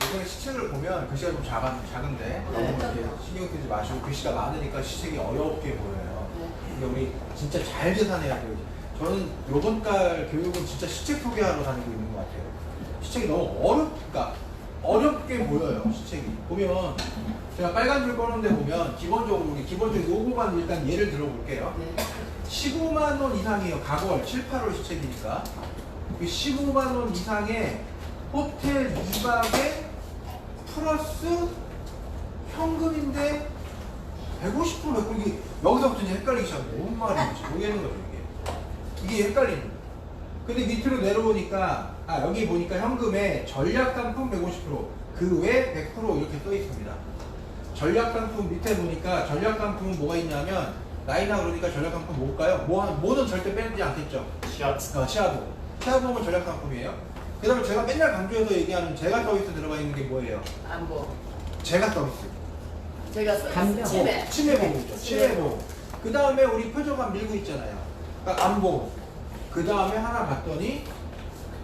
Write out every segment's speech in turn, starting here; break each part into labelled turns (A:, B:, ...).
A: 이번에 시책을 보면 글씨가 좀 작은데 너무 이렇게 신경 쓰지 마시고 글씨가 많으니까 시책이 어렵게 보여요. 근데 우리 진짜 잘 계산해야 돼요. 저는 요번 달 교육은 진짜 시책 소개하러 다니고 있는 것 같아요. 시책이 너무 그러니까 어렵게 보여요. 시책이 보면 제가 빨간 줄 꺼는데 보면 기본적으로 요거만 일단 예를 들어볼게요. 15만 원 이상이에요. 가월 7, 8월 시책이니까 15만 원 이상의 호텔 2박에 플러스 현금인데 150% 이게 여기서부터 이제 헷갈리기 시작해요. 뭔 말인지 모르겠는 거죠. 이게 헷갈리는 거예요. 근데 밑으로 내려오니까 여기 보니까 현금에 전략상품 150%, 그 외 100% 이렇게 써 있습니다. 전략상품 밑에 보니까 전략상품은 뭐가 있냐면 나이나 그러니까 전략상품 뭘까요? 뭐는 절대 빼지 않겠죠. 시아보험은 전략상품이에요. 그 다음에 제가 맨날 강조해서 얘기하는 제가 서비스 들어가 있는 게 뭐예요?
B: 안보.
A: 제가 서비스.
B: 제가 서비스.
A: 치매보험이죠. 치매보험. 그 다음에 우리 표정암 밀고 있잖아요. 그러니까 안보험. 그 다음에 하나 봤더니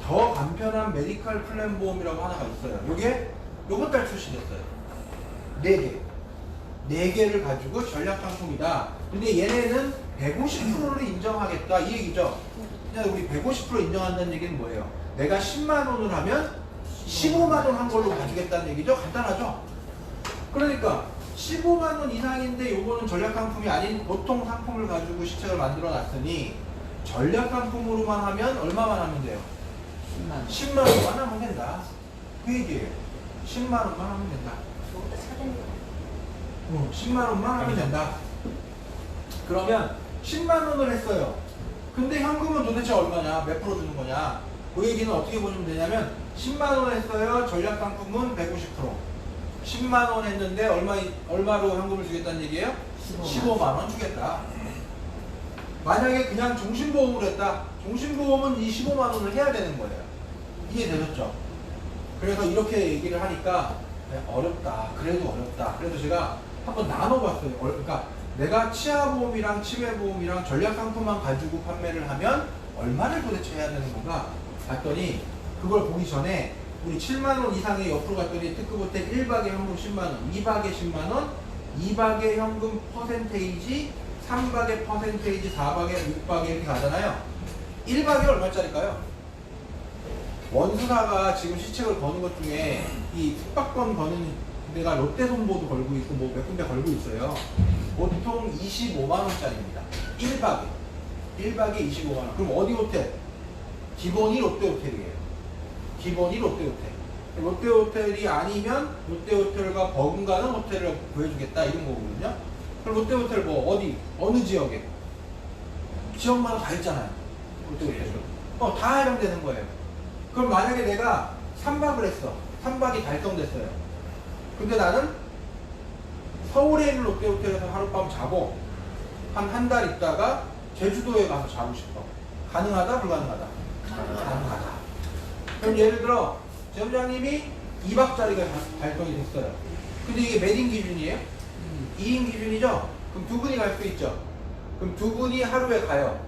A: 더 간편한 메디컬 플랜 보험이라고 하나가 있어요. 요게 요번 달 출시됐어요. 4개. 4개를 가지고 전략 상품이다. 근데 얘네는 150%를 인정하겠다 이 얘기죠. 그냥 우리 150% 인정한다는 얘기는 뭐예요? 내가 10만 원을 하면 15만 원 한 걸로 가지겠다는 얘기죠. 간단하죠. 그러니까 15만 원 이상인데 요거는 전략 상품이 아닌 보통 상품을 가지고 시책을 만들어 놨으니 전략 상품으로만 하면 얼마만 하면 돼요? 10만 원만 하면 된다. 그 얘기예요. 10만 원만 하면 된다. 10만 원만 하면 된다. 그러면 10만 원을 했어요. 근데 현금은 도대체 얼마냐? 몇 프로 주는 거냐? 그 얘기는 어떻게 보시면 되냐면 10만 원 했어요. 전략 상품은 150%. 10만 원 했는데 얼마로 현금을 주겠다는 얘기예요? 15만 원 주겠다. 만약에 그냥 종신보험으로 했다. 종신보험은 이 15만 원을 해야 되는 거예요. 이해되셨죠? 그래서 이렇게 얘기를 하니까 어렵다. 그래도 어렵다. 그래서 제가 한번 나눠봤어요. 그러니까 내가 치아보험이랑 치매보험이랑 전략상품만 가지고 판매를 하면 얼마를 도대체 해야 되는 건가 봤더니 그걸 보기 전에 우리 7만 원 이상의 옆으로 갔더니 특급 호텔 1박에 현금 10만 원, 2박에 10만 원, 2박에 현금 퍼센테이지, 3박에 퍼센테이지, 4박에 6박에 이렇게 가잖아요. 1박에 얼마짜리일까요? 원수사가 지금 시책을 거는 것 중에 이 숙박권 거는 데가 롯데손보도 걸고 있고 뭐 몇 군데 걸고 있어요. 보통 25만 원짜리입니다. 1박에 25만 원. 그럼 어디 호텔? 기본이 롯데호텔이에요. 기본이 롯데호텔. 롯데호텔이 아니면 롯데호텔과 버금가는 호텔을 구해주겠다 이런 거거든요. 그럼 롯데호텔 뭐 어디 어느 지역에? 지역마다 다 있잖아요. 롯데호텔. 다 해당되는 거예요. 그럼 만약에 내가 3박을 했어. 3박이 달성됐어요. 근데 나는 서울에 있는 롯데호텔에서 하룻밤 자고 한 달 있다가 제주도에 가서 자고 싶어. 가능하다? 불가능하다? 가능하다. 그럼 예를 들어 점장님이 2박짜리가 달성이 됐어요. 근데 이게 몇 인 기준이에요? 2인 기준이죠? 그럼 두 분이 갈 수 있죠? 그럼 두 분이 하루에 가요.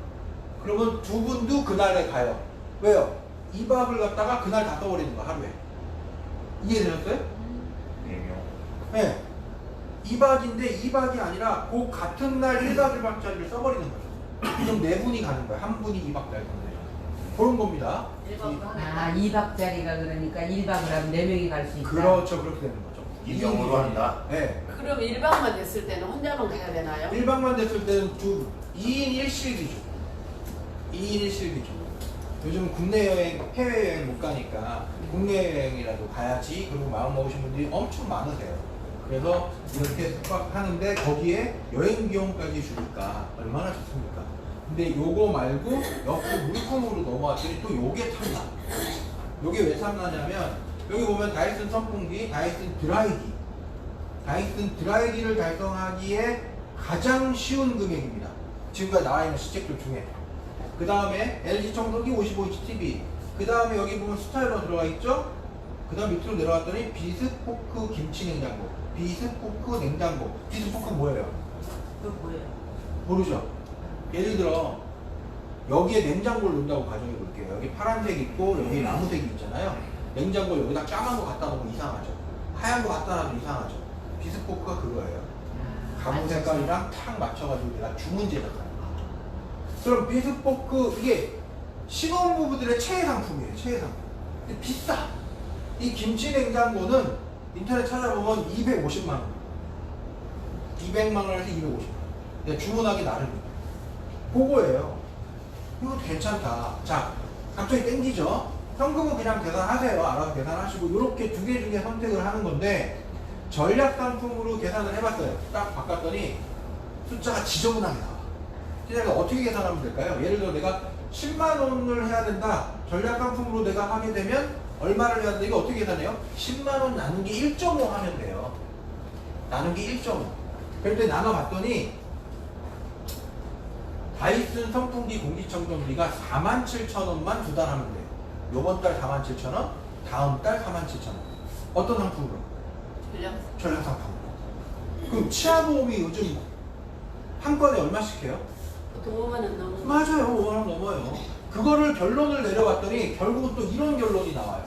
A: 그러면 두 분도 그날에 가요. 왜요? 2박을 갖다가 그날 다 써버리는 거야, 하루에. 이해되셨어요? 네. 2박인데 2박이 아니라 그 같은 날 1박 1박짜리를 써버리는 거죠. 그럼 네 분이 가는 거야. 한 분이 2박짜리 그런 겁니다.
C: 2박짜리가 그러니까 1박을 하면 4명이 갈 수 있다.
A: 그렇죠. 그렇게 되는 거죠.
D: 이정으로 한다.
A: 네.
B: 그럼 1박만 됐을 때는 혼자만 가야 되나요?
A: 1박만 됐을 때는 2인 1실 기준. 2인 1실 기준. 요즘 국내 여행, 해외 여행 못 가니까 국내 여행이라도 가야지. 그리고 마음 먹으신 분들이 엄청 많으세요. 그래서 이렇게 숙박하는데 거기에 여행 비용까지 주니까 얼마나 좋습니까? 근데 요거 말고 옆으로 물품으로 넘어왔더니 또 요게 탐나. 요게 왜 탐나냐면 여기 보면 다이슨 선풍기, 다이슨 드라이기. 다이슨 드라이기를 달성하기에 가장 쉬운 금액입니다. 지금까지 나와 있는 시책들 중에. 그 다음에 LG 청소기 55인치 TV. 그 다음에 여기 보면 스타일러 들어가 있죠? 그 다음 밑으로 내려왔더니 비스포크 김치 냉장고. 비스포크 냉장고. 비스포크 뭐예요?
C: 그거 뭐예요?
A: 모르죠? 예를 들어 여기에 냉장고를 넣는다고 가정해 볼게요. 여기 파란색 있고 여기 나무색이 있잖아요. 냉장고 여기다 까만 거 갖다 놓으면 이상하죠. 하얀 거 갖다 놔도 이상하죠. 비스포크가 그거예요. 가구 색깔이랑 탁 맞춰가지고 내가 주문 제작하는 거. 그럼 비스포크 이게 신혼부부들의 최애 상품이에요. 최애 상품. 근데 비싸. 이 김치 냉장고는 인터넷 찾아보면 250만 원. 200만 원에서 250만 원. 근데 주문하기 나름이에요. 그거예요. 이거 괜찮다. 자, 갑자기 땡기죠? 현금은 그냥 계산하세요. 알아서 계산하시고 이렇게 두 개 중에 선택을 하는 건데 전략 상품으로 계산을 해봤어요. 딱 바꿨더니 숫자가 지저분하게 나와. 그래서 어떻게 계산하면 될까요? 예를 들어 내가 10만 원을 해야 된다. 전략 상품으로 내가 하게 되면 얼마를 해야 된다. 이거 어떻게 계산해요? 10만 원 나누기 1.5 하면 돼요. 나누기 1.5. 그럴 때 나눠봤더니 다이슨 선풍기 공기청정기가 47,000원만 두 달 하면 돼요. 요번 달 47,000원, 다음 달 47,000원. 어떤 상품으로? 전략 상품으로. 그럼 치아보험이 요즘 한 건에 얼마씩 해요?
B: 보통 5만 원 넘는.
A: 맞아요. 5만 원 넘어요. 그거를 결론을 내려봤더니 결국은 또 이런 결론이 나와요.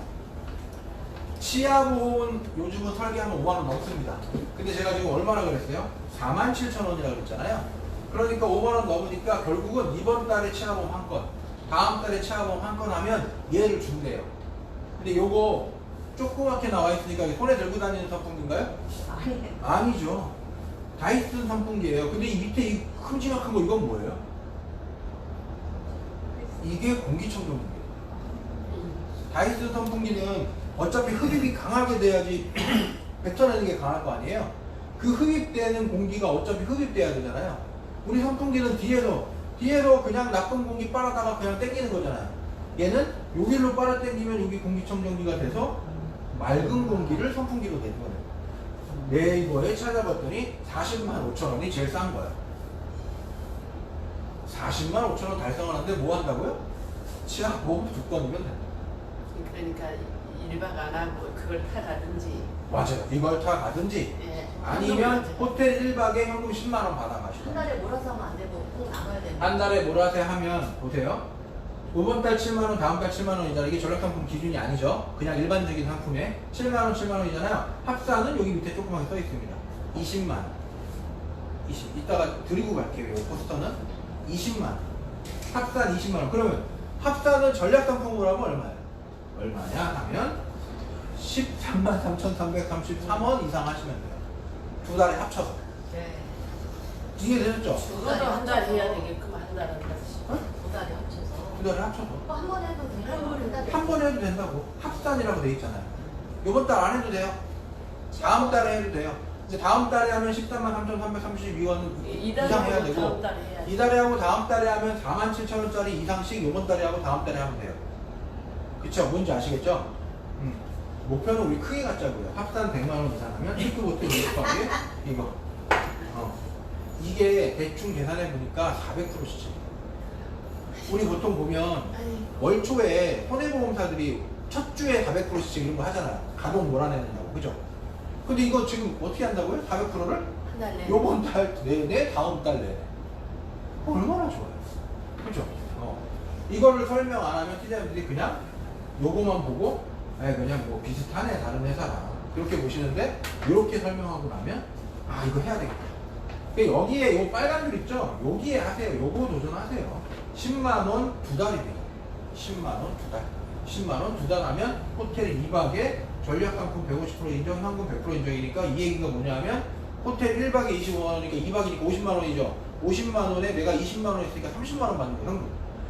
A: 치아보험은 요즘은 설계하면 5만 원 넘습니다. 근데 제가 지금 얼마나 그랬어요? 47,000원이라고 그랬잖아요. 그러니까 5만 원 넘으니까 결국은 이번 달에 치아보험 한 건, 다음 달에 치아보험 한 건 하면 얘를 준대요. 근데 요거 조그맣게 나와 있으니까 손에 들고 다니는 선풍기인가요? 아니죠. 다이슨 선풍기예요. 근데 이 밑에 이 큼지막한 거 이건 뭐예요? 이게 공기청정기예요. 다이슨 선풍기는 어차피 흡입이 강하게 돼야지 뱉어내는 게 강할 거 아니에요? 그 흡입되는 공기가 어차피 흡입돼야 되잖아요. 우리 선풍기는 뒤에서 그냥 나쁜 공기 빨아다가 그냥 땡기는 거잖아요. 얘는 여기로 빨아 땡기면 여기 공기청정기가 돼서 맑은 공기를 선풍기로 내는 거예요. 네이버에 찾아봤더니 40만 5천 원이 제일 싼 거예요. 40만 5천 원 달성을 하는데 뭐 한다고요? 치아보험 2건이면 된다.
B: 그러니까 1박 안 하고 그걸 타가든지.
A: 맞아요. 이걸 타 가든지
B: 예.
A: 아니면 호텔 1박에 현금 10만 원 받아가시고
D: 한 달에 몰아서 하면 안 되고 꼭 나가야 되는
A: 한 달에 몰아서 하면 보세요. 이번 달 7만 원, 다음 달 7만 원이잖아요. 이게 전략상품 기준이 아니죠. 그냥 일반적인 상품에 7만 원, 7만 원이잖아요. 합산은 여기 밑에 조그맣게 써 있습니다. 20만 원. 20. 이따가 드리고 갈게요. 이 포스터는 20만 원. 합산 20만 원. 그러면 합산은 전략상품으로 하면 얼마예요? 얼마냐 하면 133,333원 이상 하시면 돼요. 두 달에 합쳐서.
D: 네.
A: 이해되셨죠?
B: 그거도 한 달 해야 되게끔 한 달은 다시.
D: 두 달에 합쳐서.
A: 두 달에 합쳐서.
D: 한 번 해도 돼요?
A: 한 번 해도 된다고. 합산이라고 돼 있잖아요. 이번 달 안 해도 돼요. 다음 달에 해도 돼요. 근데 다음 달에 하면 133,332원 이상 해야 되고
B: 다음 달에 해야 돼.
A: 이달에 하고 다음 달에 하면 47,000원짜리 이상씩 이번 달에 하고 다음 달에 하면 돼요. 그쵸? 뭔지 아시겠죠? 목표는 우리 크게 갖자고요. 합산 100만 원 이상 하면 19부터 20까지 이거. 이게 대충 계산해 보니까 400%씩. 우리 보통 보면 월 초에 손해보험사들이 첫 주에 400%씩 이런 거 하잖아요. 가동 몰아내느냐고. 그죠? 근데 이거 지금 어떻게 한다고요? 400%를?
B: 한 달 내.
A: 요번 달 내내, 다음 달 내내. 얼마나 좋아요. 그죠? 이거를 설명 안 하면 티자님들이 그냥 요거만 보고 그냥 뭐 비슷하네 다른 회사랑 그렇게 보시는데 이렇게 설명하고 나면 아 이거 해야 되겠다. 그러니까 여기에 요 빨간 줄 있죠? 여기에 하세요. 요거 도전하세요. 10만원 두 달입니다. 10만원 두 달. 10만원 두 달 하면 호텔 2박에 전략상품 150% 인정, 현금 100% 인정이니까 이 얘기가 뭐냐면 호텔 1박에 25만원이니까 2박이니까 50만원이죠. 50만원에 내가 20만원 했으니까 30만원 받는 거예요. 현금.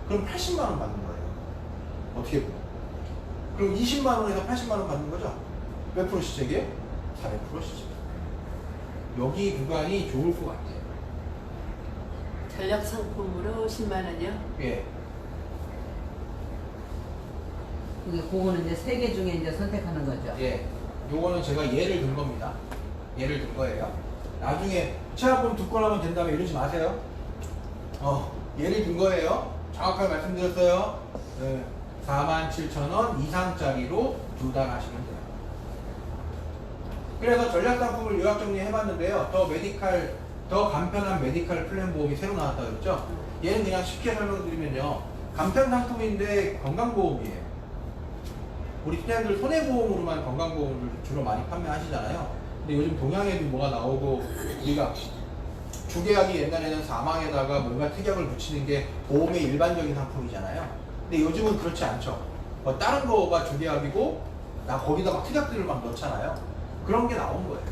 A: 그럼 80만원 받는 거예요. 어떻게 보면. 그럼 20만원에서 80만원 받는 거죠? 몇 프로 시책이에요? 400% 시책. 여기 구간이 좋을 것 같아요.
B: 전략 상품으로 10만 원이요?
A: 예.
C: 그거는 이제 세 개 중에 이제 선택하는 거죠.
A: 예. 요거는 제가 예를 든 겁니다. 예를 든 거예요. 나중에 치아보험 두 건 하면 된다면 이러지 마세요. 예를 든 거예요. 정확하게 말씀드렸어요. 네. 47,000원 이상짜리로 두 달 하시면 돼요. 그래서 전략상품을 요약 정리해봤는데요. 더 메디칼 더 간편한 메디컬 플랜 보험이 새로 나왔다 그랬죠? 얘는 그냥 쉽게 설명드리면요. 간편 상품인데 건강보험이에요. 우리 팀장님들 손해보험으로만 건강보험을 주로 많이 판매하시잖아요. 근데 요즘 동양에도 뭐가 나오고 우리가 주계약이 옛날에는 사망에다가 뭔가 특약을 붙이는 게 보험의 일반적인 상품이잖아요. 근데 요즘은 그렇지 않죠. 뭐 다른 거가 주계약이고 나 거기다 막 특약들을 막 넣잖아요. 그런 게 나온 거예요.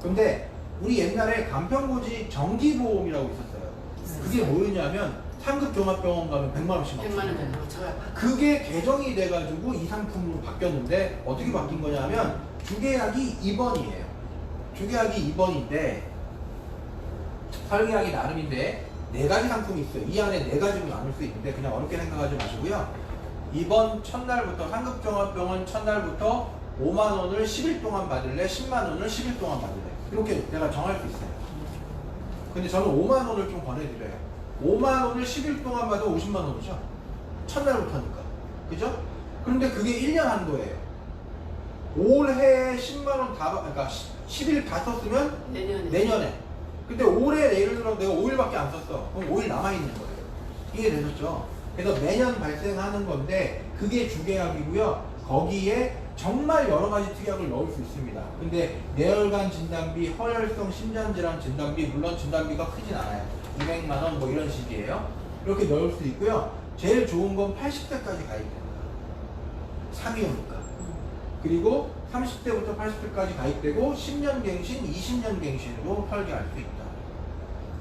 A: 근데 우리 옛날에 간편고지 정기보험이라고 있었어요. 그게 뭐였냐면 상급 종합병원 가면 100만 원씩
B: 100만 원 정도 저요.
A: 그게 개정이 돼가지고 이 상품으로 바뀌었는데 어떻게 바뀐 거냐면 주계약이 2번이에요. 주계약이 2번인데 설계하기 나름인데 4가지 상품이 있어요. 이 안에 4가지로 나눌 수 있는데 그냥 어렵게 생각하지 마시고요. 2번 첫날부터 상급종합병원 첫날부터 5만 원을 10일 동안 받을래? 10만 원을 10일 동안 받을래? 이렇게 내가 정할 수 있어요. 근데 저는 5만 원을 좀 권해드려요. 5만 원을 10일 동안 받으면 50만 원이죠. 첫날부터니까. 그죠? 그런데 그게 1년 한도예요. 올해 10만 원 다, 그러니까 10일 다 썼으면 내년에. 근데 올해 예를 들어 내가 5일밖에 안 썼어. 그럼 5일 남아있는 거예요. 이해되셨죠? 그래서 매년 발생하는 건데 그게 주계약이고요. 거기에 정말 여러 가지 특약을 넣을 수 있습니다. 근데 뇌혈관 진단비, 허혈성 심장질환 진단비, 물론 진단비가 크진 않아요. 200만 원 뭐 이런 식이에요. 이렇게 넣을 수 있고요. 제일 좋은 건 80대까지 가입됩니다. 3위니까. 그리고 30대부터 80대까지 가입되고 10년 갱신, 20년 갱신으로 설계할 수 있다.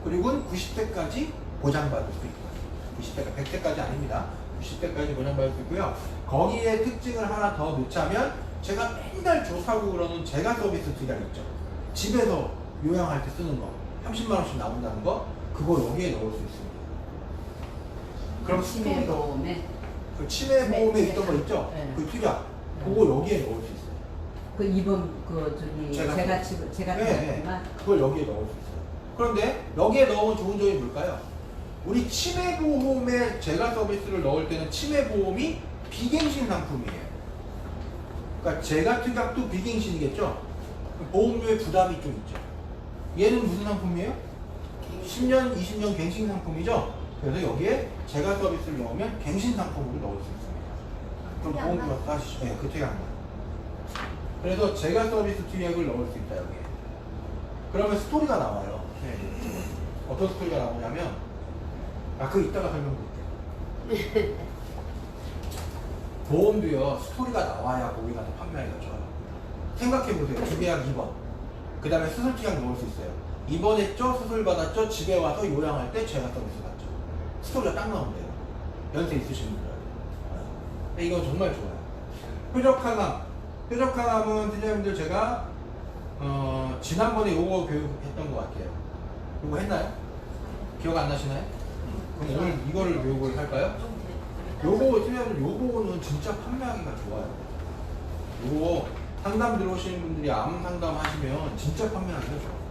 A: 그리고 90대까지 보장받을 수 있다. 90대가 100대까지 아닙니다. 90대까지 보장받을 수 있고요. 거기에 특징을 하나 더 넣자면 제가 맨날 좋다고 그러는 제가 서비스 특약 있죠. 집에서 요양할 때 쓰는 거 30만 원씩 나온다는 거 그거 여기에 넣을 수 있습니다. 그럼
C: 치매 보험에
A: 그 치매 보험에
C: 네,
A: 있던 거 있죠?
C: 네.
A: 그 특약 그거 여기에 넣을 수 있어요.
C: 그 이번 그 저기 제가
A: 네,
C: 했지만
A: 그걸 여기에 넣을 수 있어요. 그런데 여기에 넣으면 좋은 점이 뭘까요? 우리 치매보험에 제가 서비스를 넣을 때는 치매보험이 비갱신 상품이에요. 그러니까 제가 특약도 비갱신이겠죠? 보험료의 부담이 좀 있죠. 얘는 무슨 상품이에요? 10년, 20년 갱신 상품이죠? 그래서 여기에 제가 서비스를 넣으면 갱신 상품으로 넣을 수 있습니다. 그럼 보험료가 따시죠. 네, 그 특약 안 나요. 그래서 제가 서비스 특약을 넣을 수 있다, 여기에. 그러면 스토리가 나와요. 네. 어떤 스토리가 나오냐면 그거 이따가 설명드릴게요. 보험도요, 스토리가 나와야 거기 가서 판매하기가 좋아요. 생각해보세요. 주계약 2번. 그 다음에 수술 특약 넣을 수 있어요. 입원했죠? 수술 받았죠? 집에 와서 요양할 때 제가 서비스 받죠. 스토리가 딱 나온대요. 연세 있으신 분들. 네. 이건 정말 좋아요. 뾰족항암은 팀장님들 제가 지난번에 요거 교육했던 것 같아요. 요거 했나요? 기억 안 나시나요? 그럼 오늘 이거를 교육을 할까요? 요거 팀장님들 요거는 진짜 판매하기가 좋아요. 요거 상담 들어오시는 분들이 암 상담 하시면 진짜 판매하기가 좋아요.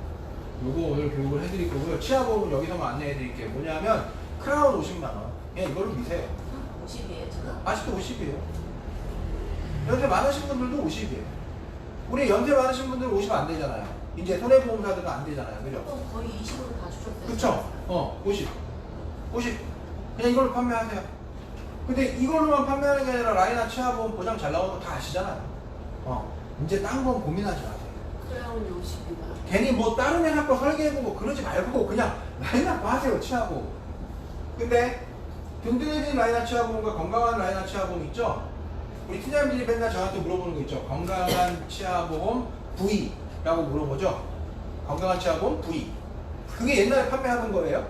A: 요거 오늘 교육을 해드릴 거고요. 치아보험은 여기서만 안내해 드릴게요. 뭐냐면 크라운 50만 원. 그냥 이걸로 미세요.
D: 50이에요 지금?
A: 아직도 50이에요. 연세 많으신 분들도 50이에요. 우리 연세 많으신 분들은 50 안 되잖아요. 이제 손해보험사들은 안 되잖아요. 그죠?
D: 그럼 거의 20으로 다 주셨어요.
A: 그쵸? 50. 그냥 이걸로 판매하세요. 근데 이걸로만 판매하는 게 아니라 라이나 치아보험 보장 잘 나오는 거 다 아시잖아요. 이제 딴 건 고민하지 마세요.
B: 크라운 50이다.
A: 괜히 뭐 다른 회사 거 설계해보고 그러지 말고 그냥 라이나 거 하세요. 치아보험. 근데 든든해진 라이나 치아보험과 건강한 라이나 치아보험 있죠? 우리 팀장님들이 맨날 저한테 물어보는 거 있죠? 건강한 치아보험 V라고 물어보죠? 건강한 치아보험 V. 그게 옛날에 판매하던 거예요.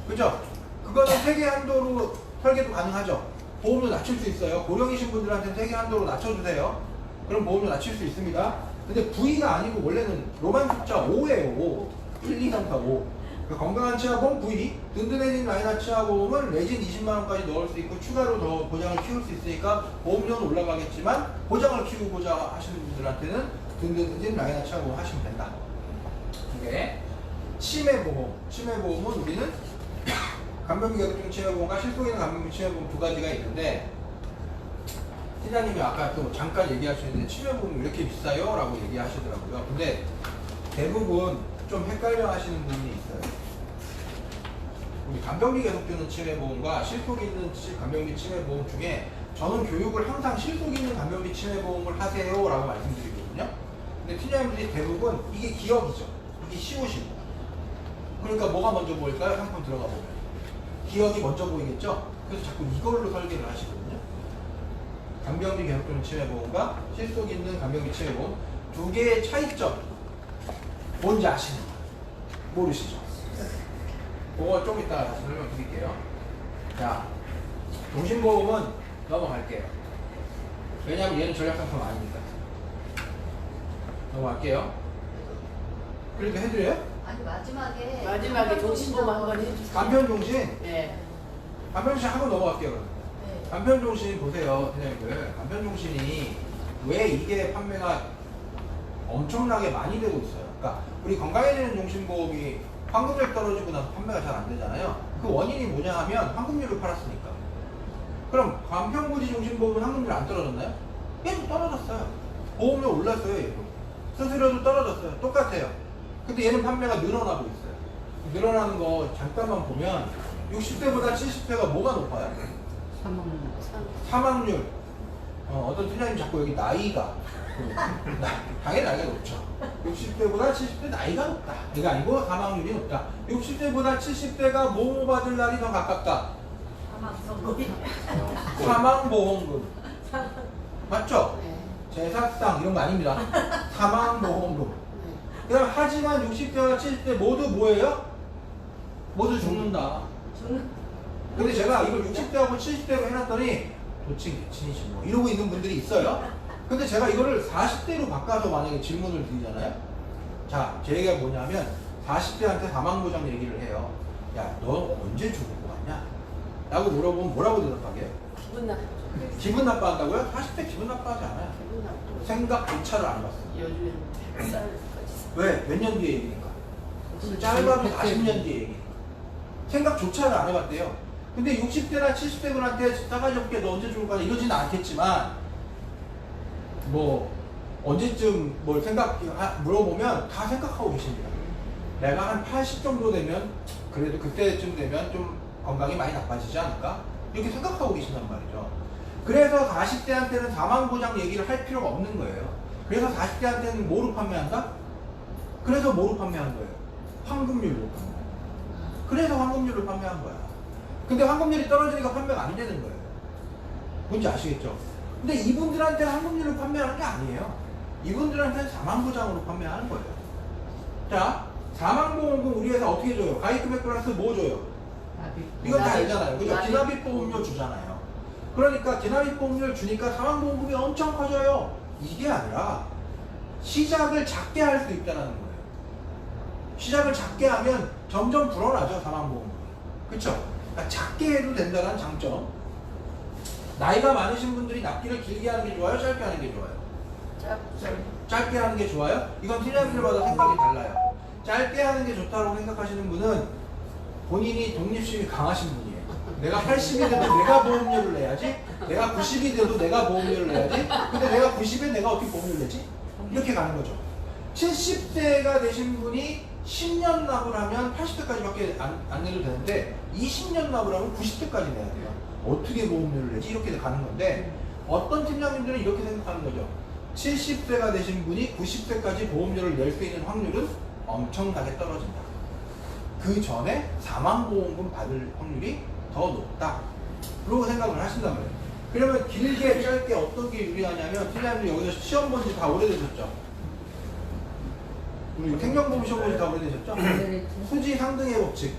A: 그죠? 그거는 세계 한도로 설계도 가능하죠? 보험료 낮출 수 있어요. 고령이신 분들한테는 세계 한도로 낮춰주세요. 그럼 보험료 낮출 수 있습니다. 근데 V가 아니고 원래는 로만 숫자 5예요. 5. 1, 2, 3, 4, 5. 그 건강한 치아보험 V, 든든해진 라이나 치아보험은 레진 20만원까지 넣을 수 있고 추가로 더 보장을 키울 수 있으니까 보험료는 올라가겠지만 보장을 키우고자 하시는 분들한테는 든든해진 라이나 치아보험 하시면 된다. 이게 치매보험은 우리는 간병계획종 치매보험과 실속있는 간병계 치매보험 두 가지가 있는데 팀장님이 아까 또 잠깐 얘기하시는데 치매보험이 왜 이렇게 비싸요? 라고 얘기하시더라고요. 근데 대부분 좀 헷갈려 하시는 부분이 있어요. 우리 간병비 계속되는 치매보험과 실속 있는 간병비 치매보험 중에 저는 교육을 항상 실속 있는 간병비 치매보험을 하세요 라고 말씀드리거든요. 근데 팀장님들이 대부분 이게 기억이죠. 이게 쉬우시고. 그러니까 뭐가 먼저 보일까요? 상품 들어가 보면. 기억이 먼저 보이겠죠? 그래서 자꾸 이걸로 설계를 하시거든요. 간병비 계속되는 치매보험과 실속 있는 간병비 치매보험 두 개의 차이점 뭔지 아시는 거예요? 모르시죠? 그거 좀 이따 다시 설명드릴게요. 자, 종신보험은 넘어갈게요. 왜냐하면 얘는 전략상품 아닙니다. 넘어갈게요. 그러니까 해드려요?
D: 아니 마지막에
B: 마지막에 종신보험 한번 해주세요.
A: 간편종신,
B: 네.
A: 간편종신 하고 넘어갈게요. 그럼.
D: 네.
A: 간편종신 보세요, 선생님들. 간편종신이 왜 이게 판매가 엄청나게 많이 되고 있어요. 그러니까 우리 건강해지는 종신보험이 환급률 떨어지고 나서 판매가 잘 안 되잖아요. 그 원인이 뭐냐 하면 환급률을 팔았으니까. 그럼 간편부지 종신보험은 환급률 안 떨어졌나요? 얘도 떨어졌어요. 보험료 올랐어요, 얘도. 수수료도 떨어졌어요. 똑같아요. 근데 얘는 판매가 늘어나고 있어요. 늘어나는 거 잠깐만 보면 60대보다 70대가 뭐가 높아요? 사망률. 어떤 팀장님 자꾸 여기 나이가 당연히 나이가 높죠. 60대보다 70대 나이가 높다. 이게 아니고 사망률이 높다. 60대보다 70대가 뭐 받을 날이 더 가깝다. 사망보험금. 맞죠?
B: 네.
A: 제사상 이런 거 아닙니다. 사망보험금.
B: 네.
A: 그 다음 하지만 60대와 70대 모두 뭐예요? 모두 죽는다. 근데 제가 이걸 60대하고 70대로 해놨더니 도친 개친이지 뭐 이러고 있는 분들이 있어요. 근데 제가 이거를 40대로 바꿔서 만약에 질문을 드리잖아요. 자, 제 얘기가 뭐냐면 40대한테 사망보장 얘기를 해요. 야, 너 언제 죽을 거 같냐? 라고 물어보면 뭐라고 대답하게요?
B: 기분 나.
A: 기분 나빠한다고요? 40대 기분 나빠하지 않아요.
B: 기분 나쁘.
A: 생각조차를 안 해봤어요.
B: 요즘에는 100살까지.
A: 왜? 몇 년 뒤에 얘기니까? 짧아도 40년 뒤에 얘기. 생각조차를 안 해봤대요. 근데 60대나 70대분한테 싸가지 없게 너 언제 죽을 거냐 이러지는 않겠지만 뭐 언제쯤 뭘 물어보면 다 생각하고 계십니다. 내가 한 80 정도 되면 그래도 그때쯤 되면 좀 건강이 많이 나빠지지 않을까? 이렇게 생각하고 계신단 말이죠. 그래서 40대한테는 사망보장 얘기를 할 필요가 없는 거예요. 그래서 40대한테는 뭐로 판매한다? 그래서 뭐로 판매한 거예요? 환급률로 판매. 그래서 환급률로 판매한 거야. 근데 환급률이 떨어지니까 판매가 안 되는 거예요. 뭔지 아시겠죠? 근데 이분들한테는 환급률로 판매하는 게 아니에요. 이분들한테는 사망보장으로 판매하는 거예요. 자, 사망보험금 우리 회사 어떻게 줘요? 가입금액 플러스 뭐 줘요? 이건 다 알잖아요. 그죠? 기납입보험료 주잖아요. 그러니까 기납입보험료를 주니까 사망보험금이 엄청 커져요. 이게 아니라 시작을 작게 할 수 있다는 거예요. 시작을 작게 하면 점점 불어나죠, 사망보험금이. 그쵸? 그러니까 작게 해도 된다는 장점. 나이가 많으신 분들이 납기를 길게 하는 게 좋아요? 짧게 하는 게 좋아요? 짧게 하는 게 좋아요? 이건 팀장님들마다 생각이 달라요. 짧게 하는 게 좋다고 생각하시는 분은 본인이 독립심이 강하신 분이에요. 내가 80이 돼도 내가 보험료를 내야지. 내가 90이 돼도 내가 보험료를 내야지. 근데 내가 90에 내가 어떻게 보험료를 내지? 이렇게 가는 거죠. 70대가 되신 분이 10년 납을 하면 80대까지밖에 안 내도 되는데 20년 납을 하면 90대까지 내야 돼요. 어떻게 보험료를 내지? 이렇게 가는 건데 어떤 팀장님들은 이렇게 생각하는 거죠. 70대가 되신 분이 90대까지 보험료를 낼 수 있는 확률은 엄청나게 떨어진다. 그 전에 사망보험금 받을 확률이 더 높다. 그러고 생각을 하신단 말이에요. 그러면 길게 짧게 어떤 게 유리하냐면 팀장님들 여기서 시험 본 지 다 오래되셨죠? 우리 생명보험 시험 본 지 다 오래되셨죠? 수지 상등의 법칙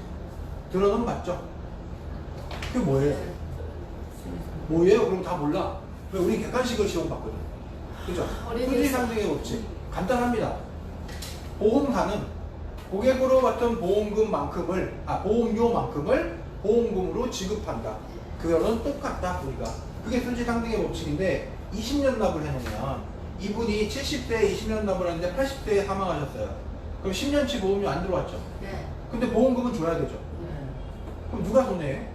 A: 들어는 봤죠? 그게 뭐예요? 뭐예요? 그럼 다 몰라. 왜 우리 객관식을 시험 봤거든. 그죠? 수지 상등의 법칙 간단합니다. 보험사는 고객으로 받던 보험료만큼을 보험금으로 지급한다. 그거는 똑같다, 우리가. 그게 수지 상등의 법칙인데 20년 납을 해놓으면 이분이 70대에 20년 납을 하는데 80대에 사망하셨어요. 그럼 10년치 보험료 안 들어왔죠?
D: 네.
A: 근데 보험금은 줘야 되죠? 그럼 누가 손해요?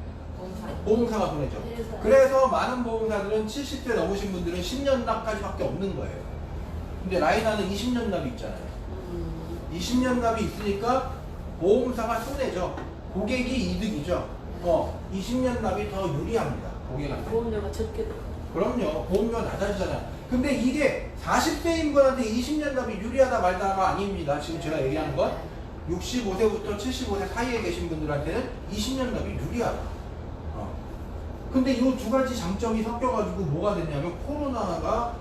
A: 보험사가 손해죠.
D: 그래서.
A: 그래서 많은 보험사들은 70대 넘으신 분들은 10년 납까지밖에 없는 거예요. 근데 라이나는 20년 납이 있잖아요. 20년 납이 있으니까 보험사가 손해죠. 고객이 이득이죠. 20년 납이 더 유리합니다. 고객한테.
B: 보험료가 적게 들어.
A: 그럼요. 보험료가 낮아지잖아요. 근데 이게 40세인 분한테 20년 납이 유리하다 말다가 아닙니다. 지금 제가 얘기하는 건 65세부터 75세 사이에 계신 분들한테는 20년 납이 유리하다. 근데 이 두 가지 장점이 섞여가지고 뭐가 됐냐면 코로나가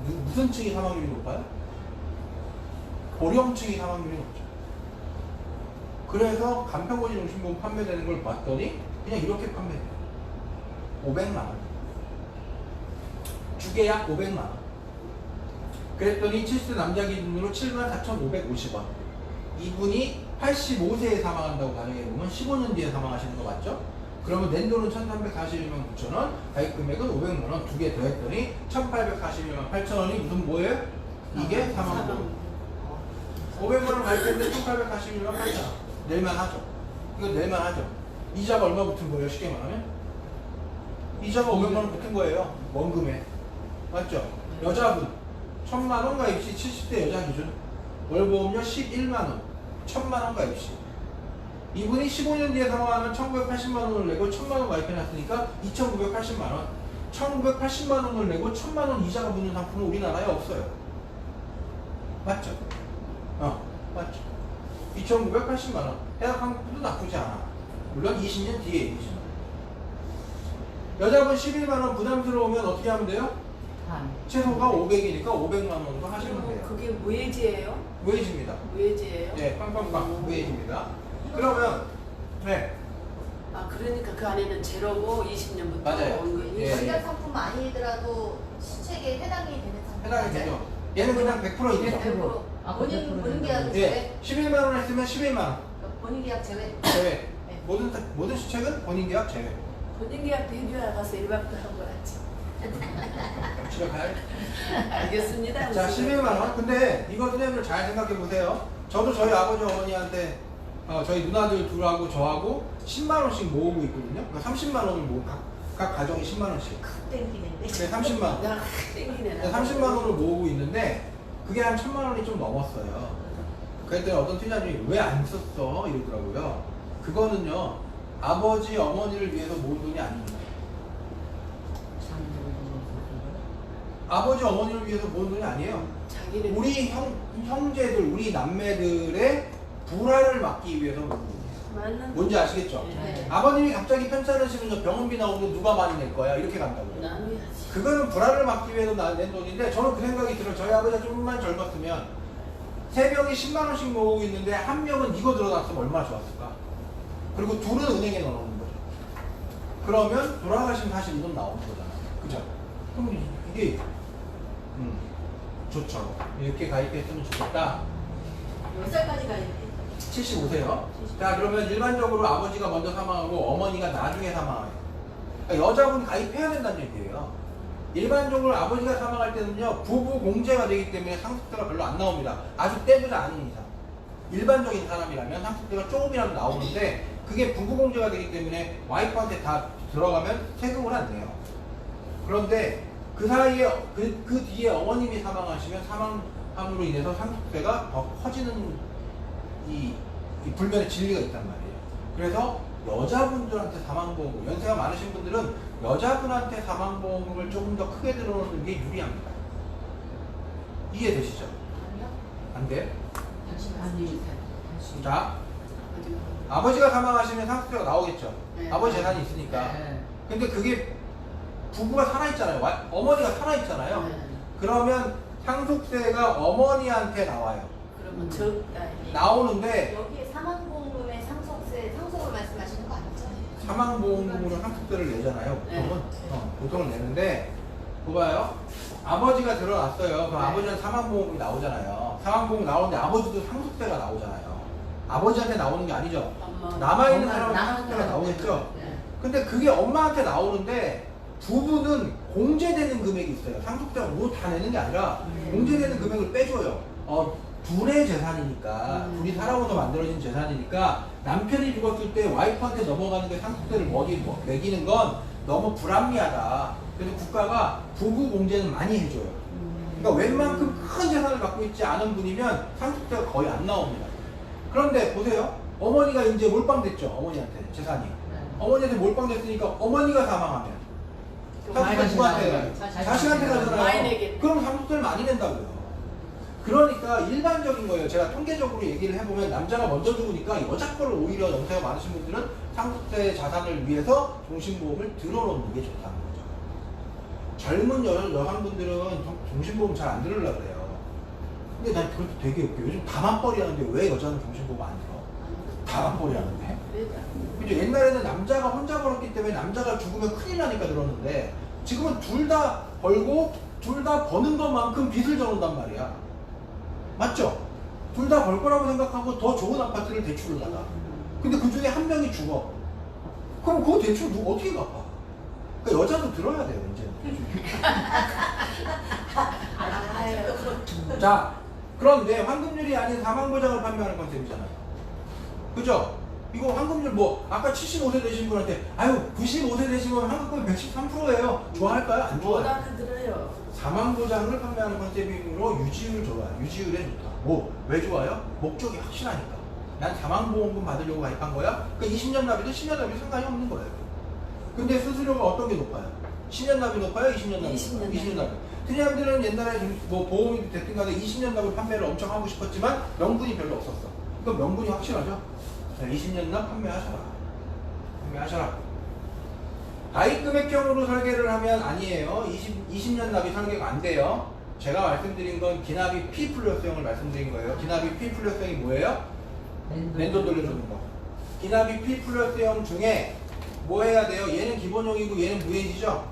A: 무슨 층이 사망률이 높아요? 고령층이 사망률이 높죠. 그래서 간편고지정신보험 판매되는 걸 봤더니 그냥 이렇게 판매돼요. 500만 원. 주계 약 500만 원. 그랬더니 70세 남자 기준으로 74,550원. 이분이 85세에 사망한다고 가정해보면 15년 뒤에 사망하시는 거 맞죠? 그러면 낸돈은 1,341만 9천원, 가입 금액은 500만원, 두 개 더했더니 1,841만 8천원이 무슨 뭐예요? 이게 사망보험. 500만원 가입했는데 1,841만 8천원. 낼만하죠. 이거 낼만하죠. 이자가 얼마 붙은 거예요? 쉽게 말하면? 이자가 500만원 붙은 거예요. 원금에. 맞죠? 여자분 1,000만원 가입시 70대 여자 기준 월보험료 11만원 1,000만원 가입시. 이분이 15년 뒤에 사망하면 1,980만원을 내고 1,000만원 가입해놨으니까 2,980만원 1,980만원을 내고 1,000만원 이자가 붙는 상품은 우리나라에 없어요. 맞죠? 맞죠? 2,980만원 해당 상품도 나쁘지 않아. 물론 20년 뒤에 얘기죠. 여자분 11만원 부담스러우면 어떻게 하면 돼요? 최소가 500이니까 500만원도 하시면 돼요.
B: 그게 무해지예요?
A: 무해지입니다.
B: 무해지예요?
A: 네, 빵빵빵 무해지입니다. 그러면 네.
B: 그러니까 그 안에는 제로고 20년부터
A: 맞아요.
B: 원금이
A: 예.
D: 전략 상품 아니더라도 시책에 해당이 되는 상품.
A: 해당이 되죠. 얘는 그냥 100%이죠.
D: 본인 계약
A: 예,
D: 제외.
A: 11만원 했으면 11만원
D: 본인 계약 제외.
A: 제외.
D: 네.
A: 모든 시책은 본인 계약 제외.
B: 본인 계약도 해줘야 가서 일박도 하고 하지.
A: 집에 가야
B: 알겠습니다.
A: 자, 11만원. 근데 이거 선생님들 잘 생각해 보세요. 저도 저희 아버지 어머니한테 저희 누나들 둘하고 저하고 10만원씩 모으고 있거든요. 그러니까 30만원을 모으고 각 가정이 10만원씩.
D: 땡기는데.
A: 네, 30만원.
B: 야, 땡기네.
A: 30만원을 모으고 있는데 그게 한 1,000만원이 좀 넘었어요. 그랬더니 어떤 투자자님이 왜 안 썼어? 이러더라고요. 그거는요, 아버지 어머니를 위해서 모은 돈이 아닙니다. 아버지 어머니를 위해서 모은 돈이 아니에요.
B: 자기는
A: 우리 형제들, 우리 남매들의 불화를 막기 위해서 모은 돈이에요.
B: 맞는
A: 뭔지 아시겠죠?
B: 네.
A: 아버님이 갑자기 편찮으시면 병원비 나오는데 누가 많이 낼 거야? 이렇게 간다고요.
B: 나눠야지.
A: 그거는 불화를 막기 위해서 낸 돈인데 저는 그 생각이 들어요. 저희 아버지가 좀만 젊었으면 세 명이 10만원씩 모으고 있는데 한 명은 이거 들어놨으면 얼마나 좋았을까? 그리고 둘은 은행에 넣어놓는 거죠. 그러면 돌아가시면 다시 이 돈 나오는 거잖아요. 그죠? 그럼 이게 좋죠. 이렇게 가입했으면 좋겠다.
D: 몇 살까지 가입해?
A: 75세요. 자, 그러면 일반적으로 아버지가 먼저 사망하고 어머니가 나중에 사망해요. 그러니까 여자분 가입해야 된다는 얘기예요. 일반적으로 아버지가 사망할 때는요, 부부 공제가 되기 때문에 상속세가 별로 안 나옵니다. 아주 떼부자 아닌 이상. 일반적인 사람이라면 상속세가 조금이라도 나오는데 그게 부부 공제가 되기 때문에 와이프한테 다 들어가면 세금을 안 내요. 그런데 그 사이에 그 뒤에 어머님이 사망하시면 사망함으로 인해서 상속세가 더 커지는 이 불면의 진리가 있단 말이에요. 그래서 여자분들한테 사망보험을, 연세가 많으신 분들은 여자분한테 사망보험을 조금 더 크게 들어놓는 게 유리합니다. 이해되시죠?
D: 아니요.
A: 안 돼요?
C: 아니,
A: 자, 아버지가 사망하시면 상속세가 나오겠죠.
B: 네.
A: 아버지 재산이 있으니까.
C: 네.
A: 근데 그게 부부가 살아있잖아요. 어머니가 살아있잖아요.
B: 네.
A: 그러면 상속세가 어머니한테 나와요.
B: 그러면 적다.
A: 나오는데
D: 여기에 사망보험금의 상속을 말씀하시는 거 아니죠?
A: 사망보험금으로 상속세를 내잖아요. 보통은.
B: 네.
A: 보통은 내는데 봐봐요. 아버지가 들어놨어요. 그럼
B: 네.
A: 아버지한테 사망보험이 나오잖아요. 사망보험 나오는데 아버지도 상속세가 나오잖아요. 아버지한테 나오는 게 아니죠. 남아있는 사람은 상속세가 나오겠죠.
C: 네.
A: 근데 그게 엄마한테 나오는데 부부는 공제되는 금액이 있어요. 상속세가 모두 다 내는 게 아니라 공제되는 금액을 빼줘요. 둘의 재산이니까, 둘이 살아오면서 만들어진 재산이니까 남편이 죽었을 때 와이프한테 넘어가는 게 상속세를 매기는 건 너무 불합리하다. 그래서 국가가 부부 공제는 많이 해줘요. 그러니까 웬만큼 큰 재산을 갖고 있지 않은 분이면 상속세가 거의 안 나옵니다. 그런데 보세요. 어머니가 이제 몰빵됐죠. 어머니한테 재산이. 어머니한테 몰빵됐으니까 어머니가 사망하면 상속세 누구한테 가요? 자식한테
B: 많이
A: 가잖아요.
B: 내겠네.
A: 그럼 상속세를 많이 낸다고요. 그러니까 일반적인 거예요. 제가 통계적으로 얘기를 해보면 남자가 먼저 죽으니까 여자 거를 오히려 연세가 많으신 분들은 상속세 자산을 위해서 종신보험을 들어놓는 게 좋다는 거죠. 젊은 여성분들은 종신보험 잘 안 들으려고 그래요. 근데 난 그것도 되게 웃겨요. 요즘 다만벌이 하는데 왜 여자는 종신보험 안 들어? 다만벌이 하는데? 그죠? 옛날에는 남자가 혼자 벌었기 때문에 남자가 죽으면 큰일 나니까 들었는데 지금은 둘 다 벌고 둘 다 버는 것만큼 빚을 져놓는단 말이야. 맞죠? 둘 다 벌 거라고 생각하고 더 좋은 아파트를 대출을 받아. 근데 그 중에 한 명이 죽어. 그럼 그 대출 누구 어떻게 갚아? 그러니까 여자도 들어야 돼요, 이제는. 자, 그런데 환급률이 아닌 사망보장을 판매하는 컨셉이잖아요. 그죠? 이거 환급률 뭐 아까 75세 되신 분한테 아유 95세 되시면 환급금이 113%예요. 좋아할까요? 안 좋아요.
B: 뭐다 들어요.
A: 사망보장을 판매하는 컨셉으로 유지율 좋아요. 유지율에 좋다. 뭐 왜 좋아요? 목적이 확실하니까. 난 사망보험금 받으려고 가입한 거야? 그 20년 납이든 10년 납이 상관이 없는 거예요. 근데 수수료가 어떤 게 높아요? 10년 납이 높아요? 20년 납이
B: 20년
A: 높아요? 20년 납이. 그냥들은 옛날에 뭐 보험이 됐든 간에 20년 납을 판매를 엄청 하고 싶었지만 명분이 별로 없었어. 그럼 명분이 확실하죠? 자, 20년 납 판매하셔라. 판매하셔라. 가입 금액형으로 설계를 하면 아니에요. 20년 납이 설계가 안 돼요. 제가 말씀드린 건 기납이 P 플러스형을 말씀드린 거예요. 기납이 P 플러스형이 뭐예요? 랜돈 돌려주는 거. 기납이 P 플러스형 중에 뭐 해야 돼요? 얘는 기본형이고 얘는 무해지죠?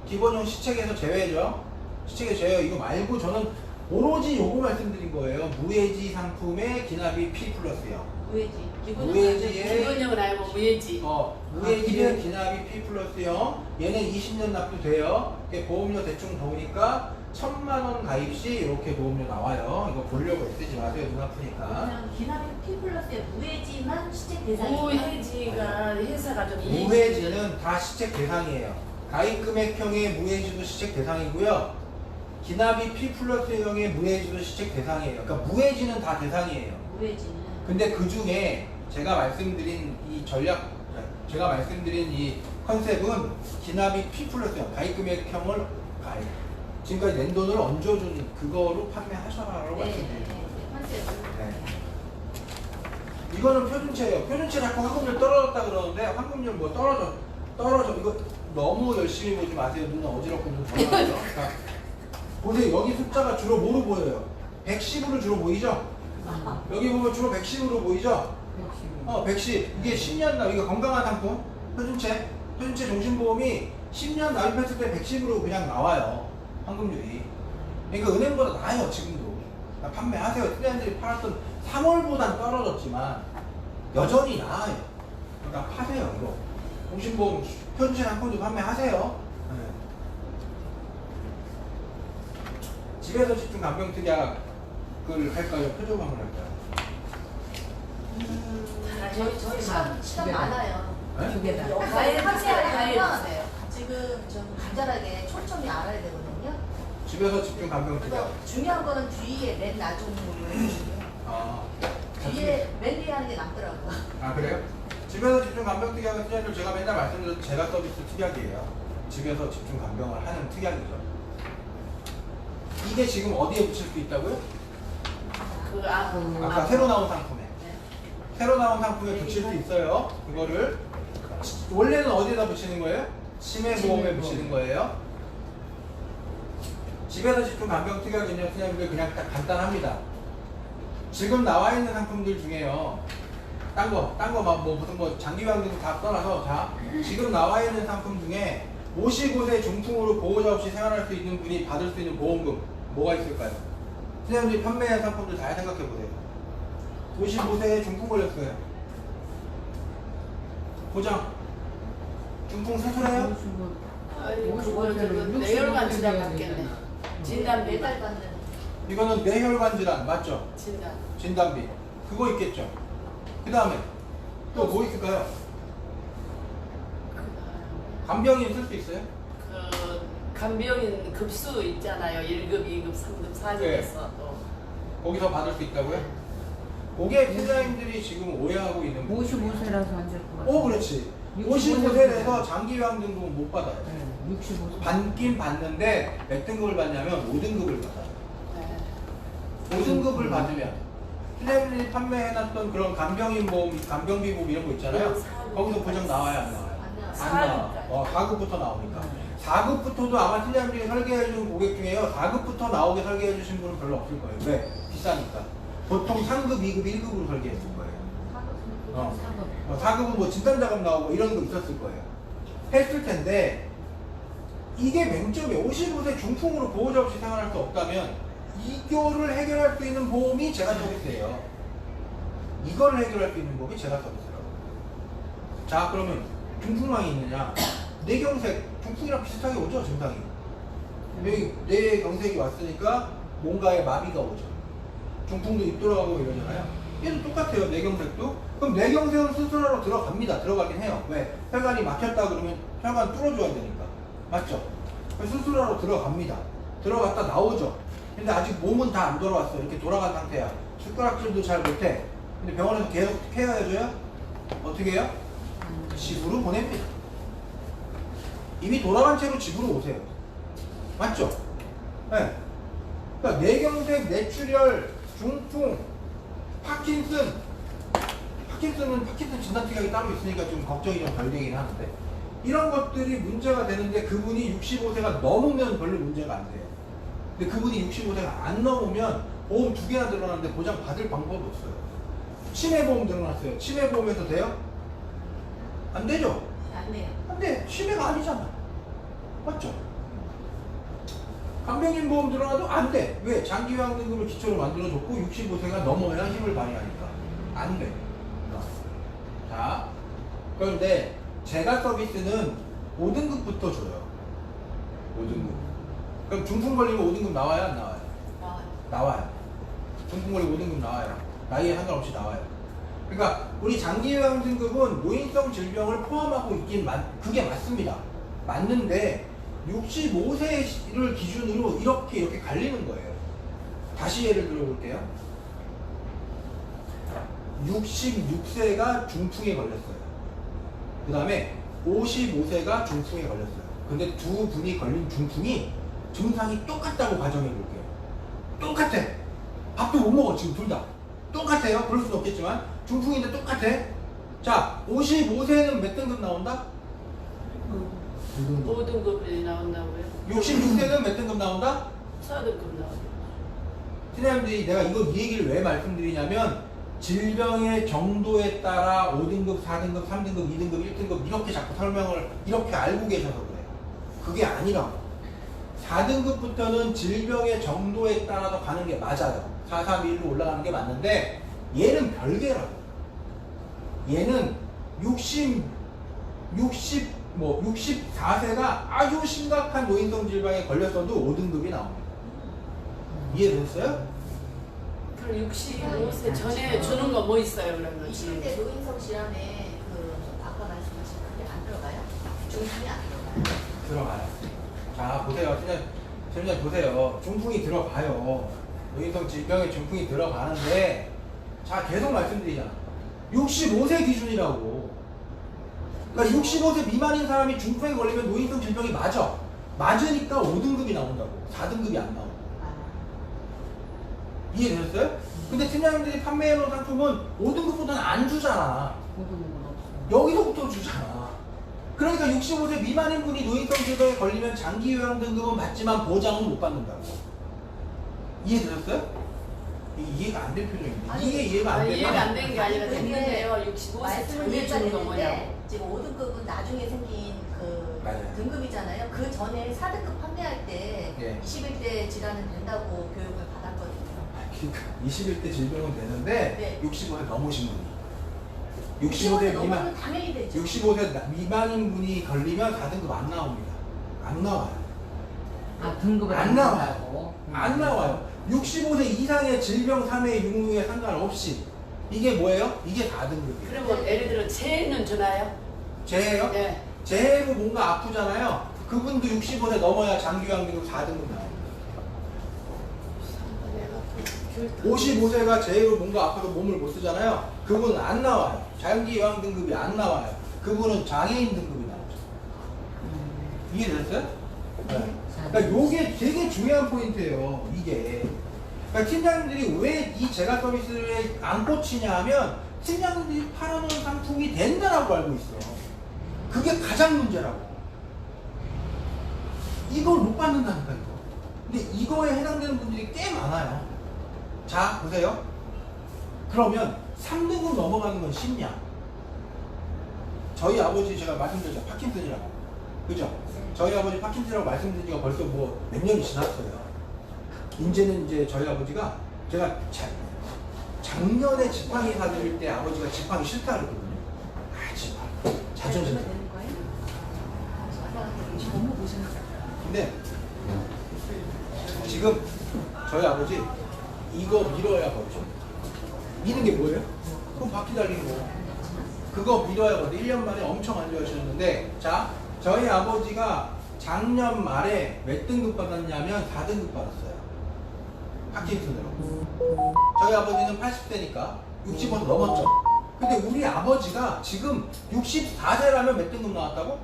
A: 기본형 시책에서 제외죠? 시책에서 제외. 이거 말고 저는 오로지 요거 말씀드린 거예요. 무해지 상품의 기납이 P 플러스형.
D: 무해지.
A: 무해지의
B: 기본형은 알고 무예지.
A: 무해지의 기납이 P 플러스형. 얘는 20년 납도 돼요. 보험료 대충 보니까 1000만원 가입 시 이렇게 보험료 나와요. 이거 보려고 애쓰지 마세요. 눈 아프니까.
D: 그냥 기납이 P 플러스의 무해지만 시책 대상이다.
B: 무예지가 회사가 좀 이익이
A: 무해지는 다 시책 대상이에요. 가입 금액형의 무해지도 시책 대상이고요. 기납이 P 플러스형의 무해지도 시책 대상이에요. 그러니까 무해지는 다 대상이에요.
D: 무해지는.
A: 근데 그 중에 제가 말씀드린 이 컨셉은 기납이 P 플러스형, 가입 금액형을 지금까지 낸 돈을 얹어준 그거로 판매하셔라라고 말씀드린 거예요. 네. 이거는 표준체예요. 표준체 자꾸 환급률 떨어졌다 그러는데 환급률 뭐 떨어져 이거 너무 열심히 보지 마세요. 눈 어지럽고 눈 돌아가죠. 보세요. 여기 숫자가 주로 뭐로 보여요? 110으로 주로 보이죠? 여기 보면 주로 110으로 보이죠? 110. 이게 10년 납, 이거 건강한 상품, 표준체 종신보험이 10년 납입했을 때 110으로 그냥 나와요. 환급률이. 그러니까 은행보다 나아요, 지금도. 판매하세요. 트렌들이 팔았던 3월보단 떨어졌지만 여전히 나아요. 그러니까 파세요, 이거. 종신보험 표준체 상품도 판매하세요. 네. 집에서 집중 간병 특약을 할까요? 표적방을 할까요?
D: 저희 시간 많아요.
A: 네?
C: 두 개다.
D: 가입 확실하려면
B: 돼요.
D: 지금 좀 간단하게 초점이 알아야 되거든요.
A: 집에서 집중 간병 특약.
D: 그래서 중요한 거는 뒤에 맨 나중으로 해주시고요.
A: 아,
D: 뒤에 맨 뒤에 하는 게 남더라고요.
A: 아 그래요? 집에서 집중 간병 특약은 특약을 제가 맨날 말씀드린 제가 서비스 특약이에요. 집에서 집중 간병을 하는 특약이죠. 이게 지금 어디에 붙일 수 있다고요? 아까 새로 나온 상품에. 새로 나온 상품에 붙일 수 있어요. 그거를 원래는 어디에다 붙이는 거예요? 치매보험에 붙이는 거예요. 집에서 집중 간병 특약은요, 그냥 딱 간단합니다. 지금 나와 있는 상품들 중에요. 딴 거 막 무슨 장기병 등 다 떠나서 자, 지금 나와 있는 상품 중에 55세 중풍으로 보호자 없이 생활할 수 있는 분이 받을 수 있는 보험금 뭐가 있을까요? 선생님들이 판매한 상품들 잘 생각해 보세요. 55세에 중풍 걸렸어요. 보장. 중풍 수술해요?
B: 뇌혈관 질환 받겠네. 진단비.
D: 매달 받는.
A: 이거는 뇌혈관 질환 맞죠? 진단비. 그거 있겠죠. 그 다음에 또 뭐 있을까요? 간병인 쓸 수 있어요?
B: 간병인 급수 있잖아요. 1급, 2급, 3급, 4급에서 또.
A: 거기서 받을 수 있다고요? 그게 팀장님들이 지금 오해하고 있는 부분이에요.
C: 55세라서 안 될 것 같아요.
A: 오, 그렇지.
C: 65
A: 55세에서 장기요양 등급은 못 받아요.
C: 네, 65세.
A: 받긴 받는데 몇 등급을 받냐면 5등급을 받아요.
B: 네.
A: 5등급을 받으면 팀장님들이 판매해놨던 그런 간병인 보험, 간병비 보험 이런 거 있잖아요. 거기서 보장 나와요, 안 나와요?
D: 안 나와요.
A: 안 나와. 4급부터 나오니까. 4급부터도 아마 팀장님들이 설계해준 고객 중에요. 4급부터 나오게 설계해주신 분은 별로 없을 거예요. 왜? 비싸니까. 보통 3급, 2급, 1급으로 설계했을 거예요. 어. 4급은 뭐 진단작업 나오고 이런 거 있었을 거예요. 했을 텐데 이게 맹점이에요. 55세 중풍으로 보호자 없이 생활할 수 없다면 이거를 해결할 수 있는 보험이 제가 서비스예요. 이걸 해결할 수 있는 보험이 제가 서비스라고. 자, 그러면 중풍망이 있느냐? 뇌경색, 중풍이랑 비슷하게 오죠, 증상이. 여기 뇌경색이 왔으니까 뭔가에 마비가 오죠. 중풍도 입 돌아가고 이러잖아요. 얘도 똑같아요, 뇌경색도. 그럼 뇌경색은 수술하러 들어갑니다. 들어가긴 해요. 왜? 혈관이 막혔다 그러면 혈관 뚫어줘야 되니까. 맞죠? 수술하러 들어갑니다. 들어갔다 나오죠. 근데 아직 몸은 다 안 돌아왔어. 이렇게 돌아간 상태야. 숟가락질도 잘 못해. 근데 병원에서 계속 케어해줘요? 어떻게 해요? 집으로 보냅니다. 이미 돌아간 채로 집으로 오세요. 맞죠? 네. 그러니까 뇌경색, 뇌출혈, 중풍, 파킨슨. 파킨슨은 파킨슨 진단기각이 따로 있으니까 좀 걱정이 좀 덜 되긴 하는데 이런 것들이 문제가 되는데 그분이 65세가 넘으면 별로 문제가 안 돼요. 근데 그분이 65세가 안 넘으면 보험 2개나 들어놨는데 보장 받을 방법이 없어요. 치매보험 들어놨어요. 치매보험에서 돼요? 안 되죠?
D: 안 돼요.
A: 안 돼. 치매가 아니잖아. 맞죠? 간병인 보험 들어가도 안 돼. 왜? 장기요양 등급을 기초로 만들어줬고 65세가 넘어야 힘을 발휘하니까. 안 돼. 자, 그런데 제가 서비스는 5등급부터 줘요. 5등급. 그럼 중풍 걸리면 5등급 나와요? 안 나와요? 나와요. 중풍 걸리면 5등급 나와요. 나이에 상관없이 나와요. 그러니까 우리 장기요양 등급은 노인성 질병을 포함하고 있긴 그게 맞습니다. 맞는데 65세를 기준으로 이렇게 갈리는 거예요. 다시 예를 들어볼게요. 66세가 중풍에 걸렸어요. 그 다음에 55세가 중풍에 걸렸어요. 근데 두 분이 걸린 중풍이 증상이 똑같다고 가정해볼게요. 똑같아. 밥도 못 먹어 지금 둘 다. 똑같아요. 그럴 수는 없겠지만 중풍인데 똑같아. 자, 55세는 몇 등급 나온다?
B: 5등급이 나온다고요?
A: 66세는 몇 등급 나온다?
B: 4등급 나와요.
A: 팀장님들이 내가 이 얘기를 왜 말씀드리냐면 질병의 정도에 따라 5등급, 4등급, 3등급, 2등급, 1등급 이렇게 자꾸 설명을 이렇게 알고 계셔서 그래요. 그게 아니라고. 4등급부터는 질병의 정도에 따라서 가는 게 맞아요. 4, 3, 1로 올라가는 게 맞는데 얘는 별개라고. 얘는 64세가 아주 심각한 노인성 질병에 걸렸어도 5등급이 나옵니다. 이해됐어요?
B: 그럼 65세 전에 주는 거 뭐 있어요 그러면?
D: 20대 노인성 질환에 아까 말씀하신 그게 안 들어가요? 중풍이 안 들어가요?
A: 들어가요. 자, 보세요. 그냥 보세요. 중풍이 들어가요. 노인성 질병에 중풍이 들어가는데 자, 계속 말씀드리잖아. 65세 기준이라고. 그러니까 65세 미만인 사람이 중풍에 걸리면 노인성 질병이 맞아. 맞으니까 5등급이 나온다고. 4등급이 안 나오고. 이해되셨어요? 근데 팀장님들이 판매해놓은 상품은 5등급보다는 안 주잖아.
C: 5등급은 없어요.
A: 여기서부터 주잖아. 그러니까 65세 미만인 분이 노인성 질병에 걸리면 장기요양 등급은 받지만 보장은 못 받는다고. 이해되셨어요? 이해가 안 된 표정인데.
D: 아니,
A: 이게 이해가 안 되면
B: 이해가 안 되는 게 아니라
D: 아니,
B: 됐는데요. 65세
D: 말씀은
B: 전에
D: 이해가
B: 주는 거 뭐냐고.
D: 되는데 지금 5등급은 나중에 생긴 그
A: 맞아요.
D: 등급이잖아요. 그 전에 4등급 판매할 때
A: 예.
D: 21대 질환은 된다고 교육을 받았거든요.
A: 그러니까 21대 질병은 되는데
D: 네.
A: 65세 넘으신 분이
D: 65세
A: 65세 미만
D: 넘으면 당연히 되죠.
A: 65세 미만인 분이 걸리면 4등급 안 나옵니다. 안 나와요.
C: 아, 등급을
A: 안 나와요.
C: 준다고?
A: 안 나와요. 65세 이상의 질병 3회 유무에 상관없이 이게 뭐예요? 이게 4등급이에요.
B: 그러면 예를 들어 재해는 주나요?
A: 재해요?
B: 네.
A: 재해로 뭔가 아프잖아요. 그분도 65세 넘어야 장기요양등급 4등급 나옵니다. 55세가 제일 뭔가 아파서 몸을 못 쓰잖아요. 그분은 안 나와요. 장기요양등급이 안 나와요. 그분은 장애인 등급이 나오죠. 이해되셨어요? 네. 그러니까 요게 되게 중요한 포인트예요. 이게. 그러니까 팀장님들이 왜 이 제가 서비스를 안 꽂히냐 하면 팀장님들이 팔아놓은 상품이 된다라고 알고 있어. 그게 가장 문제라고. 이걸 못 받는다니까 이거. 근데 이거에 해당되는 분들이 꽤 많아요. 자 보세요. 그러면 3등급 넘어가는 건 쉽냐? 저희 아버지 제가 말씀드렸죠. 파킨슨이라고. 그죠? 저희 아버지 파킨슨이라고 말씀드린 지가 벌써 뭐 몇 년이 지났어요. 이제는 이제 저희 아버지가 제가 작년에 지팡이 사드릴 때 아버지가 지팡이 싫다 그랬거든요. 아 정말 자존심.
D: 되는 거예요? 너무 보셨어요.
A: 근데 지금 저희 아버지 이거 밀어야 버리죠. 미는 게 뭐예요? 그럼 바퀴 달리는 거. 그거 밀어야 버리. 1년 만에 엄청 안 좋아하시는데, 자 저희 아버지가 작년 말에 몇 등급 받았냐면 4등급 받았어요. 파킨슨으로. 저희 아버지는 80세니까 60번 넘었죠. 근데 우리 아버지가 지금 64세라면 몇 등급 나왔다고?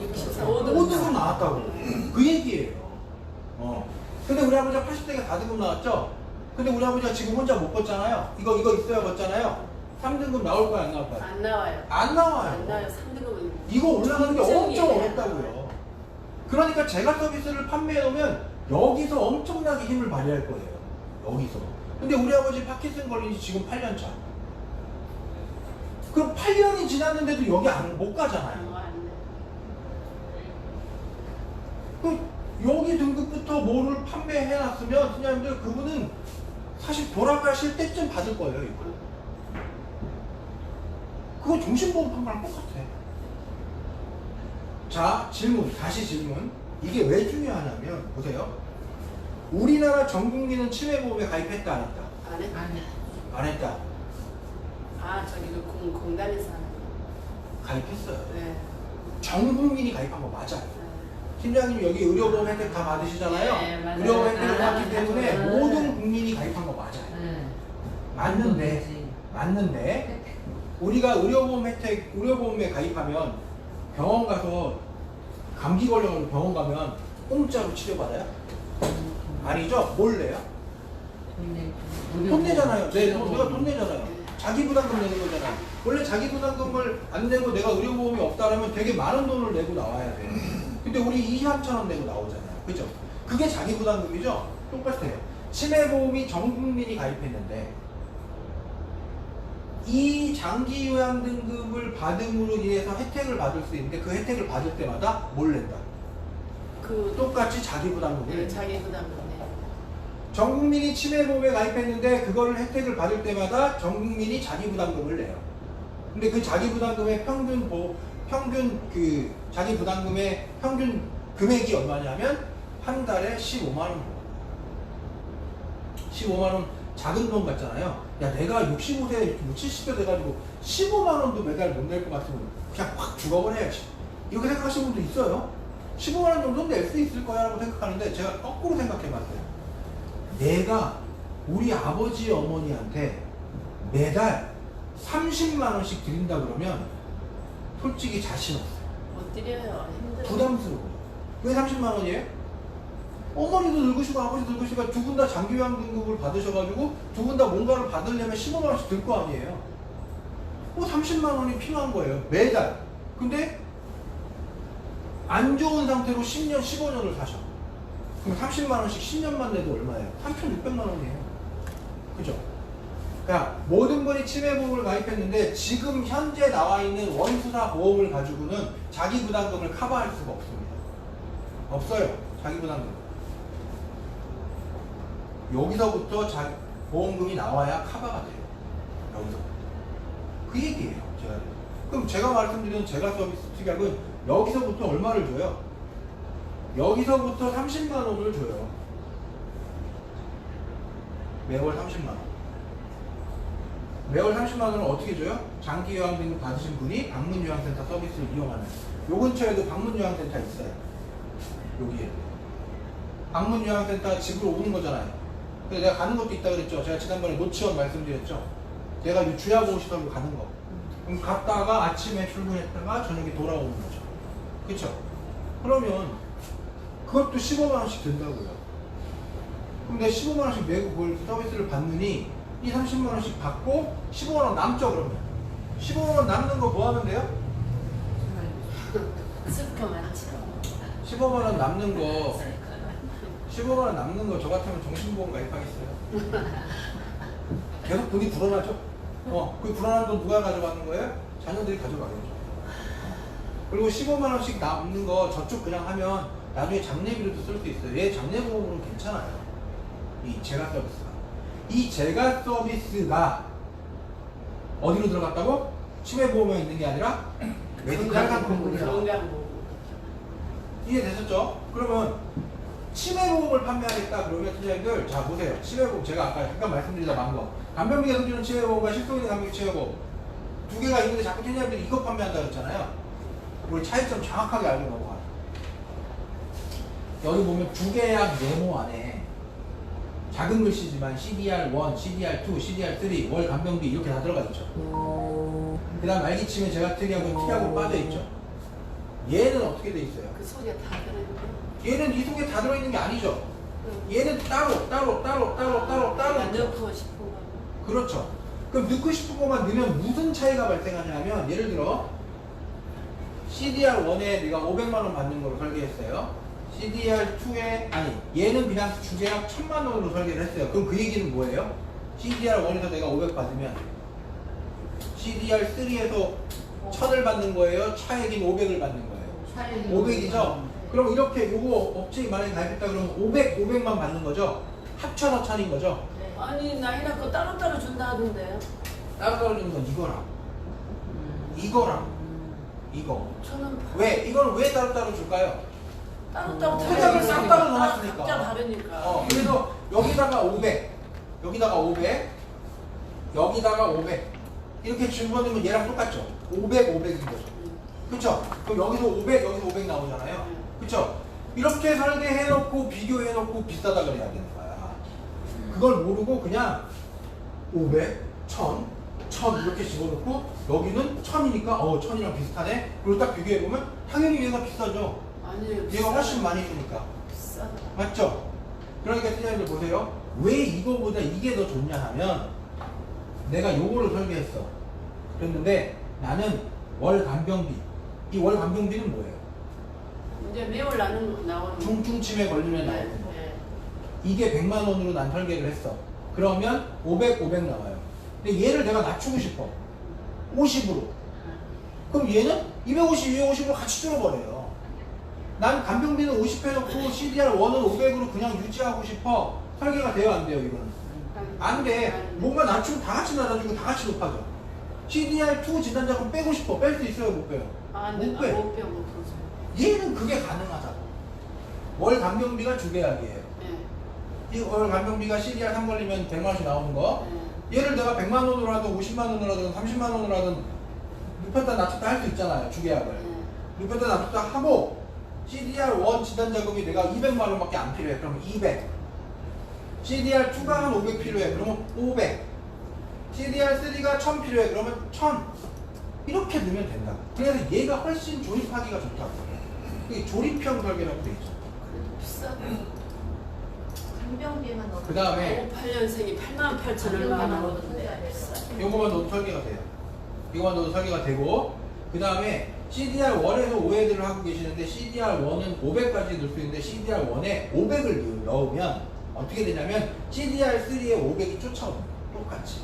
A: 5등급 나왔다고. 그 얘기예요. 근데 우리 아버지가 80세가 4등급 나왔죠? 근데 우리 아버지가 지금 혼자 못 걷잖아요. 이거 있어야 걷잖아요. 3등급 나올 거야, 안 나올 거야?
B: 안 나와요.
A: 안 나와요.
B: 안 나와요. 3등급은.
A: 이거 올라가는 게 엄청
B: 인정이에요.
A: 어렵다고요. 그러니까 제가 서비스를 판매해 놓으면 여기서 엄청나게 힘을 발휘할 거예요. 여기서. 근데 우리 아버지 파킨슨 걸린 지 지금 8년 차. 그럼 8년이 지났는데도 여기 못 가잖아요.
B: 안 돼.
A: 그 여기 등급부터 뭐를 판매해 놨으면 팀장님들 그분은 사실 돌아가실 때쯤 받을 거예요. 이거. 그거 종신보험 판매랑 똑같아. 자, 다시 질문. 이게 왜 중요하냐면, 보세요. 우리나라 전 국민은 치매보험에 가입했다, 안 했다?
B: 안 해?
C: 안 해.
A: 안 했다.
B: 아, 저기 그 공단에서 하는 거.
A: 가입했어요.
B: 네.
A: 전 국민이 가입한 거 맞아요.
B: 네.
A: 팀장님 여기 의료보험 혜택 다 받으시잖아요.
C: 네, 맞아요.
A: 의료보험 혜택을 받기 때문에
C: 맞아요.
A: 모든 국민이 가입한 거 맞아요.
C: 네.
A: 맞는데 우리가 의료보험에 가입하면 병원 가서 감기 걸려서 병원 가면 공짜로 치료받아요? 아니죠? 뭘 내요? 돈 내잖아요. 내가 돈 내잖아요. 자기 부담금 내는 거잖아요. 원래 자기 부담금을 안 내고 내가 의료보험이 없다라면 되게 많은 돈을 내고 나와야 돼요. 근데 우리 2,3천원 내고 나오잖아요. 그죠? 그게 자기 부담금이죠? 똑같아요. 치매보험이 전 국민이 가입했는데 이 장기 요양 등급을 받음으로 인해서 혜택을 받을 수 있는데 그 혜택을 받을 때마다 뭘 낸다?
B: 그
A: 똑같이 자기 부담금을
B: 네,
A: 낸다.
B: 자기 부담 네.
A: 전 국민이 치매보험에 가입했는데 그거를 혜택을 받을 때마다 전 국민이 자기 부담금을 내요. 근데 그 자기 부담금의 평균 그 자기 부담금의 평균 금액이 얼마냐면 한 달에 15만 원. 15만 원 작은 돈 같잖아요. 야 내가 65세, 70세 돼가지고 15만 원도 매달 못 낼 것 같으면 그냥 확 죽어버려야지. 이렇게 생각하시는 분도 있어요. 15만 원 정도는 낼 수 있을 거야 라고 생각하는데 제가 거꾸로 생각해봤어요. 내가 우리 아버지 어머니한테 매달 30만 원씩 드린다 그러면 솔직히 자신 없어요.
B: 못 드려요. 힘들어.
A: 부담스러워요. 왜 30만 원이에요? 어머니도 늙으시고 아버지도 늙으시고 두 분 다 장기요양 등급을 받으셔가지고 두 분 다 뭔가를 받으려면 15만 원씩 들 거 아니에요. 30만 원이 필요한 거예요. 매달. 근데 안 좋은 상태로 10년, 15년을 사셔. 그럼 30만 원씩 10년만 내도 얼마예요? 3,600만 원이에요. 그죠? 그러니까 모든 분이 치매보험을 가입했는데 지금 현재 나와 있는 원수사 보험을 가지고는 자기 부담금을 커버할 수가 없습니다. 없어요. 자기 부담금. 여기서부터 보험금이 나와야 커버가 돼요. 여기서. 그 얘기예요. 그럼 제가 말씀드리는 제가 서비스 특약은 여기서부터 얼마를 줘요? 여기서부터 30만 원을 줘요. 매월 30만 원. 매월 30만 원을 어떻게 줘요? 장기요양 등급 받으신 분이 방문요양센터 서비스를 이용하면 요 근처에도 방문요양센터 있어요. 여기에. 방문요양센터 집으로 오는 거잖아요. 그래서 내가 가는 것도 있다 그랬죠. 제가 지난번에 노치원 말씀드렸죠. 내가 이 주야보호시설로 가는 거. 그럼 갔다가 아침에 출근했다가 저녁에 돌아오는 거죠. 그쵸? 그러면 그것도 15만원씩 든다고요. 그럼 내가 15만원씩 매고 그걸 서비스를 받느니 이 30만원씩 받고 15만원 남죠 그러면. 15만원 남는 거 뭐 하면 돼요?
B: 쓸거 많지.
A: 15만원 남는 거 15만원 남는 거 저 같으면 정신보험 가입하겠어요. 계속 돈이 불어나죠? 그 불어난 돈 누가 가져가는 거예요? 자녀들이 가져가겠죠. 그리고 15만원씩 남는 거 저쪽 그냥 하면 나중에 장례비로도 쓸 수 있어요. 얘 장례보험으로 괜찮아요. 이 재가 서비스가. 이 재가 서비스가 어디로 들어갔다고? 치매보험에 있는 게 아니라 메디칼 상품으로
B: 건강보험.
A: 이해되셨죠? 그러면 치매보험을 판매하겠다 그러면 팀장님들 자 보세요. 치매보험 제가 아까 잠깐 말씀드리다 만 거. 간병비가 생기는 치매보험과 실손있는 간병비 치매보험 두 개가 있는데 자꾸 팀장님들이 이거 판매한다 그랬잖아요. 우리 차이점 정확하게 알고 넘어가요. 여기 보면 주계약 메모 안에 작은 글씨지만 CDR1, CDR2, CDR3, 월 간병비 이렇게 다 들어가 있죠. 그 다음 말기침에 제가 특이하고 특약으로 빠져 있죠. 얘는 어떻게 돼 있어요?
B: 그 속에 다 들어있는
A: 얘는 이 속에 다 들어있는 게 아니죠. 얘는 따로
B: 넣고 싶은 거.
A: 그렇죠. 그럼 넣고 싶은 것만 넣으면 무슨 차이가 발생하냐면 예를 들어 CDR1에 내가 500만원 받는 걸로 설계했어요. CDR2에 아니 얘는 그냥 주계약 1000만원으로 설계를 했어요. 그럼 그 얘기는 뭐예요? CDR1에서 내가 500 받으면 CDR3에서 1000을 받는 거예요? 차액인 500을 받는 거예요? 500이죠? 그럼 이렇게 요거 업체에 만약에 가입했다 그러면 500만 받는 거죠? 합쳐서 1000인 거죠?
B: 아니 나이 낳고 따로따로 준다 하던데요.
A: 따로 주는 건 이거랑 이거
B: 저는
A: 왜? 이거는 왜 따로 줄까요?
B: 따로따로
A: 특약을 싹 따로 넣어놨으니까.
B: 각자 다르니까.
A: 그래서 여기다가 500 여기다가 500 여기다가 500 이렇게 집어넣으면 얘랑 똑같죠? 500인 거죠. 그쵸? 그럼 여기서 500 여기서 500 나오잖아요. 그쵸? 이렇게 설계해놓고 비교해놓고 비싸다 그래야 되는 거야. 그걸 모르고 그냥 500, 1000, 1000 이렇게 집어넣고 여기는 1000이니까 1000이랑 비슷하네. 그리고 딱 비교해보면 당연히 얘가 비싸죠.
B: 아니에요.
A: 얘가 훨씬 많이 주니까.
B: 비싸다.
A: 맞죠? 그러니까 팀장님들 보세요. 왜 이거보다 이게 더 좋냐 하면 내가 요거를 설계했어. 그랬는데 나는 월 간병비. 이 월 간병비는 뭐예요?
B: 이제 매월 나오는
A: 중증치매 걸리면 나오는 거.
B: 네.
A: 이게 100만 원으로 난 설계를 했어. 그러면 500 나와요. 근데 얘를 내가 낮추고 싶어. 50으로. 그럼 얘는 250, 250으로 같이 줄여버려요. 난 간병비는 50 해놓고 CDR1은 500으로 그냥 유지하고 싶어. 설계가 돼요, 안 돼요, 이거는? 안 돼. 뭔가 낮추면 다 같이 낮아지고 다 같이 높아져. CDR2 진단자금 빼고 싶어. 뺄 수 있어요, 못 빼요? 못 빼.
B: 못 빼요.
A: 얘는 그게 가능하다고. 월 간병비가 주계약이에요.
B: 네.
A: 이 월 간병비가 CDR3 걸리면 100만 원씩 나오는 거.
B: 네.
A: 얘를 내가 100만 원으로 하든 50만 원으로 하든 30만 원으로 하든 높였다 낮췄다 할 수 있잖아요, 주계약을.
B: 네.
A: 높였다 낮췄다 하고 CDR1 진단자금이 내가 200만 원밖에 안 필요해. 그러면 200. CDR2가 한 500 필요해. 그러면 500. CDR3가 1000 필요해. 그러면 1000. 이렇게 넣으면 된다. 그래서 얘가 훨씬 조립하기가 좋다고. 이게 조립형 설계라고 돼 있죠.
B: 비싸다.
D: 간병비만 넣어도
A: 그 다음에
B: 58년생이 88,000 얼마 나오는데 비싸.
A: 요거만 넣어도 설계가 돼요. 이거만 넣어도 설계가 되고 그 다음에 CDR1에서 오해들을 하고 계시는데 CDR1은 500까지 넣을 수 있는데 CDR1에 500을 넣으면 어떻게 되냐면 CDR3에 500이 쫓아옵니다. 똑같이.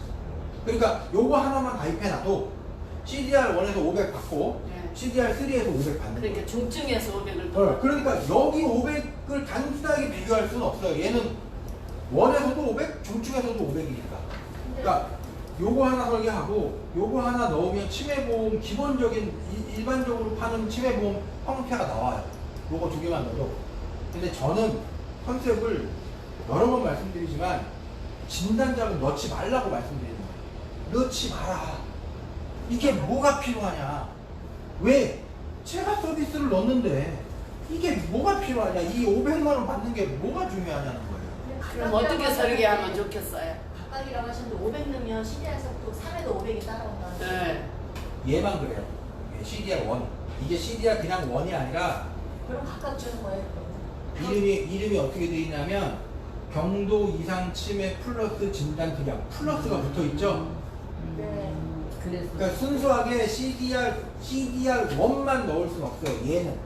A: 그러니까 요거 하나만 가입해놔도 CDR1에서 500 받고
B: 네.
A: CDR3에서 500 받는 거예요.
B: 그러니까 중증에서 500을
A: 그러니까 여기 500을 단순하게 비교할 수는 없어요. 얘는 원에서도 500, 중증에서도 500이니까. 그러니까 요거 하나 설계하고 요거 하나 넣으면 치매보험 기본적인 일반적으로 파는 치매보험 형태가 나와요. 요거 두 개만 넣어도. 근데 저는 컨셉을 여러 번 말씀드리지만 진단자금 넣지 말라고 말씀드리는 거예요. 넣지 마라. 이게 뭐가 필요하냐. 왜? 제가 서비스를 넣었는데 이게 뭐가 필요하냐? 이 500만 원 받는 게 뭐가 중요하냐는 거예요.
B: 그럼 어떻게 설계하면 좋겠어요?
D: 각각이라고 하셨는데 500 넣으면 CDR에서부터 3에도 500이 따라온다는 거예요.
B: 네.
A: 얘만 그래요. CDR1. 이게 CDR 그냥 1이 아니라
D: 그럼 각각 주는 거예요? 그럼?
A: 이름이 어떻게 돼 있냐면 경도 이상 치매 플러스 진단 특약 플러스가 붙어 있죠.
D: 네.
C: 그래서
A: 그러니까 순수하게 CDR1만 넣을 수는 없어요. 얘는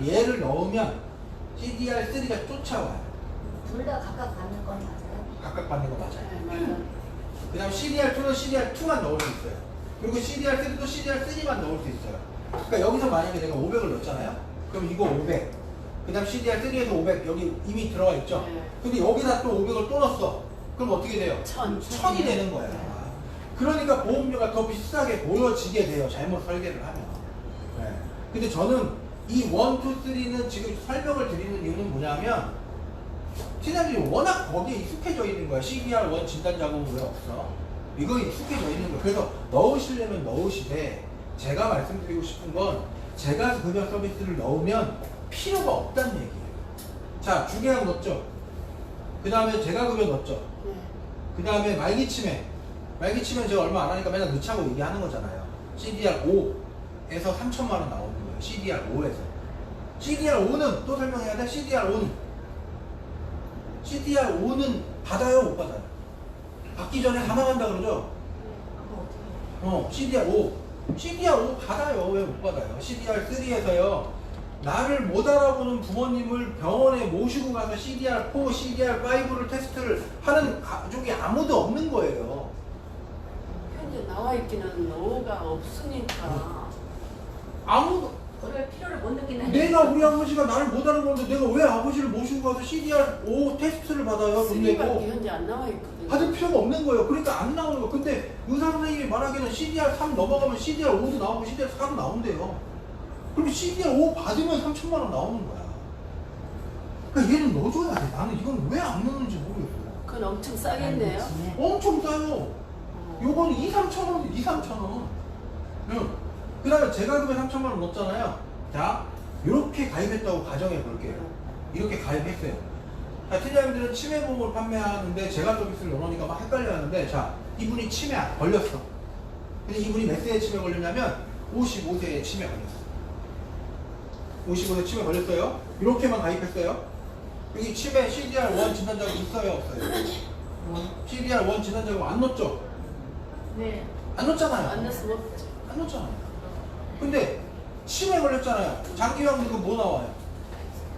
A: 얘를 넣으면 CDR3가 쫓아와요.
D: 둘 다 각각 받는 건 맞아요?
A: 각각 받는 거 맞아요.
B: 네, 맞아요.
A: 그 다음 CDR2는 CDR2만 넣을 수 있어요. 그리고 CDR3도 CDR3만 넣을 수 있어요. 그러니까 여기서 만약에 내가 500을 넣었잖아요. 그럼 이거 500. 그 다음 CDR3에서 500 여기 이미 들어가 있죠.
B: 네.
A: 근데 여기다 또 500을 또 넣었어. 그럼 어떻게 돼요? 1000이 되는 거야. 그러니까 보험료가 더 비싸게 보여지게 돼요. 잘못 설계를 하면. 네. 근데 저는 이 1, 2, 3는 지금 설명을 드리는 이유는 뭐냐면 팀장님이 워낙 거기에 익숙해져 있는 거야. CDR1 진단 작업은 왜 없어? 이거 익숙해져 있는 거야. 그래서 넣으시려면 넣으시되 제가 말씀드리고 싶은 건 제가 급여 서비스를 넣으면 필요가 없다는 얘기예요. 자, 주계약 넣었죠. 그 다음에 제가 급여 넣었죠.
B: 네.
A: 그 다음에 말기치면 제가 얼마 안 하니까 맨날 넣자고 얘기하는 거잖아요. CDR5에서 3천만 원 나오는 거예요. CDR5에서. CDR5는 또 설명해야 돼. CDR5는 받아요, 못 받아요? 받기 전에 다 나간다 그러죠?
D: 그럼 어떻게 해요?
A: CDR5 받아요. 왜 못 받아요? CDR3에서요. 나를 못 알아보는 부모님을 병원에 모시고 가서 CDR4, CDR5를 테스트를 하는 가족이 아무도 없는 거예요.
B: 현재 나와 있기는 노가 없으니까.
A: 아무도
D: 그럴 필요를 못 느끼는
A: 내가 우리 아버지가 나를 못 알아보는데 내가 왜 아버지를 모시고 가서 CDR5 테스트를 받아요? 돈
B: 3밖에
A: 내고
B: 현재 안 나와 있거든요.
A: 받을 필요가 없는 거예요. 그러니까 안 나오는 거. 근데 의사 선생님이 말하기는 CDR3 넘어가면 CDR5도 나오고 CDR4도 나온대요. 그럼 CDR5 받으면 3천만 원 나오는 거야. 그러니까 얘는 넣어줘야 돼. 나는 이건 왜 안 넣는지 모르겠어.
B: 그건 엄청 싸겠네요.
A: 엄청 싸요. 요건 2, 3천 원, 2, 3천 원. 응. 그 다음에 제가 급여 3천만 원 넣었잖아요. 자, 이렇게 가입했다고 가정해 볼게요. 이렇게 가입했어요. 자, 팀장님들은 치매보험을 판매하는데 제가 서비스를 넣으니까 막 헷갈려 하는데, 자, 이분이 치매 걸렸어. 근데 이분이 몇 세에 치매 걸렸냐면 55세에 치매 걸렸어. 55세 치매 걸렸어요. 이렇게만 가입했어요. 여기 치매 CDR1 진단자금 있어요, 없어요? CDR1 진단자금 안 넣었죠?
D: 네.
A: 안 넣었잖아요.
B: 안 넣었으면 없죠.
A: 안 넣었잖아요. 근데 치매 걸렸잖아요. 장기요양등급 뭐 나와요?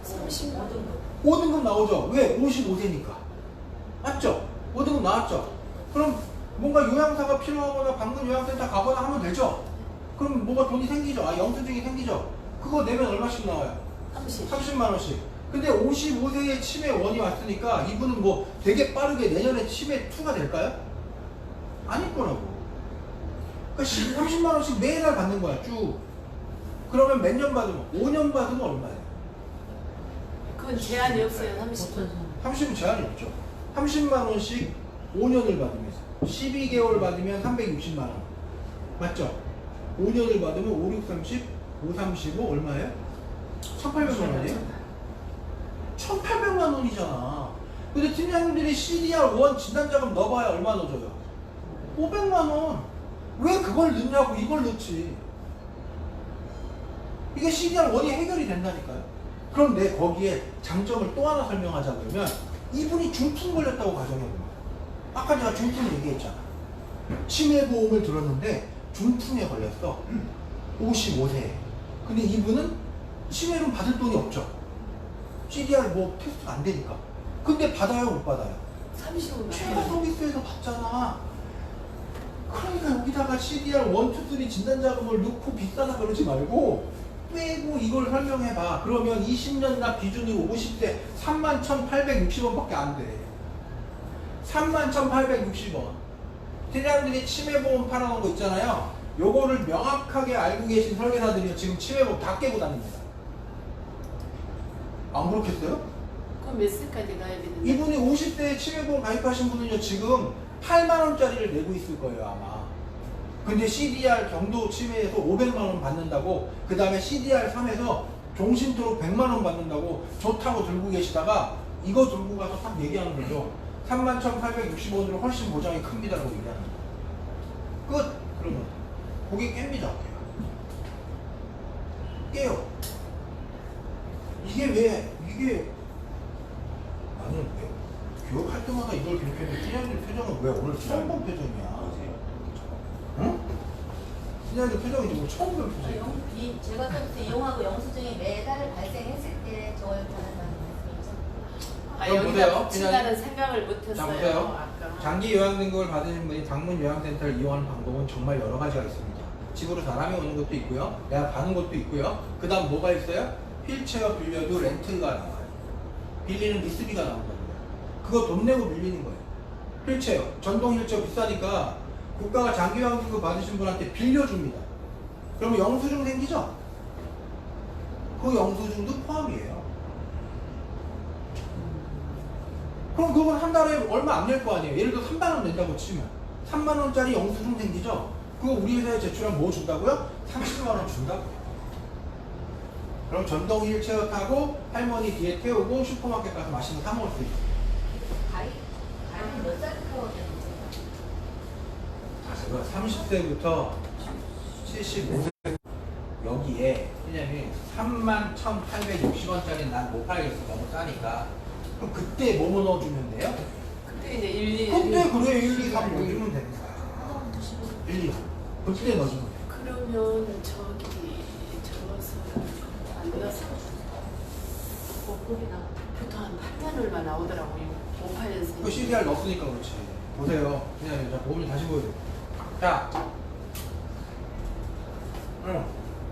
B: 30만 원.
A: 5등급 나오죠. 왜? 55세니까. 맞죠? 5등급 나왔죠. 그럼 뭔가 요양사가 필요하거나 방문 요양센터 가거나 하면 되죠. 그럼 뭐가 돈이 생기죠. 영수증이 생기죠. 그거 내면 얼마씩 나와요? 30만 원씩. 근데 55세에 치매 1이 왔으니까 이분은 뭐 되게 빠르게 내년에 치매 2가 될까요? 아닐 거라고. 그러니까 30만 원씩 매달 받는 거야, 쭉. 그러면 몇 년 받으면? 5년 받으면 얼마예요?
B: 그건 제한이 없어요. 30만.
A: 30은 제한이 없죠. 30만 원씩 5년을 받으면 12개월 받으면 360만 원. 맞죠? 5년을 받으면 5, 6, 30, 5, 35 얼마예요? 1,800만 원이에요? 1,800만 원이잖아. 근데 팀장님들이 CDR1 진단자금 넣어봐야 얼마 넣어줘요? 500만 원. 왜 그걸 넣냐고 이걸 넣지. 이게 CDR1이 해결이 된다니까요. 그럼 내 거기에 장점을 또 하나 설명하자 그러면 이분이 중풍 걸렸다고 가정해보면 아까 제가 중풍 얘기했잖아. 치매보험을 들었는데 중풍에 걸렸어. 55세에. 근데 이분은 치매로 받을 돈이 없죠. CDR 뭐 테스트가 안 되니까. 근데 받아요, 못 받아요?
B: 30만
A: 최고
B: 원.
A: 서비스에서 받잖아. 그러니까 여기다가 CDR 1, 2, 3 진단자금을 넣고 비싸다 그러지 말고 빼고 이걸 설명해봐. 그러면 20년 납 기준으로 50세 31,860원밖에 안 돼. 31,860원. 팀장들이 치매보험 팔아놓은 거 있잖아요. 요거를 명확하게 알고 계신 설계사들이 지금 치매보험 다 깨고 다닙니다. 안 그렇겠어요?
B: 그럼 몇 세까지 가야 되는데?
A: 이분이 50대에 치매보험 가입하신 분은요 지금 8만원짜리를 내고 있을 거예요 아마. 근데 CDR 경도 치매에서 500만 원 받는다고, 그 다음에 CDR 3에서 종신토록 100만 원 받는다고 좋다고 들고 계시다가 이거 들고 가서 딱 얘기하는 거죠. 31,860원으로 훨씬 보장이 큽니다라고 얘기하는 거예요. 끝. 그러면 고객 깹니다. 깨요. 이게 나는 왜 교육할 때마다 이걸 그렇게 했는데 팀장님 표정은 왜 오늘 처음 본 표정이야? 응? 팀장님 표정이 지금 처음 본 표정이야.
D: 제가 그때 이용하고 영수증이 매달 발생했을 때 저걸 받았다는 말씀이죠?
B: 아,
A: 그럼
B: 여기다
A: 보세요.
B: 붙인다는 생각을 못했어요.
A: 자, 보세요.
B: 아까.
A: 장기 요양 등급을 받으신 분이 방문 요양센터를 이용하는 방법은 정말 여러 가지가 있습니다. 집으로 사람이 오는 것도 있고요. 내가 가는 것도 있고요. 그 다음 뭐가 있어요? 휠체어 빌려도 렌트가 나와요. 빌리는 리스비가 나온 거예요. 그거 돈 내고 빌리는 거예요. 휠체어, 전동 휠체어 비싸니까 국가가 장기 요양 등급 받으신 분한테 빌려줍니다. 그러면 영수증 생기죠? 그 영수증도 포함이에요. 그럼 그건 한 달에 얼마 안 낼 거 아니에요. 예를 들어 3만 원 낸다고 치면 3만 원짜리 영수증 생기죠? 그거 우리 회사에 제출하면 뭐 준다고요? 30만 원 준다고요. 그럼 전동 휠체어 타고 할머니 뒤에 태우고 슈퍼마켓 가서 맛있는 거 사 먹을 수 있어요.
D: 가입은 몇 살 타워야 되는 거죠?
A: 제가 30세부터 75세 여기에 왜냐면 31,860원짜리 난 못 팔겠어. 너무 싸니까. 그럼 그때 뭐뭐 넣어주면 돼요?
B: 그때 이제 1, 2.
A: 그때 그래 1, 2, 3 넣어주면 되는 거야. 1, 2, 3 그때 넣어주면 돼.
B: 그러면 저기 저것을 안 넣어서 보통 한 8만 얼마 나오더라고요. 58년생.
A: 그 CDR 넣었으니까 그렇지. 보세요. 그냥 자 보면 다시 보여줘. 자,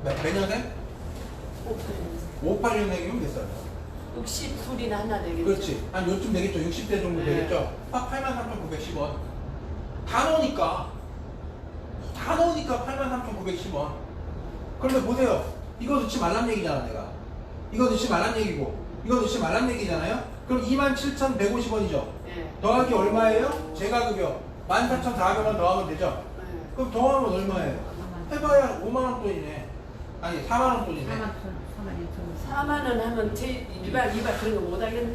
A: 몇 년생? 58년생이면 몇 살이야?
B: 60둘이나 하나 되겠죠.
A: 그렇지. 한 요쯤 되겠죠. 60대 정도
B: 네.
A: 되겠죠. 83,910원. 다 넣으니까. 다 넣으니까 83,910원. 그런데 보세요. 이거 넣지 말란 얘기잖아, 내가. 이거 넣지 말란 얘기고, 이거 넣지 말란 얘기잖아요? 그럼 27,150원이죠.
B: 네.
A: 더하기 얼마예요? 제가급여 14,400원 더하면 되죠?
B: 네.
A: 그럼 더하면 얼마예요? 해봐야 5만원 돈이네. 아니, 4만원 돈이네.
B: 4만 원 하면 제 1박 2박 그런 거 못 하겠네.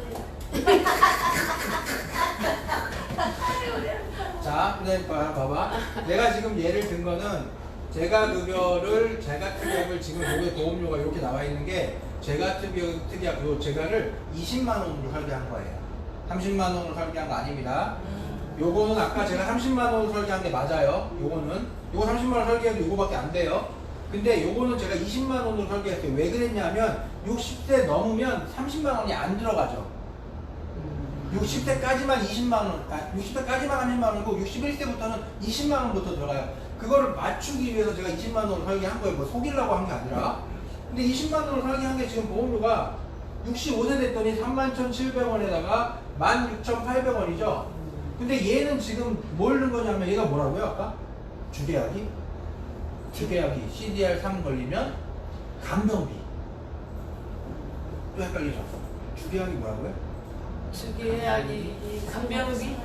A: 자, 그다음에 봐봐. 내가 지금 예를 든 거는 제가급여를 지금 여기 보험료가 이렇게 나와 있는 게 제가특약 요 제가를 20만 원으로 설계한 거예요. 30만 원으로 설계한 거 아닙니다. 요거는 아까 제가 30만 원으로 설계한 게 맞아요. 요거 30만 원 설계해도 요거밖에 안 돼요. 근데 요거는 제가 20만 원으로 설계했어요. 왜 그랬냐면 60대 넘으면 30만 원이 안 들어가죠. 60대까지만 20만 원, 60대까지만 30만 원이고 61세부터는 20만 원부터 들어가요. 그거를 맞추기 위해서 제가 20만 원을 설계한 거예요. 뭐 속이려고 한 게 아니라. 근데 20만 원을 설계한 게 지금 보험료가 65세 됐더니 31,700원에다가 16,800원이죠. 근데 얘는 지금 뭘 넣은 거냐면 얘가 뭐라고요 아까? 주계약이 CDR 3 걸리면 간병비. 또 헷갈리죠? 주계약이 뭐라고요?
B: 주계약이 간병비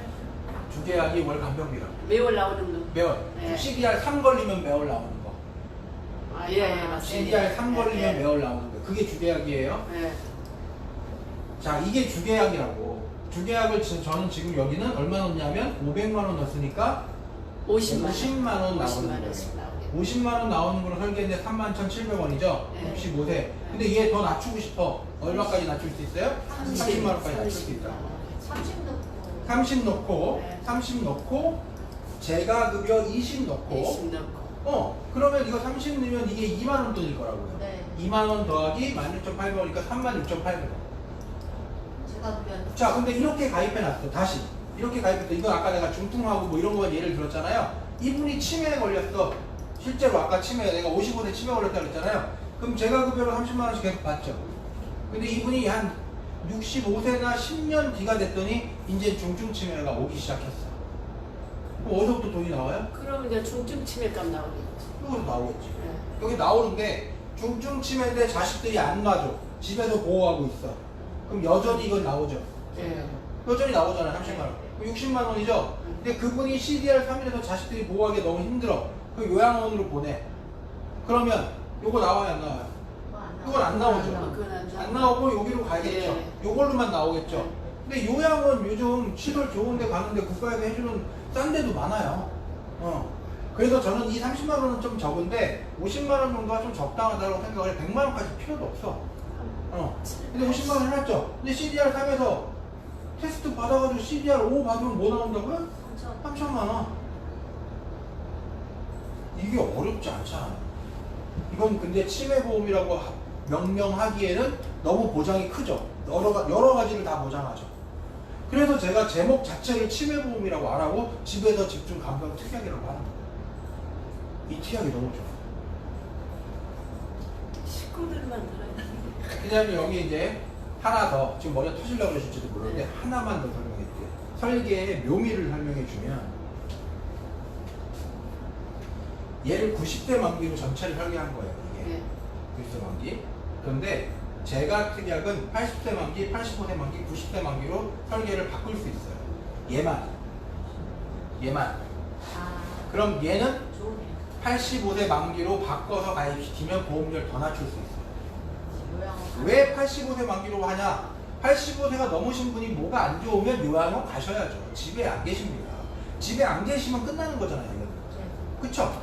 A: 주계약이 월 간병비라고.
B: 매월 나오는 거.
A: 매월.
B: 네.
A: CDR 3 걸리면 매월 나오는 거.
B: 아, 예, 맞습니다.
A: CDR 3 걸리면
B: 네.
A: 매월 나오는 거. 그게 주계약이에요.
B: 네.
A: 자, 이게 주계약이라고. 주계약을 저는 지금 여기는 얼마 넣냐면 500만 원 넣었으니까
B: 50만 원.
A: 50만 원 나오는
B: 50만 원씩
A: 거예요.
B: 나오게.
A: 50만 원 나오는 걸로 설계했는데 31,700원이죠.
B: 네.
A: 65세. 근데 얘 더 낮추고 싶어. 얼마까지 낮출 수 있어요? 30만 원까지 낮출 수 있다.
D: 30 넣고
A: 30 넣고,
B: 네.
A: 30 넣고, 제가급여 20 넣고,
B: 20 넣고.
A: 그러면 이거 30 넣으면 이게 2만 원 돈일 거라고요.
D: 네.
A: 2만 원 더하기 16,800원이니까 36,800원.
D: 제가 그냥
A: 자, 근데 이렇게 가입해놨어. 다시. 이렇게 가입했어. 이건 아까 내가 중풍하고 뭐 이런 거 예를 들었잖아요. 이분이 치매에 걸렸어. 실제로 아까 내가 55세 치매 걸렸다고 그랬잖아요. 그럼 제가급여로 30만 원씩 계속 받죠. 근데 이분이 한 65세나 10년 뒤가 됐더니 이제 중증 치매가 오기 시작했어. 그럼 어디서부터 돈이 나와요?
B: 그러면 이제 중증 치매값 나오겠지.
A: 여기서 나오겠지.
B: 네.
A: 여기 나오는데 중증 치매인데 자식들이 안 놔줘. 집에서 보호하고 있어. 그럼 여전히 이건 나오죠.
B: 네.
A: 여전히 나오잖아요. 30만 원. 60만 원이죠. 근데 그분이 CDR 3이라서 자식들이 보호하기 너무 힘들어. 그 요양원으로 보내. 그러면 요거 나와요 안 나와요? 이건 안 나오죠.
B: 그건
A: 안 나오고 여기로 가야겠죠.
B: 예.
A: 요걸로만 나오겠죠. 근데 요양원 요즘 시설 좋은 데 가는데 국가에서 해주는 싼 데도 많아요. 그래서 저는 이 30만 원은 좀 적은데 50만 원 정도가 좀 적당하다고 생각을 해. 100만 원까지 필요도 없어. 근데 50만 원 해놨죠. 근데 CDR 3에서 테스트 받아가지고 CDR 5 받으면 뭐 나온다고요? 3천만 원. 이게 어렵지 않잖아요. 이건 근데 치매보험이라고 명명하기에는 너무 보장이 크죠. 여러 가지를 다 보장하죠. 그래서 제가 제목 자체를 치매보험이라고 안 하고 집에서 집중 감정 특약이라고 하는 거예요. 이 특약이 너무 좋아요.
B: 식구들만 들어야
A: 그냥 여기 이제 하나 더, 지금 머리가 터지려고 그러실지도 모르는데
B: 네.
A: 하나만 더 설명해 드릴게요. 설계의 묘미를 설명해 주면 얘를 90대 만기로 전체를 설계한 거예요. 이게
B: 네.
A: 90대 만기. 그런데 제가 특약은 80대 만기, 85대 만기, 90대 만기로 설계를 바꿀 수 있어요. 얘만. 그럼 얘는 85세 만기로 바꿔서 가입시키면 보험료를 더 낮출 수 있어요. 왜 85세 만기로 하냐? 85세가 넘으신 분이 뭐가 안 좋으면 요양원 가셔야죠. 집에 안 계십니다. 집에 안 계시면 끝나는 거잖아요. 이거는. 그쵸?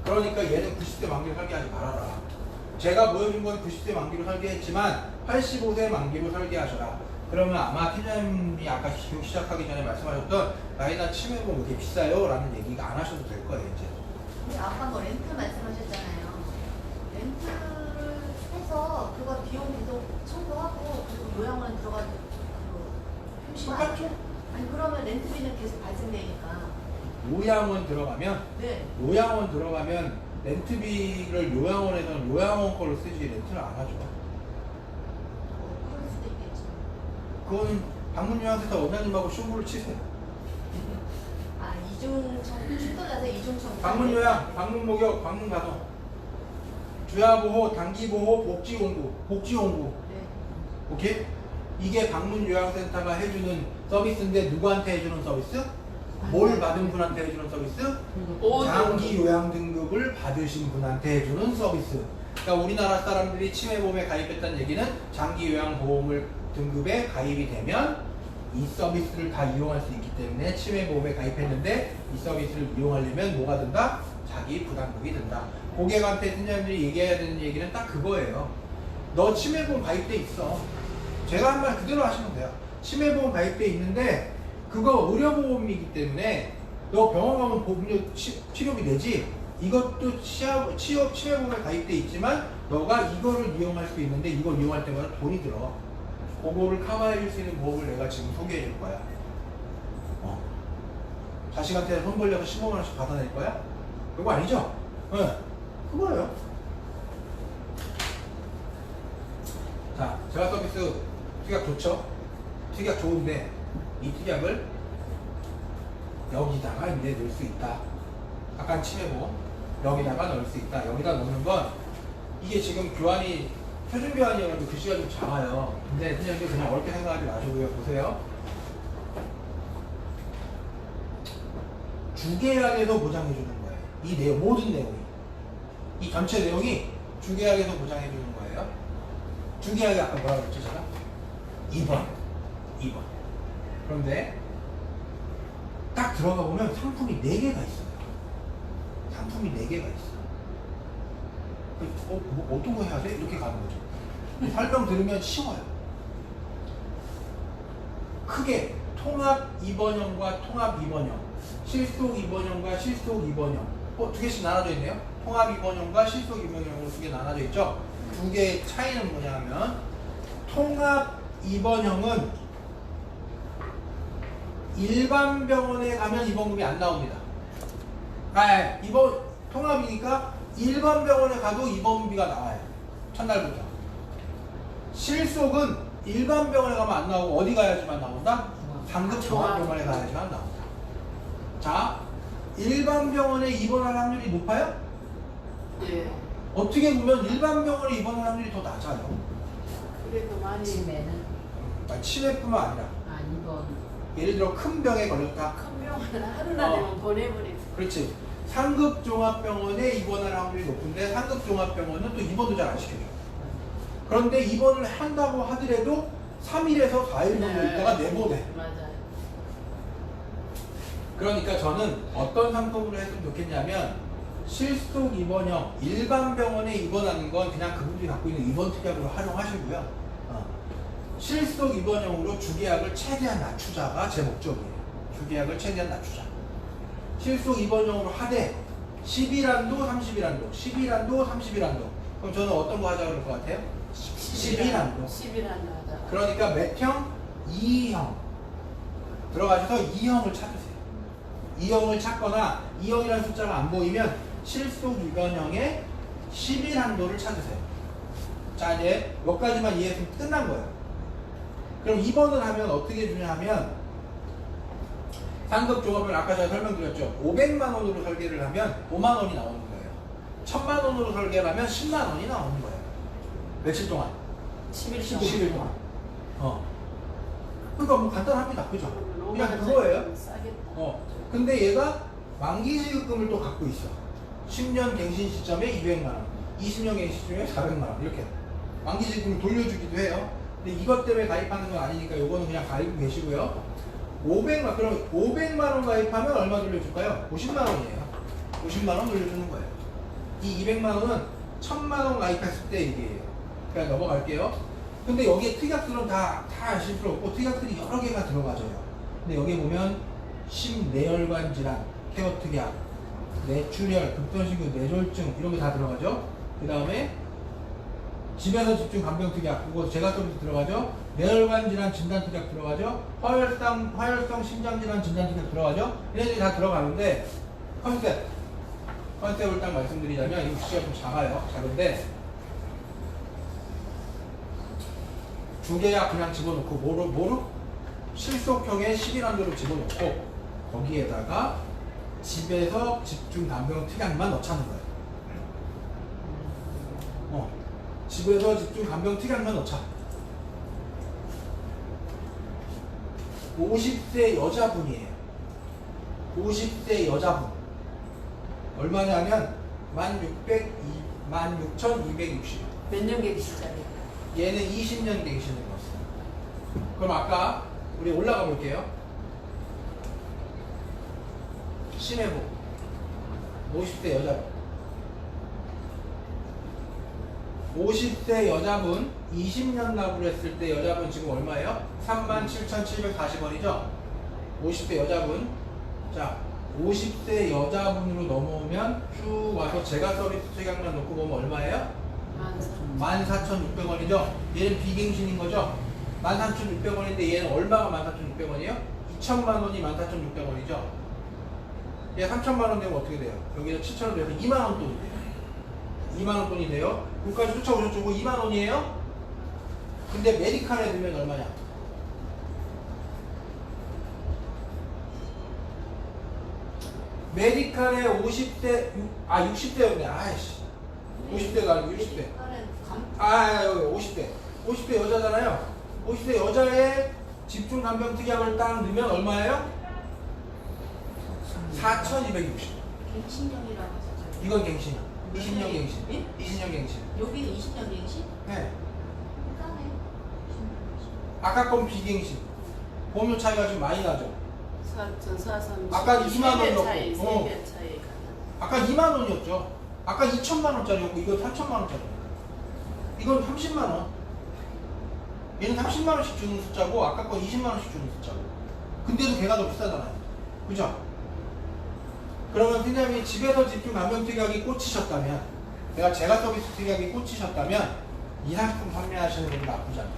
A: 그러니까 얘는 90세 만기로 설계하지 말아라. 제가 보여준 건 90세 만기로 설계했지만 85세 만기로 설계하셔라. 그러면 아마 팀장님이 아까 교육 시작하기 전에 말씀하셨던 나이나 치매보험 이렇게 비싸요? 라는 얘기가 안 하셔도 될 거예요. 이제.
D: 근데 아까 뭐 렌트 말씀하셨잖아요. 렌트를 해서 그거 비용 계속 청구하고 그리고 요양원 들어가서
A: 똑같죠?
D: 아니 그러면 렌트비는 계속 발생되니까.
A: 요양원 들어가면
D: 네.
A: 요양원 들어가면 렌트비를 요양원에서는 요양원 걸로 쓰지 렌트를 안 하죠.
D: 그럴 수도 있겠죠.
A: 그거는 방문요양센터 원장님하고 쇼부를 치세요.
D: 아 이중청 출동해서 이중청.
A: 방문요양, 방문목욕, 방문가동, 주야보호, 단기보호, 복지용구.
D: 네.
A: 오케이? 이게 방문요양센터가 해주는 서비스인데 누구한테 해주는 서비스? 뭘 받은 분한테 해주는 서비스? 장기 요양 등급을 받으신 분한테 해주는 서비스. 그러니까 우리나라 사람들이 치매보험에 가입했다는 얘기는 장기 요양 보험을 등급에 가입이 되면 이 서비스를 다 이용할 수 있기 때문에 치매보험에 가입했는데 이 서비스를 이용하려면 뭐가 든다? 자기 부담금이 든다. 고객한테 팀장님들이 얘기해야 되는 얘기는 딱 그거예요. 너 치매보험 가입돼 있어. 제가 한 말 그대로 하시면 돼요. 치매보험 가입돼 있는데 그거 의료보험이기 때문에 너 병원 가면 보험료 치료비 내지. 이것도 치매보험에 가입돼 있지만 너가 이거를 이용할 수 있는데 이걸 이용할 때마다 돈이 들어. 그거를 커버해 줄 수 있는 보험을 내가 지금 소개해 줄 거야. 자식한테 손 벌려서 15만 원씩 받아낼 거야? 그거 아니죠? 네. 그거예요. 자, 제가 서비스 특약 좋죠? 특약 좋은데 이 특약을 여기다가 이제 넣을 수 있다. 아까 치매보험 여기다가 넣을 수 있다. 여기다 넣는 건 이게 지금 교환이 표준 교환이어가지고 글씨가 좀 작아요. 근데 그냥 어렵게 생각하지 마시고요. 보세요. 주계약에서 보장해주는 거예요. 이 내용, 모든 내용이. 이 전체 내용이 주계약에서 보장해주는 거예요. 주계약이 아까 뭐라고 그랬죠, 제가? 2번. 그런데 딱 들어가 보면 상품이 4개가 있어요. 상품이 4개가 있어. 뭐 어떤 거 해야 돼? 이렇게 가는 거죠. 설명 들으면 쉬워요. 크게 통합 입원형과 통합 입원형, 실속 입원형과 실속 입원형, 2개씩 나눠져 있네요. 통합 입원형과 실속 입원형으로 2개 나눠져 있죠. 2개의 차이는 뭐냐면 통합 입원형은 일반 병원에 가면 입원금이 안 나옵니다. 통합이니까 일반 병원에 가도 입원비가 나와요. 첫날부터. 실속은 일반 병원에 가면 안 나오고 어디 가야지만 나온다? 상급 종합병원에 가야지만 나온다. 자, 일반 병원에 입원할 확률이 높아요?
B: 예.
A: 어떻게 보면 일반 병원에 입원할 확률이 더 낮아요.
B: 그래도 많이
C: 치매는
A: 치매뿐만 아니라
C: 2번.
A: 예를 들어 큰 병에 걸렸다.
B: 큰 병원은 하루나 되면 보내버리지.
A: 그렇지. 상급 종합병원에 입원할 확률이 높은데 상급 종합병원은 또 입원도 잘 안 시켜줘. 그런데 입원을 한다고 하더라도 3일에서 4일 정도 있다가 내보내.
B: 맞아요.
A: 그러니까 저는 어떤 상품으로 했으면 좋겠냐면 실속 입원형 일반 병원에 입원하는 건 그냥 그분들이 갖고 있는 입원 특약으로 활용하시고요. 실속 입원형으로 주계약을 최대한 낮추자가 제 목적이에요. 주계약을 최대한 낮추자. 실속 입원형으로 하되 11한도, 30일한도, 11한도, 30일한도. 그럼 저는 어떤 거 하자 그럴 것 같아요? 11한도.
B: 11한도 하자.
A: 그러니까 맷형 2형 들어가셔서 2형을 찾으세요. 2형을 찾거나 2형이라는 숫자가 안 보이면 실속 입원형의 11한도를 찾으세요. 자, 이제 몇 가지만 이해했으면 끝난 거예요. 그럼 입원을 하면 어떻게 주냐면 상급 종합을 아까 제가 설명드렸죠. 500만 원으로 설계를 하면 5만 원이 나오는 거예요. 1000만 원으로 설계를 하면 10만 원이 나오는 거예요. 며칠 동안?
B: 11일
A: 10일 동안. 그러니까 뭐 간단합니다. 그죠? 그냥 그거예요.
B: 싸겠다.
A: 근데 얘가 만기지급금을 또 갖고 있어. 10년 갱신 시점에 200만 원, 20년 갱신 시점에 400만 원 이렇게 만기지급금을 돌려주기도 해요. 근데 이것 때문에 가입하는 건 아니니까 요거는 그냥 가입 계시고요. 500만, 그럼 500만 원 가입하면 얼마 돌려줄까요? 50만 원이에요. 50만 원 돌려주는 거예요. 이 200만 원은 1000만 원 가입했을 때 얘기예요. 그냥 넘어갈게요. 근데 여기에 특약들은 다 아실 필요 없고 특약들이 여러 개가 들어가져요. 근데 여기 보면 심내혈관 질환, 케어 특약, 뇌출혈, 급선신경 뇌졸중 이런 게 다 들어가죠. 그 다음에 집에서 집중 간병 특약, 그거 제가 서비스 들어가죠. 뇌혈관 질환 진단 특약 들어가죠. 화열성 심장 질환 진단 특약 들어가죠. 이런 다 들어가는데 컨셉을 딱 말씀드리자면 이 수치가 좀 작아요. 작은데 주계약 그냥 집어넣고 뭐로? 실속형의 11한도를 집어넣고 거기에다가 집에서 집중 간병 특약만 넣자는 거예요. 집에서 집중 간병 특약만 넣자. 50세 여자분이에요. 50세 여자분. 얼마냐면 16,260.
B: 몇 년 갱신짜리?
A: 얘는 20년 갱신을 넣었어요. 그럼 아까 우리 올라가 볼게요. 심해보 50대 여자분. 50대 여자분 20년 납부를 했을 때 여자분 지금 얼마예요? 37,740원이죠? 50대 여자분. 자, 50대 여자분으로 넘어오면 쭉 와서 제가 서비스 특약만 놓고 보면 얼마예요? 14,600원이죠? 얘는 비갱신인 거죠? 14,600원인데 얘는 얼마가 14,600원이에요? 2천만 원이 14,600원이죠? 얘 3천만 원 되면 어떻게 돼요? 여기서 7천원 돼서 2만 원 돈이 돼요. 2만 원 돈이 돼요. 그까지 쫓아오셨고 2만 원이에요. 근데 메디칼에 넣으면 얼마냐? 메디칼에 50대, 60대였네. 아이씨. 50대가 아니고 60대. 여기 50대. 50대 여자잖아요. 50대 여자의 집중 간병 특약을 딱 넣으면 얼마예요? 4,260.
D: 갱신형이라고 하셨죠?
A: 이건 갱신이야. 20년 갱신.
D: 예?
A: 20년 갱신.
D: 여기는 20년 갱신?
A: 네.
D: 그러네.
A: 아까 건 비갱신. 보험료 차이가 좀 많이 나죠.
B: 4,430.
A: 아까 2만 원 넣고.
B: 차이, 3배 차이.
A: 아까 2만 원이었죠. 아까 2천만 원짜리였고 이건 3천만 원짜리. 이건 30만 원. 얘는 30만 원씩 주는 숫자고 아까 건 20만 원씩 주는 숫자고. 근데도 걔가 더 비싸잖아요. 그죠? 그러면 팀장님이 집에서 집중 간병 특약이 꽂히셨다면, 제가 서비스 특약이 꽂히셨다면 이 상품 판매하시는 분은 나쁘지 않다.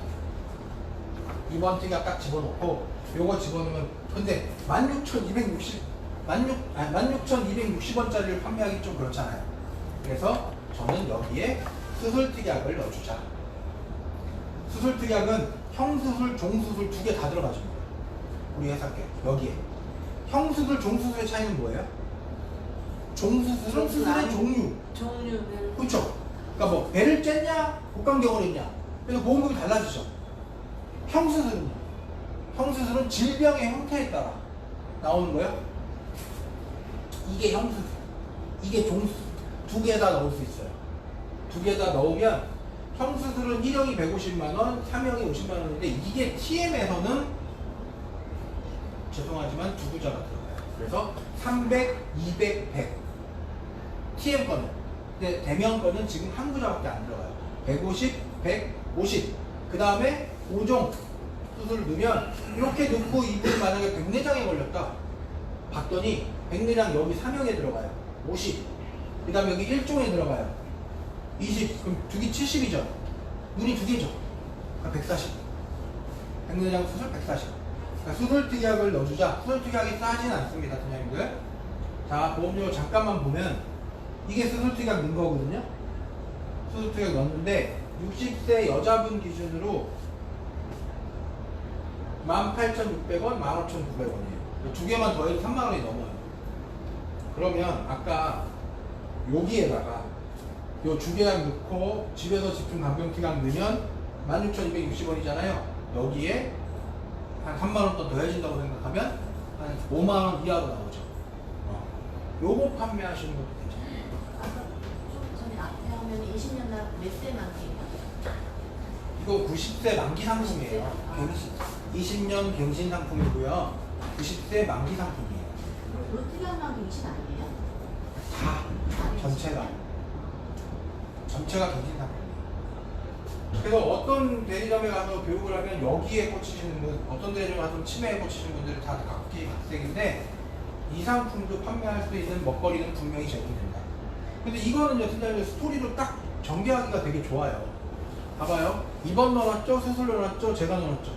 A: 이번 특약 딱 집어넣고 요거 집어넣으면 근데 16,260원짜리를 판매하기 좀 그렇잖아요. 그래서 저는 여기에 수술 특약을 넣어주자. 수술 특약은 형수술, 종수술 두 개 다 들어가줍니다. 우리 회사께 여기에. 형수술, 종수술의 차이는 뭐예요? 종수술은 수술의 종류.
B: 종류는
A: 그렇죠? 그러니까 뭐 배를 쬐냐, 복강경을 했냐. 그래서 보험금이 달라지죠. 형수술은요? 형수술은 질병의 형태에 따라 나오는 거예요. 이게 형수술. 이게 두 개 다 넣을 수 있어요. 두 개 다 넣으면 성수술은 1형이 150만 원, 3형이 50만 원인데 이게 TM에서는 죄송하지만 두 부자가 들어가요. 그래서 300, 200, 100 TM 거는. 근데 대면 거는 지금 한 부자밖에 안 들어가요. 150, 150. 그 다음에 5종 수술을 넣으면 이렇게 넣고 이분이 만약에 백내장에 걸렸다. 봤더니 백내장 여기 3형에 들어가요. 50. 그 다음에 여기 1종에 들어가요. 20. 그럼 두 개 70이죠. 눈이 두 개죠. 그러니까 140. 백내장 수술 140. 그러니까 수술특약을 넣어주자. 수술특약이 싸진 않습니다, 선생님들. 자, 보험료 잠깐만 보면 이게 수술특약 넣은 거거든요. 수술특약 넣었는데 60세 여자분 기준으로 18,600원, 15,900원이에요. 두 개만 더해도 3만 원이 넘어요. 그러면 아까 여기에다가 요 주계약 넣고 집에서 집중 간병특약 넣으면 16,260원이잖아요. 여기에 한 3만 원 더 더해진다고 생각하면 한 5만 원 이하로 나오죠. 요거 판매하시는 것도 괜찮아요.
D: 아까 좀 전에 앞에 하면 20년 날몇세 만기예요?
A: 이거 90세 만기 상품이에요. 20년 갱신 상품이고요. 90세 만기 상품이에요.
D: 로트리아만 갱신 아니에요?
A: 다 전체가 갱신 상품이에요. 그래서 어떤 대리점에 가서 교육을 하면 여기에 꽂히시는 분, 어떤 대리점에 가서 치매에 꽂히시는 분들은 다 각기각색인데 이 상품도 판매할 수 있는 먹거리는 분명히 제공된다. 근데 이거는요, 진짜 스토리로 딱 전개하기가 되게 좋아요. 봐봐요. 입원 넣어놨죠? 수술 넣어놨죠? 제가 넣어놨죠?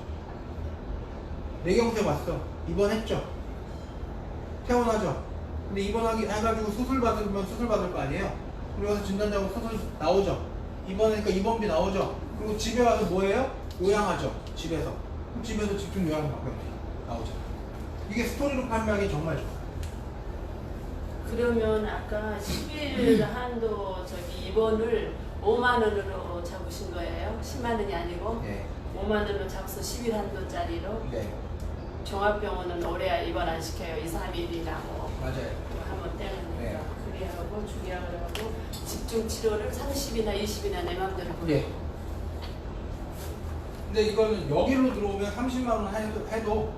A: 뇌경색 왔어. 입원했죠? 퇴원하죠? 근데 입원하기 해가지고 수술 받으면 수술 받을 거 아니에요? 그리고 가서 진단자고 수술 나오죠? 입원하니까 입원비 나오죠? 그리고 집에 와서 뭐예요? 요양하죠? 집에서. 그럼 집에서 집중 요양 방법이 나오죠. 이게 스토리로 판매하기 정말 좋아요.
B: 그러면 아까 10일 한도 입원을 5만 원으로 잡으신 거예요? 10만 원이 아니고?
A: 네.
B: 5만 원으로 잡아서 10일 한도짜리로?
A: 네.
B: 종합병원은 올해 입원 안 시켜요. 2, 3일이나 뭐
A: 맞아요.
B: 한번 떼는
A: 네.
B: 거니까. 그래 하고 주기약을 하고 집중 치료를 30이나 20이나 내 맘대로
A: 예. 근데 이거는 여기로 들어오면 30만 원 해도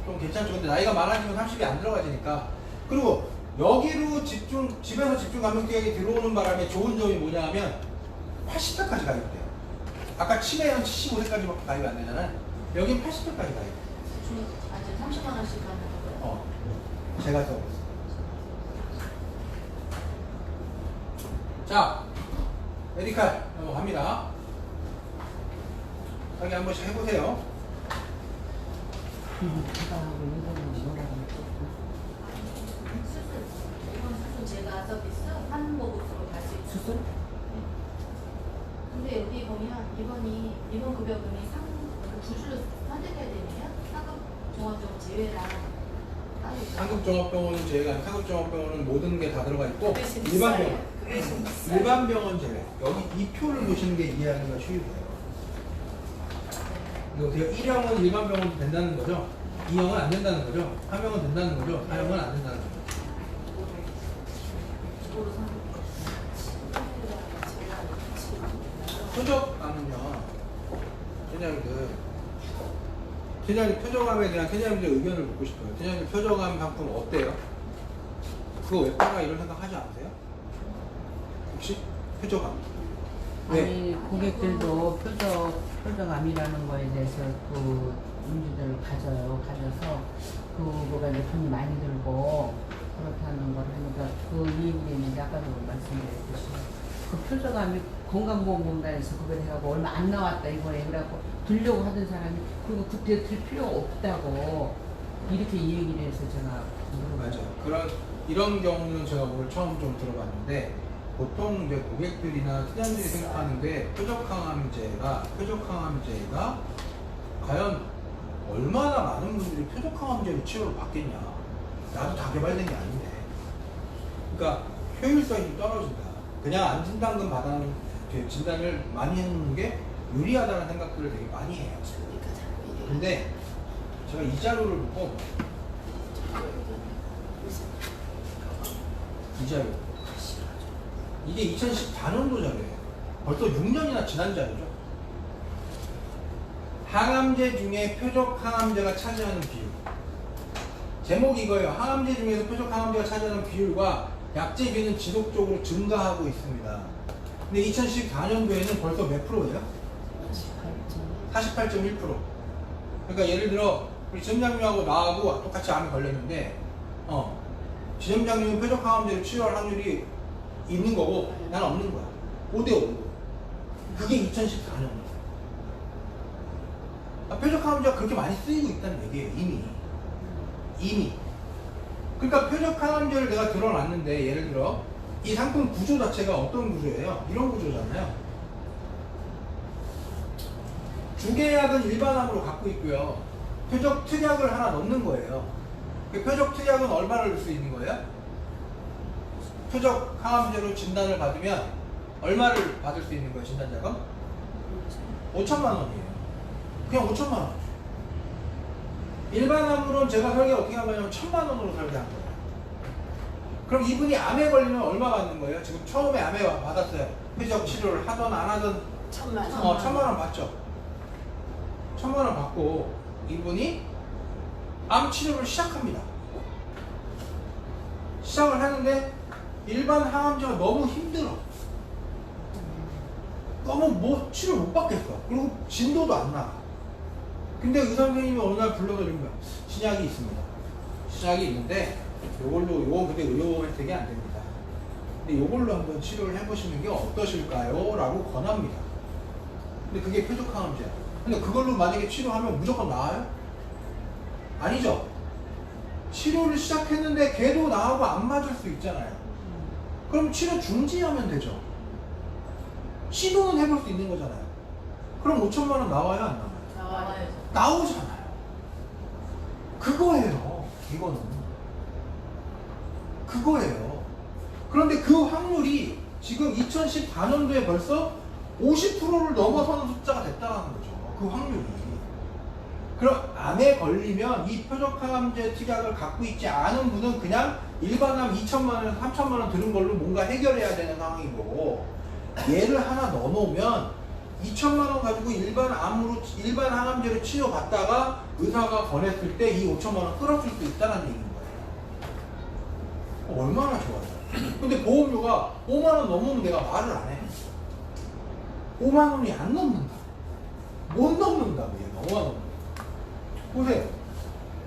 A: 좀 괜찮죠. 근데 나이가 많아지면 30이 안 들어가지니까. 그리고 여기로 집에서 집중 감염증이 들어오는 바람에 좋은 점이 뭐냐 하면 80대까지 가입돼요. 아까 치매는 75세까지밖에 가입이 안 되잖아요. 여긴 80대까지 가입돼요.
D: 아직 30만 원씩 받는 거예요?
A: 제가 써봤어요. 자, 메디칼 넘어갑니다. 여기 한 번씩 해보세요.
D: 이번 수술 제가 서비스 한모급으로 갈 수 있어요.
C: 수술?
D: 근데 여기 보면 이번 급여금이 두 줄로 선택해야 되네요. 상급 종합병원 제외랑 따로 있어요.
A: 상급종합병원은 제외가 상급종합병원은 모든 게 다 들어가 있고
B: 그 대신
A: 일반
B: 비싸요.
A: 병원,
B: 그 대신 비싸요.
A: 일반 병원 제외. 여기 이 표를 보시는 게 이해하기가 쉬우세요. 이거 1형은 일반 병원도 된다는 거죠. 2형은 안 된다는 거죠. 3형은 된다는 거죠. 4형은 안 된다는 거죠. 표적암은요, 팀장님 표적암에 대한 팀장님들 의견을 묻고 싶어요. 팀장님 표적암 상품 어때요? 그거 왜 팔아 이런 생각 하지 않으세요? 혹시 표적암?
C: 아니 고객들도 표적암이라는 거에 대해서 그 문제들을 가져서 그거가 이제 돈이 많이 들고 그렇다는 걸 하니까 그 이유는 이제 아까도 말씀드렸듯이 그 표적암이 건강보험공단에서 그걸 해가고 얼마 안 나왔다 이번에 그래갖고 들려고 하던 사람이 그리고 그때 들 필요가 없다고 이렇게 얘기를 해서 제가
A: 맞아요. 이런 경우는 제가 오늘 처음 좀 들어봤는데 보통 이제 고객들이나 투자자들이 생각하는데 표적항암제가 과연 얼마나 많은 분들이 표적항암제로 치료를 받겠냐? 나도 다 개발된 게 아닌데. 그러니까 효율성이 좀 떨어진다. 그냥 안진단금 받아놓은 진단을 많이 해놓는 게 유리하다는 생각들을 되게 많이 해요. 근데 제가 이 자료를 보고 이자료. 이게 2014년도 자료예요. 벌써 6년이나 지난 자료죠. 항암제 중에 표적 항암제가 차지하는 비율. 제목이 이거예요. 항암제 중에서 표적 항암제가 차지하는 비율과 약제비는 지속적으로 증가하고 있습니다. 근데 2014년도에는 벌써 몇 프로예요? 48.1%. 그러니까 예를 들어 우리 지점장님하고 나하고 똑같이 암이 걸렸는데 지점장님은 표적 항암제로 치료할 확률이 있는 거고 나는 없는 거야. 5대5. 그게 2014년이야. 표적 항암제가 그렇게 많이 쓰이고 있다는 얘기예요. 이미. 그러니까 표적 항암제를 내가 들어놨는데 예를 들어 이 상품 구조 자체가 어떤 구조예요? 이런 구조잖아요. 주계약은 일반암으로 갖고 있고요. 표적 특약을 하나 넣는 거예요. 그 표적 특약은 얼마를 넣을 수 있는 거예요? 표적 항암제로 진단을 받으면 얼마를 받을 수 있는 거예요, 진단자가? 5천만 원이에요. 그냥 5천만 원. 일반암으로는 제가 설계 어떻게 한 거냐면 1,000만 원으로 설계한 거예요. 그럼 이분이 암에 걸리면 얼마 받는 거예요? 지금 처음에 암에 받았어요. 표적 치료를 하든 안 하든
B: 1,000만 원.
A: 1,000만 원 받죠. 1,000만 원 받고 이분이 암 치료를 시작합니다. 시작을 하는데 일반 항암제가 너무 힘들어. 너무 뭐 치료 못 받겠어. 그리고 진도도 안 나가. 근데 의사 선생님이 어느 날 불러서 이런 거야. 신약이 있습니다. 신약이 있는데 요건 근데 의료 혜택이 안 됩니다. 근데 요걸로 한번 치료를 해보시는 게 어떠실까요? 라고 권합니다. 근데 그게 표적 항암제야. 근데 그걸로 만약에 치료하면 무조건 나아요? 아니죠. 치료를 시작했는데 걔도 나하고 안 맞을 수 있잖아요. 그럼 치료 중지하면 되죠. 시도는 해볼 수 있는 거잖아요. 그럼 5천만 원 나와요? 안 나와요?
B: 나와요.
A: 나오잖아요. 그거예요. 이거는. 그거예요. 그런데 그 확률이 지금 2014년도에 벌써 50%를 넘어서는 숫자가 됐다는 거죠. 그 확률이. 그럼 암에 걸리면 이 표적 항암제 특약을 갖고 있지 않은 분은 그냥 일반암 2천만 원, 3천만 원 들은 걸로 뭔가 해결해야 되는 상황인 거고, 얘를 하나 넣어놓으면 2천만 원 가지고 일반 항암제로 치료받다가 의사가 권했을 때 이 5천만 원 끌어줄 수 있다는 얘기인 거예요. 얼마나 좋아요. 근데 보험료가 5만 원 넘으면 내가 말을 안 해. 5만 원이 안 넘는다. 못 넘는다고 얘가 5만 원. 보세요.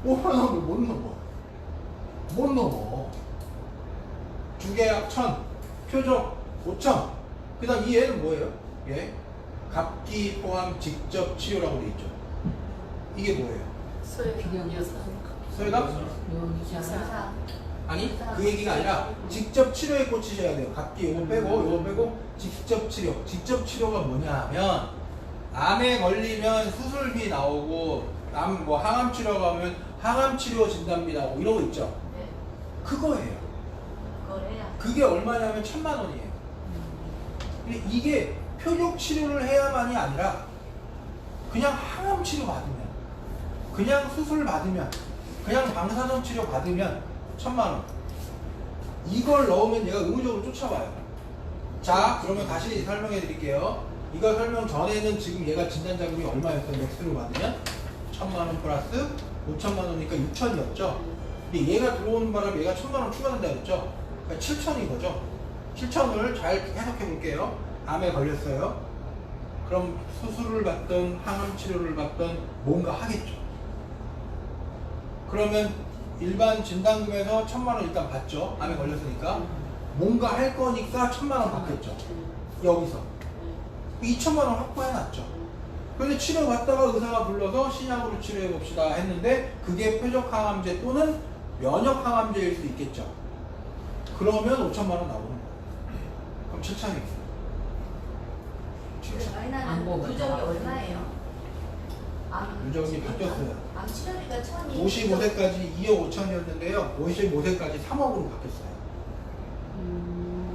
A: 5만 원을 못 넘어. 못 넘어. 주계약 1,000, 표적 5,000. 그 다음 이 얘는 뭐예요? 얘? 갑기 포함 직접 치료라고 돼 있죠. 이게 뭐예요?
B: 소액 여사.
A: 소액암?
B: 여사.
A: 아니, 그 얘기가 아니라 직접 치료에 꽂히셔야 돼요. 갑기 요거 빼고 직접 치료. 직접 치료가 뭐냐 하면 암에 걸리면 수술비 나오고 항암 치료 가면 항암 치료 진단비 나오고 이런 거 있죠.
B: 네.
A: 그거예요.
D: 그걸 해야.
A: 그게 얼마냐면 1,000만 원이에요. 근데 이게 표적 치료를 해야만이 아니라 그냥 항암 치료 받으면, 그냥 수술 받으면, 그냥 방사선 치료 받으면 1,000만 원. 이걸 넣으면 얘가 의무적으로 쫓아와요. 자, 그러면 다시 설명해 드릴게요. 이거 설명 전에는 지금 얘가 진단자금이 얼마였어요? 맥스로 받으면 1,000만 원 플러스 5천만 원이니까 6천이었죠. 근데 얘가 들어오는 바람에 얘가 1,000만 원 추가된다 그랬죠. 그러니까 7천인 거죠. 7천을 잘 해석해 볼게요. 암에 걸렸어요. 그럼 수술을 받든 항암 치료를 받든 뭔가 하겠죠. 그러면 일반 진단금에서 1,000만 원 일단 받죠. 암에 걸렸으니까. 뭔가 할 거니까 1,000만 원 받겠죠. 여기서 2천만 원 확보해 놨죠. 그런데 치료 받다가 의사가 불러서 신약으로 치료해 봅시다 했는데 그게 표적 항암제 또는 면역 항암제일 수 있겠죠. 그러면 5천만 원 나오는 거예요. 그럼 7천이겠어요.
D: 아이나는 누적이 얼마예요?
A: 누적이 바뀌었어요.
D: 암 치료비가 1,000이.
A: 55세까지 2억 5천이었는데요. 55세까지 3억으로 바뀌었어요.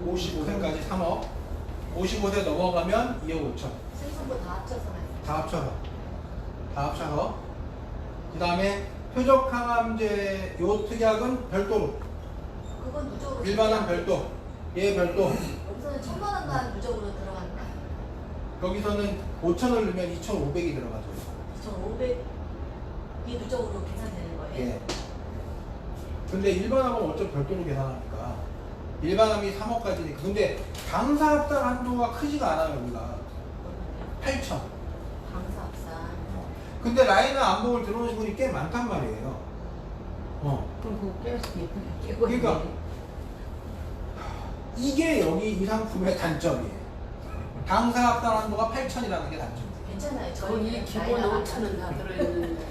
A: 55세까지 3억. 55세 넘어가면 2억 5천.
D: 생성부 다 합쳐서 말이에요.
A: 다 합쳐서. 그 다음에 표적 항암제 요 특약은 별도로
D: 그건 누적으로.
A: 일반암 별도, 얘 별도.
D: 여기서는 1,000만 원만 누적으로 들어간다.
A: 거기서는 5,000을 넣으면 2,500이 들어가죠.
D: 2,500이 누적으로 계산되는 거예요?
A: 예. 근데 일반암은 어차피 별도로 계산하니까. 일반암이 3억까지니까. 근데 당사합산 한도가 크지가 않아요, 우리가. 8,000.
D: 방사합산.
A: 근데 라인은 안봉을 들어오신 분이 꽤 많단 말이에요.
C: 그럼 그거 깨웠으면 예쁘게 깨고.
A: 그러니까 이게 여기 이 상품의 단점이에요. 당사합산 한도가 8,000이라는 게 단점이에요.
D: 괜찮아요.
B: 거기
D: 저희는
B: 기본
D: 나이가
B: 5천원 다 들어있는데.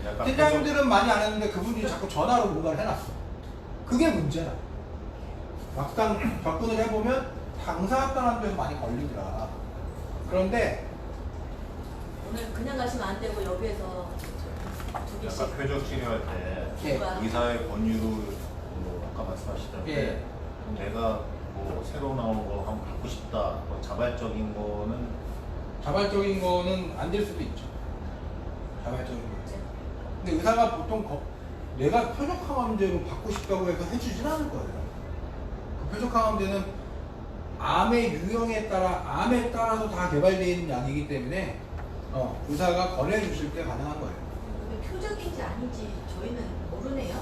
E: 약간
A: 팀장님들은 많이 안 했는데 그분들이 자꾸 전화로 뭔가를 해놨어. 그게 문제야. 막상 접근을 해보면 당사합산 한도에서 많이 걸리더라. 그런데
D: 오늘 그냥 가시면 안 되고 여기에서 두 개씩.
E: 약간 표적 치료할 때
A: 예.
E: 의사의 권유로 뭐 아까 말씀하시던데
A: 예.
E: 내가 뭐 새로 나온 거 한번 갖고 싶다. 뭐 자발적인 거는
A: 자발적인 거는 안 될 수도 있죠. 자발적인 거. 근데 의사가 보통 내가 표적항암제로 받고 싶다고 해서 해주진 않을 거예요. 그 표적항암제는 암의 유형에 따라, 암에 따라서 다 개발되어 있는 약이기 때문에 의사가 권해 주실 때 가능한 거예요.
D: 근데 표적인지 아닌지 저희는 모르네요.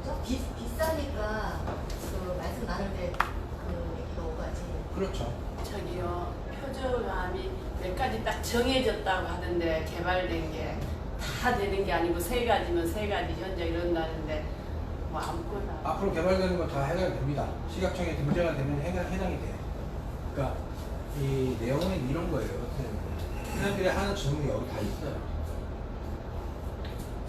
D: 그죠? 비싸니까 그 말씀 나눌 때 그 얘기가 오가지.
A: 그렇죠.
B: 저기요, 표적암이 몇 가지 딱 정해졌다고 하던데 개발된 게 다 되는 게 아니고 3가지면 3가지 현재 이런다는데 뭐 아무거나.
A: 앞으로 개발되는 거 다 해당됩니다. 시각청에 등재가 되면 해당이 돼요. 그러니까 이 내용은 이런 거예요. 사람들이 하는 질문이 여기 다 있어요.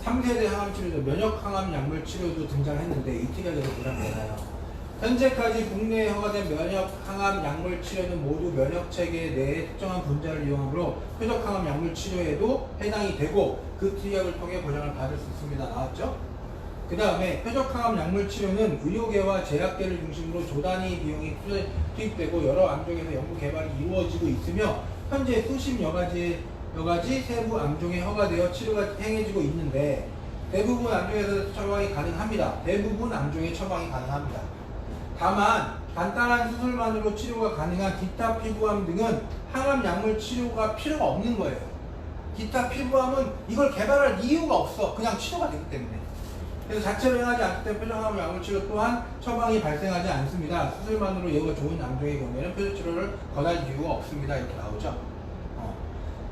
A: 3세대 항암 치료제, 면역 항암 약물 치료도 등장했는데 이 특약에서 부담되나요? 현재까지 국내에 허가된 면역 항암 약물 치료는 모두 면역 체계 내의 특정한 분자를 이용하므로 표적 항암 약물 치료에도 해당이 되고 그 특약을 통해 보장을 받을 수 있습니다. 나왔죠? 그 다음에 표적 항암 약물 치료는 의료계와 제약계를 중심으로 조단위 비용이 투입되고 여러 암종에서 연구 개발이 이루어지고 있으며 현재 수십여 가지 세부 암종에 허가되어 치료가 행해지고 있는데 대부분 암종에서 처방이 가능합니다. 대부분 암종에 처방이 가능합니다. 다만 간단한 수술만으로 치료가 가능한 기타 피부암 등은 항암 약물 치료가 필요가 없는 거예요. 기타 피부암은 이걸 개발할 이유가 없어. 그냥 치료가 되기 때문에. 그래서 자체로 행하지 않기 때문에 표적항암 약물 치료 또한 처방이 발생하지 않습니다. 수술만으로 예후가 좋은 암종의 경우에는 표적 치료를 권할 이유가 없습니다. 이렇게 나오죠.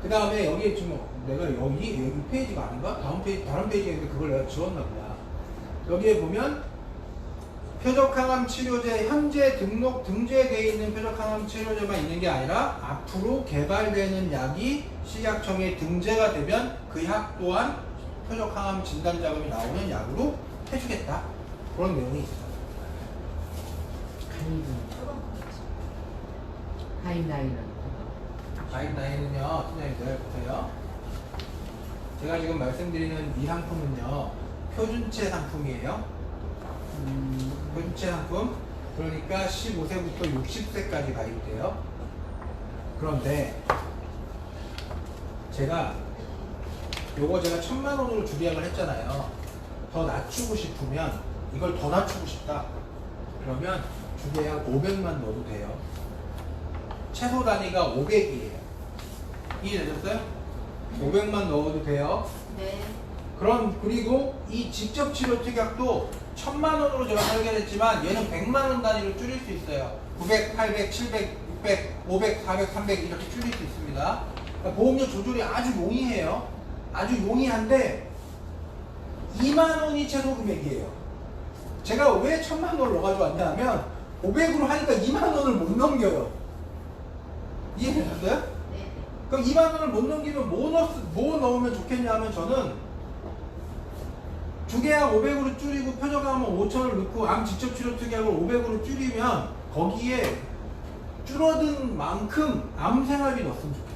A: 그 다음에 여기에 지금 내가 여기 페이지가 아닌가? 다른 페이지에 있는데 그걸 내가 지웠나 보다. 여기에 보면 표적항암 치료제 현재 등재되어 있는 표적항암 치료제만 있는 게 아니라 앞으로 개발되는 약이 식약청에 등재가 되면 그 약 또한 표적항암 진단 자금이 나오는 약으로 해주겠다. 그런 내용이 있어요.
C: 가이드라인은
A: 가이드라인은요, 선생님들 보세요. 제가 지금 말씀드리는 이 상품은요, 표준체 상품이에요. 표준체 상품. 그러니까 15세부터 60세까지 가입돼요. 그런데 제가 1,000만 원으로 주계약을 했잖아요. 더 낮추고 싶으면 이걸 더 낮추고 싶다. 그러면 주계약 500만 넣어도 돼요. 최소 단위가 500이에요. 이해되셨어요? 500만 넣어도 돼요.
D: 네.
A: 그리고 이 직접 치료 특약도 1,000만 원으로 제가 설계했지만 얘는 100만 원 단위로 줄일 수 있어요. 900, 800, 700, 600, 500, 400, 300 이렇게 줄일 수 있습니다. 그러니까 보험료 조절이 아주 용이해요. 아주 용이한데 2만 원이 최소 금액이에요. 제가 왜 1,000만 원을 넣어가지고 왔냐 하면 500으로 하니까 2만 원을 못 넘겨요. 이해되셨어요?
D: 네.
A: 그럼 2만 원을 못 넘기면 뭐 넣으면 좋겠냐 하면 저는 주계약 500으로 줄이고 표적암은 5,000을 넣고 암 직접 치료 특약을 500으로 줄이면 거기에 줄어든 만큼 암 생활비 넣었으면 좋겠어요.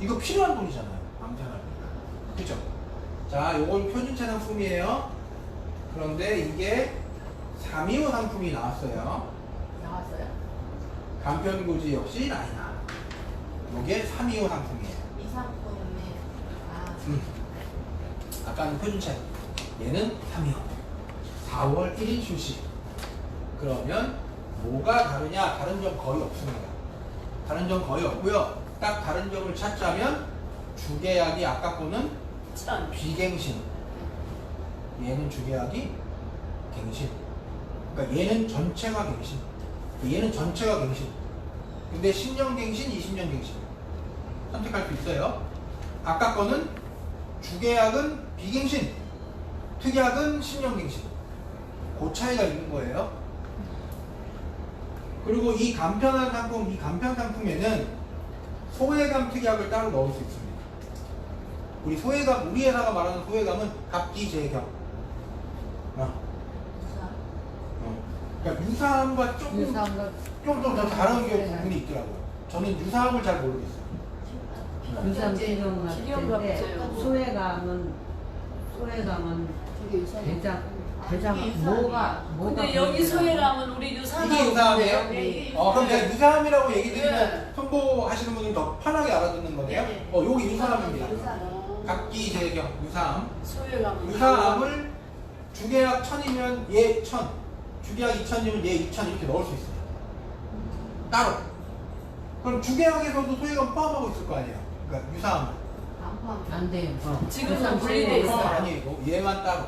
A: 이거 필요한 돈이잖아요. 암 생활비. 그쵸? 자, 요건 표준체 상품이에요. 그런데 이게 325 상품이 나왔어요.
D: 나왔어요?
A: 간편고지 역시 라이나. 요게 325 상품이에요.
D: 이 상품에
A: 아까는 표준체, 얘는 325. 4월 1일 출시. 그러면 뭐가 다르냐? 다른 점 거의 없습니다. 다른 점 거의 없고요. 딱 다른 점을 찾자면 주계약이 아까 거는
B: 천.
A: 비갱신. 얘는 주계약이 갱신. 그러니까 얘는 전체가 갱신. 얘는 전체가 갱신. 근데 10년 갱신, 20년 갱신. 선택할 수 있어요. 아까 거는 주계약은 비갱신, 특약은 10년 갱신. 그 차이가 있는 거예요. 그리고 이 간편한 상품, 이 간편 상품에는 소외감 특약을 따로 넣을 수 있습니다. 우리 소외감, 우리 회사가 말하는 소외감은 갑기 재경. 그러니까 유사함과 조금
C: 유사함과
A: 더 다른 부분이 있더라고요. 저는 유사함을 잘 모르겠어요.
C: 유사함 지금
B: 기경도
C: 같은데
B: 없어요.
C: 소외감은 대장 뭐가
B: 근데 여기 소외감은 우리 유사함.
A: 이게 유사함이에요?
B: 네.
A: 그럼 제가 유사함이라고 얘기 드리면
B: 네.
A: 선보하시는 분은 더 편하게 알아듣는 거네요.
D: 네.
A: 여기 유사함입니다.
B: 어,
A: 갑기 재경, 유사함.
B: 소외감은.
A: 유사함을 주계약 1000이면 얘 1000, 주계약 2000이면 얘 2000 이렇게 넣을 수 있어요. 따로. 그럼 주계약에서도 소외감 포함하고 있을 거 아니에요. 그러니까 유사함을.
D: 안 포함.
C: 안 돼요.
B: 지금은 분리돼 있어요.
A: 포함 아니고 얘만 따로.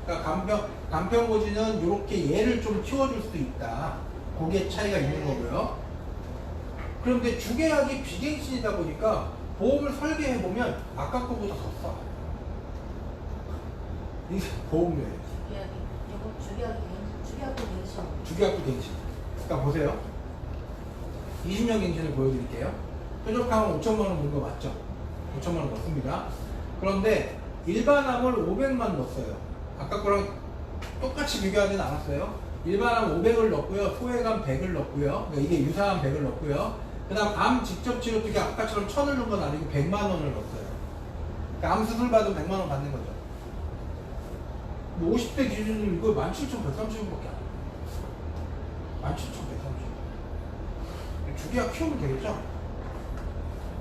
A: 그러니까 간편고지는 이렇게 얘를 좀 키워줄 수도 있다. 그게 차이가 있는 거고요. 그런데 주계약이 비갱신이다 보니까 보험을 설계해보면 아까 거보다 더 싸. 이게 보험료예요.
D: 주계약이 이거 주계약도 갱신.
A: 주계약도 갱신. 그러니까 보세요. 20년 갱신을 보여드릴게요. 뾰족함은 5천만 원 든 거 맞죠? 5천만 원 넣습니다. 그런데 일반함을 500만 넣었어요. 아까 거랑 똑같이 비교하지는 않았어요. 일반함 500을 넣고요. 소외감 100을 넣고요. 그러니까 이게 유사함 100을 넣고요. 그 다음 암 직접 치료 특약 아까처럼 1000을 넣은 건 아니고 100만 원을 넣었어요. 그러니까 암 수술 받으면 100만 원 받는 거죠. 50대 기준으로 이거 17,130원밖에 안 돼요. 17,130원. 주계약 키우면 되겠죠?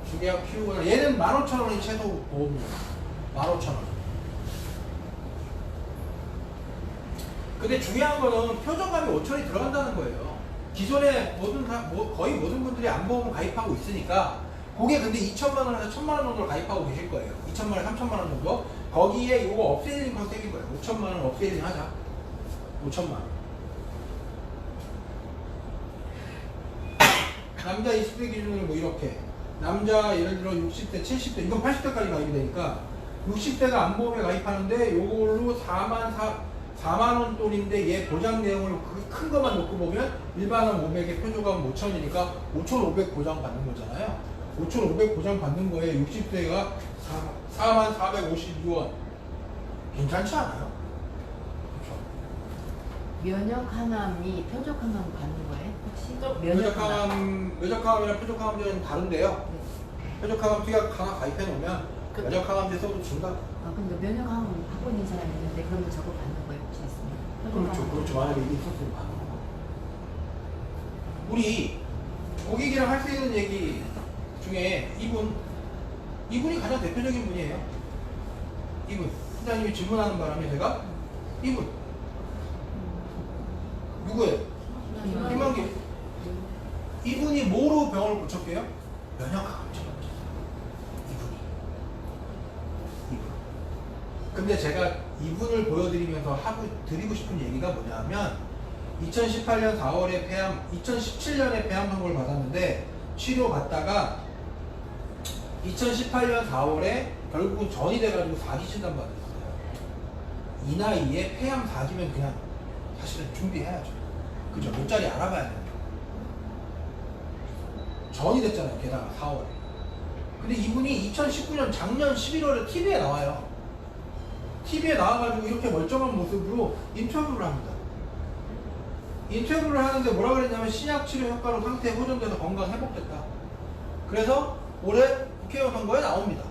A: 주계약 키우거나 얘는 15,000원이 최소 보험료. 15,000원. 근데 중요한 거는 표정감이 5천이 들어간다는 거예요. 기존에 거의 모든 분들이 안보험 가입하고 있으니까 그게 근데 2천만 원에서 1천만 원 정도로 가입하고 계실 거예요. 2천만 원, 3천만 원 정도. 거기에 이거 업세일링 컨셉인 거예요. 5천만 원 업세일링 하자. 5천만 원. 남자 20대 기준으로 뭐 이렇게. 남자 예를 들어 60대, 70대, 이건 80대까지 가입이 되니까 60대가 안보험에 가입하는데 요걸로 4만 원 돈인데 얘 보장 내용을 큰 것만 놓고 보면 일반은 500에 표조감 5천이니까 5,500 보장 받는 거잖아요. 5,500 보장 받는 거에 60대가 4452원. 괜찮지 않아요? 그렇죠.
C: 면역항암이 표적항암 받는 거예요? 혹시?
A: 면역항암이랑 표적항암제는 다른데요. 표적항암 특약 하나 가입해 놓으면 면역항암제 써도 준다.
C: 근데 면역항암 하고 있는 사람이 있는데 그러면 저거 받는 거예요? 혹시 있으면?
A: 그렇죠. 만약에 이게 있었으면 받는 거. 우리 고객이랑 할 수 있는 얘기 중에 이분이 가장 대표적인 분이에요. 이분. 팀장님이 질문하는 바람에 제가 이분. 누구예요? 김만기. 이분이 뭐로 병원을 고쳤게요? 면역항암제로 고쳤어요. 이분. 근데 제가 이분을 보여드리면서 드리고 싶은 얘기가 뭐냐면 2018년 4월에 폐암, 2017년에 폐암 선고를 받았는데 치료받다가 2018년 4월에 결국은 전이 돼가지고 4기 진단 받았어요. 이 나이에 폐암 4기면 그냥 사실은 준비해야죠. 그죠? 몇 자리 알아봐야 돼요. 전이 됐잖아요. 게다가 4월에. 근데 이분이 2019년 작년 11월에 TV에 나와요. TV에 나와가지고 이렇게 멀쩡한 모습으로 인터뷰를 합니다. 인터뷰를 하는데 뭐라 그랬냐면 신약 치료 효과로 상태 호전돼서 건강 회복됐다. 그래서 올해 국회의원 선거에 나옵니다.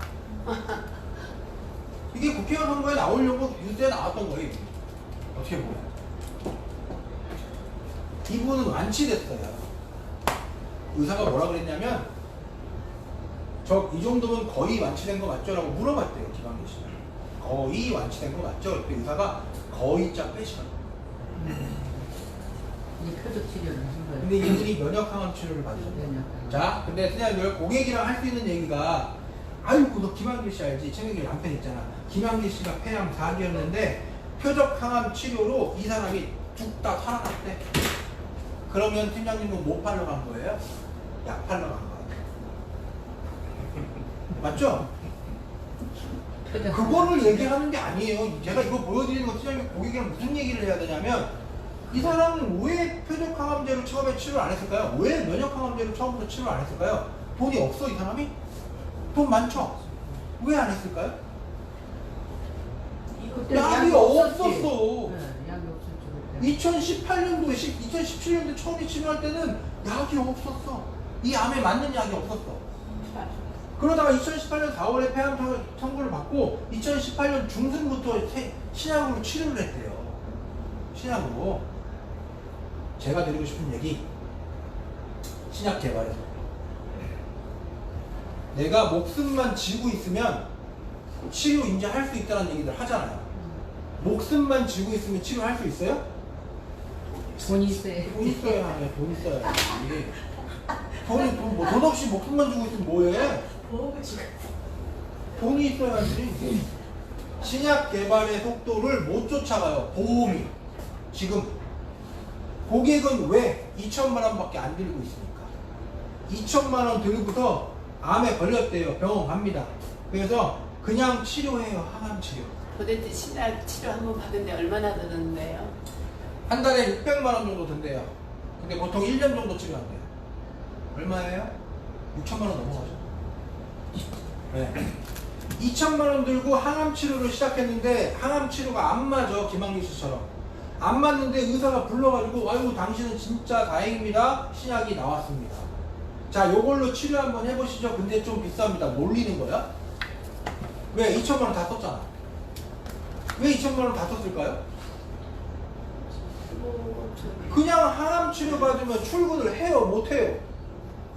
A: 이게 국회의원 선거에 나오려고 뉴스에 나왔던 거예요. 어떻게 보면 이분은 완치됐어요. 의사가 뭐라 그랬냐면 이 정도면 거의 완치된 거 맞죠? 라고 물어봤대요. 기관계시면 거의 완치된 거 맞죠? 그때 의사가 거의자 빼시거든요.
C: 이 표적 치료를 한 거예요.
A: 근데 이분이 면역항암 치료를 받으셨대요.
C: 면역항암.
A: 자, 근데 선생님들 고객이랑 할 수 있는 얘기가 아이고 너 김한길 씨 알지? 최명길 남편 있잖아. 김한길 씨가 폐암 4기였는데 표적항암 치료로 이 사람이 뚝딱 살아났대. 그러면 팀장님은 뭐 팔러 간 거예요? 약 팔러 간 거예요. 맞죠?
C: 표적
A: 그거를 얘기하는 게 아니에요. 제가 이거 보여드리는 건 팀장님 고객이랑 무슨 얘기를 해야 되냐면 이 사람은 왜 표적항암제로 처음에 치료를 안 했을까요? 왜 면역항암제로 처음부터 치료를 안 했을까요? 돈이 없어 이 사람이? 돈 많죠? 왜 안 했을까요?
C: 그때
A: 약이 없었어.
C: 네, 약이 없었죠.
A: 2018년도에 2017년도에 처음에 치료할 때는 약이 없었어. 이 암에 맞는 약이 없었어. 그러다가 2018년 4월에 폐암 청구를 받고 2018년 중순부터 신약으로 치료를 했대요. 신약으로. 제가 드리고 싶은 얘기, 신약 개발에서 내가 목숨만 쥐고 있으면 치료 이제 할 수 있다는 얘기들 하잖아요. 목숨만 쥐고 있으면 치료할 수 있어요?
C: 돈이 있어야
A: 돈 있어야 해. 돈 있어야지. 돈 없이 목숨만 쥐고 있으면 뭐해? 돈이 있어야지. 신약 개발의 속도를 못 쫓아가요. 보험이. 지금 고객은 왜 2천만 원밖에 안 들고 있으니까. 2천만 원 들고서 암에 걸렸대요. 병원 갑니다. 그래서 그냥 치료해요. 항암 치료.
B: 도대체 신약 치료 한 번 받은데 얼마나 드는데요?
A: 한 달에 600만 원 정도 든대요. 근데 보통 1년 정도 치료한대요. 얼마예요? 6천만 원 넘어가죠. 네. 2천만 원 들고 항암 치료를 시작했는데 항암 치료가 안 맞아. 김학리 씨처럼. 안 맞는데 의사가 불러가지고 아이고 당신은 진짜 다행입니다. 신약이 나왔습니다. 자, 요걸로 치료 한번 해보시죠. 근데 좀 비쌉니다. 몰리는 거야? 왜? 2천만 원 다 썼잖아. 왜 2천만 원 다 썼을까요? 그냥 항암 치료 받으면 출근을 해요? 못 해요?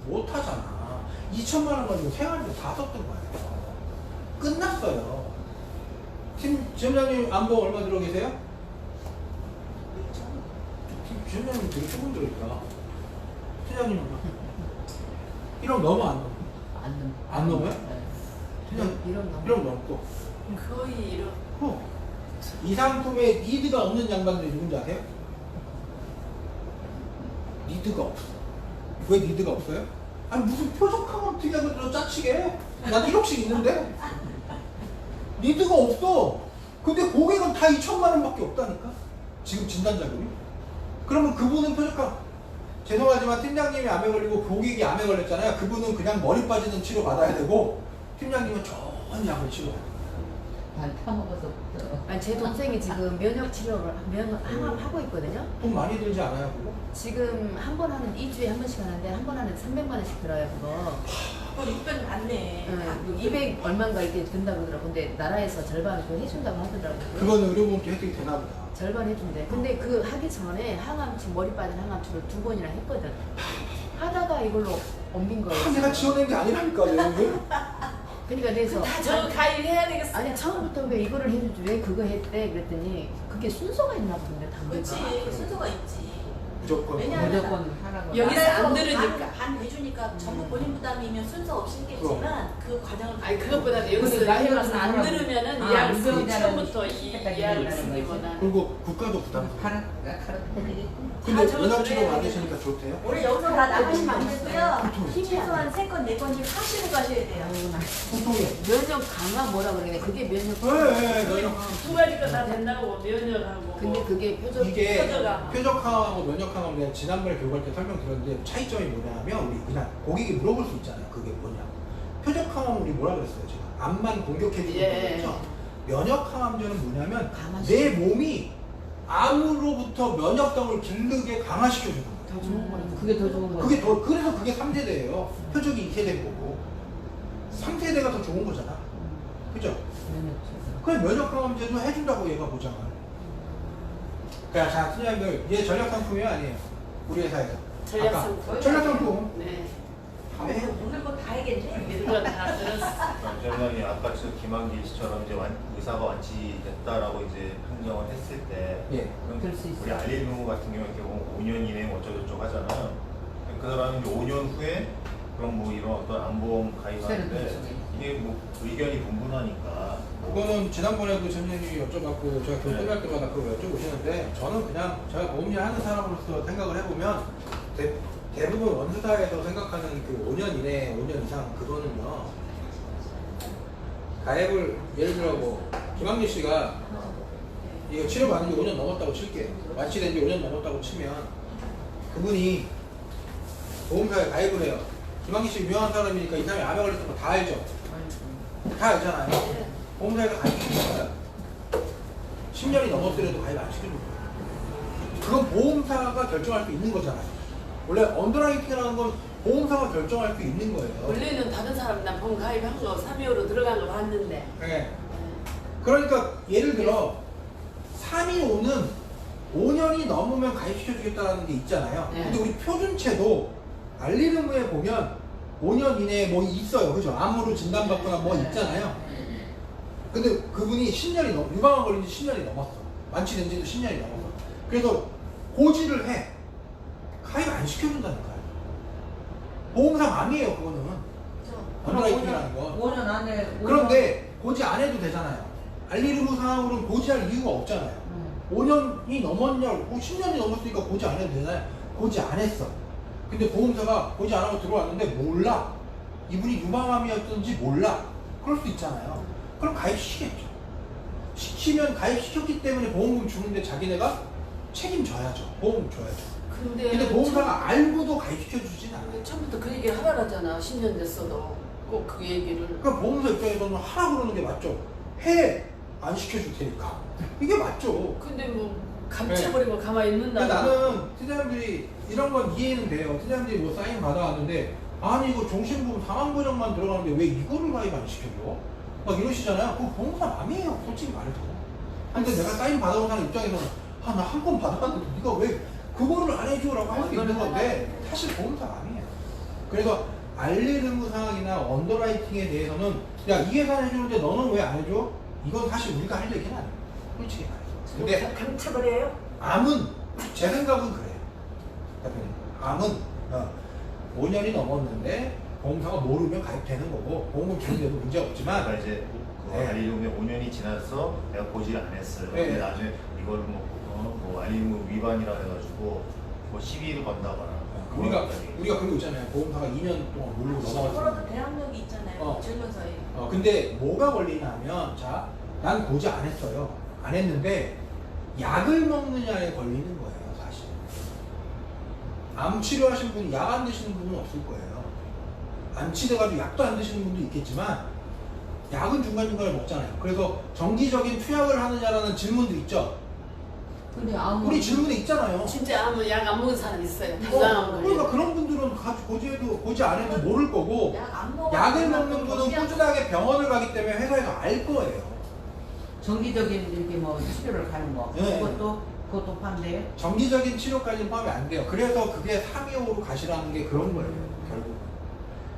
A: 못 하잖아. 2천만 원 가지고 생활비 다 썼던 거예요. 끝났어요. 지점장님 안봉 얼마 들어 계세요? 지점장님 되게 조금 들어있다. 팀장님은 1억 넘어 안 넘어? 안 넘어요?
C: 네.
A: 그냥
C: 1억
A: 1억 넘고.
B: 거의 이런.
A: 이 상품에 니드가 없는 양반들이 누군지 아세요? 니드가 없어. 왜 니드가 없어요? 아니 무슨 표적항암 특약을 들어 짜치게? 난 1억씩 있는데? 니드가 없어. 근데 고객은 다 2천만 원밖에 없다니까? 지금 진단자금이? 그러면 그분은 표적항, 죄송하지만 팀장님이 암에 걸리고 고객이 암에 걸렸잖아요. 그분은 그냥 머리 빠지는 치료 받아야 되고 팀장님은 좋은 약을 치료해야 돼요.
C: 반 타먹어서
F: 아니, 제 동생이 지금 면역 치료를 항암 하고 있거든요.
A: 돈 많이 들지 않아요 그거?
F: 지금 한 번 하는 2주에 한 번씩 하는데 한 번 하는 300만 원씩 들어요 그거.
D: 그거 600 맞네.
F: 응, 200 얼마인가 이렇게 든다고 그러더라고. 근데 나라에서 절반 그거 해준다고 하더라고.
A: 그거는 의료보험료 혜택이 되나 보다.
F: 절반 해준대. 근데 그 하기 전에 항암치 머리 빠진 항암치를 2번이나 했거든. 하다가 이걸로 옮긴 거예요.
A: 내가 지어낸 게 아니라니까 내용을.
F: 그러니까 그래서
B: 저 가입해야 되겠어.
F: 아니 처음부터 왜 이거를 해주지 왜 그거 했대 그랬더니 그게 순서가 있나 보던데
D: 그렇지.
F: 단계가.
D: 순서가 있지.
A: 무조건.
D: 왜냐하면
C: 무조건 하라고.
B: 여기서 안 들으니까.
D: 반 해주니까 전부 본인 부담이면 순서 없이 했겠지만 그 과정을
B: 아니 그것보다 여기서
C: 근데
B: 해봐서 안
C: 나이가
B: 들으면은
C: 아,
B: 이해할 수
C: 운동자라는
B: 처음부터
C: 색깔이
B: 이해를
C: 있다는 거지.
B: 쓰기보다.
A: 그리고 국가도 부담.
C: 가라.
A: 근데
B: 다 저거
A: 면역치료
B: 그래야
A: 받으시니까 좋대요?
D: 원래 여기서 다 나가시면 안 되고요.
A: 보통
D: 최소한 3건, 4건씩 하시고 가셔야 돼요.
A: 보통이요.
F: 면역 강화 뭐라 그러네. 그게 면역.
A: 네, 면역.
B: 두 가지가 다 된다고 면역하고.
F: 근데 그게 표적.
A: 이게
B: 표적항암.
A: 표적항암하고 면역항암 내가 지난번에 교육할 때 설명드렸는데 차이점이 뭐냐면 우리 그냥 고객이 물어볼 수 있잖아요. 그게 뭐냐. 표적항암은 우리 뭐라 그랬어요? 제가 암만 공격해주는
B: 예.
A: 거죠. 면역항암제는 뭐냐면
F: 강화시켜.
A: 내 몸이 암으로부터 면역성을 기르게 강화시켜주는 거예요.
F: 더 좋은 거네.
C: 그게 더 좋은 거지.
A: 그게 더, 그래서 그게 3세대예요. 표적이 2세대인 거고 3세대가 더 좋은 거잖아. 그죠?
C: 면역체가.
A: 그래 면역항암제도 해준다고 얘가 보장을. 그러니까 자, 팀장님들 얘 전략상품이 아니에요. 우리 회사에서.
B: 전략상품.
A: 전략상품.
B: 네.
A: 다 해.
D: 오늘 거 다 해겠네.
B: 이런 거 다 들었어.
E: 그러니까 위원장이 아까 저 김한길 씨처럼 이제 의사가 완치됐다라고 이제 판정을 했을 때
A: 예.
E: 그럼
C: 그럴 수 있어요.
E: 우리 알릴루무 같은 경우 5년 이내 어쩌고저쩌고 하잖아요. 그 사람이 이제 5년 후에 그럼 뭐 이런 어떤 안보험 가입하는데 이게 뭐 의견이 분분하니까
A: 그거는 지난번에도 전현님이 여쭤봤고 제가 그 끝날 때마다 그걸 여쭤보시는데 저는 그냥 제가 보험일 하는 사람으로서 생각을 해보면 대부분 원수사에서 생각하는 그 5년 이내 5년 이상 그거는요 가입을 예를 들어 뭐 김학민 씨가 이거 치료받은 지 5년 넘었다고 칠게요. 완치된 지 5년 넘었다고 치면 그분이 보험사에 가입을 해요. 김학민 씨 유명한 사람이니까 이 사람이 암에 걸렸던 거 다 알죠? 다 알잖아요. 보험사에서 가입시켜줘요. 10년이 넘었더라도 가입 안 시켜줘요. 그건 보험사가 결정할 수 있는 거잖아요. 원래 언더라이팅이라는 건 보험사가 결정할 수 있는 거예요.
B: 원래는 다른 사람 나 보험 가입한 거 3.25로 들어간 거 봤는데.
A: 네. 그러니까 예를 들어 325는 5년이 넘으면 가입시켜주겠다는 게 있잖아요.
B: 네.
A: 근데 우리 표준체도 알리르무에 보면 5년 이내에 뭐 있어요. 그죠? 암으로 진단받거나 뭐 있잖아요. 근데 그분이 10년이 유방암 걸린 지 10년이 넘었어. 완치된 지도 10년이 넘었어. 그래서 고지를 해. 가입 안 시켜준다니까요. 보험상 아니에요, 그거는. 언더라이팅이라는 건.
C: 5년 안에.
A: 그런데 고지 안 해도 되잖아요. 알리르무 상황으로는 고지할 이유가 없잖아요. 5년이 넘었냐고, 10년이 넘었으니까 고지 안 해도 되잖아요. 고지 안 했어. 근데 보험사가 고지 안 하고 들어왔는데 몰라. 이분이 유방암이었던지 몰라. 그럴 수 있잖아요. 그럼 가입시키겠죠. 시키면 가입시켰기 때문에 보험금 주는데 자기네가 책임져야죠. 보험금 줘야죠. 근데 보험사가 알고도 가입시켜주진 않아요.
B: 처음부터 그 얘기를 하라잖아. 10년 됐어도 꼭 그 얘기를.
A: 그러니까 보험사 입장에서는 하라 그러는 게 맞죠. 해! 안 시켜줄 테니까. 이게 맞죠.
B: 근데 뭐 감춰버리고 가만히 있는다.
A: 근데 나는 팀장님들이 이런 건 이해는 돼요. 팀장님들이 뭐 사인 받아왔는데 아니 이거 종신보험 상환보장만 들어가는데 왜 이거를 가입 안 시켜줘? 막 이러시잖아요. 그거 보험사 맘이에요. 솔직히 말해서. 근데 내가 사인 받아온 사람 입장에서는 아 나 한 건 받아왔는데 네가 왜 그거를 안 해줘라고 할 수 있는 건데 사실 보험사 맘이에요. 그래서 알리르무 상황이나 언더라이팅에 대해서는 야 이 회사 해주는데 너는 왜 안 해줘? 이건 사실 우리가 할 얘기는 아니에요. 솔직히 말해서. 근데
B: 감춰버려요?
A: 암은 제 생각은 그래요. 대표님. 암은 5년이 넘었는데 보험사가 모르면 가입되는 거고 보험금 주는데도 문제 없지만
E: 그러니까 이제 그
A: 네.
E: 알리루무에 5년이 지나서 내가 고지를 안 했어요.
A: 네.
E: 근데 나중에 이걸 뭐 알리루무 위반이라 해가지고 뭐 시비를 건다거나
A: 우리가 그런 거 있잖아요. 보험사가 2년 동안 모르고 넘어갔어요.
D: 그러도 대항력이 있잖아요. 질문서에.
A: 근데 뭐가 걸리냐면 자, 난 고지 안 했어요. 안 했는데 약을 먹느냐에 걸리는 거예요, 사실. 암 치료하신 분이 약 안 드시는 분은 없을 거예요. 암 치료가지고 약도 안 드시는 분도 있겠지만 약은 중간중간에 먹잖아요. 그래서 정기적인 투약을 하느냐라는 질문도 있죠.
C: 근데
A: 우리 질문에 있잖아요.
B: 진짜 암은 약 안 먹은 사람 있어요. 부상암 걸려.
A: 그러니까 그런 분들은 고지 안 해도 모를 거고
D: 약안 먹어.
A: 약을 먹는 분은 꾸준하게 병원을 가기 때문에 회사에서 알 거예요.
C: 정기적인 이렇게 뭐 치료를 가는 거.
A: 네.
C: 그것도 판대요?
A: 정기적인 치료까지는 포함이 안 돼요. 그래서 그게 325로 가시라는 게 그런 거예요, 결국.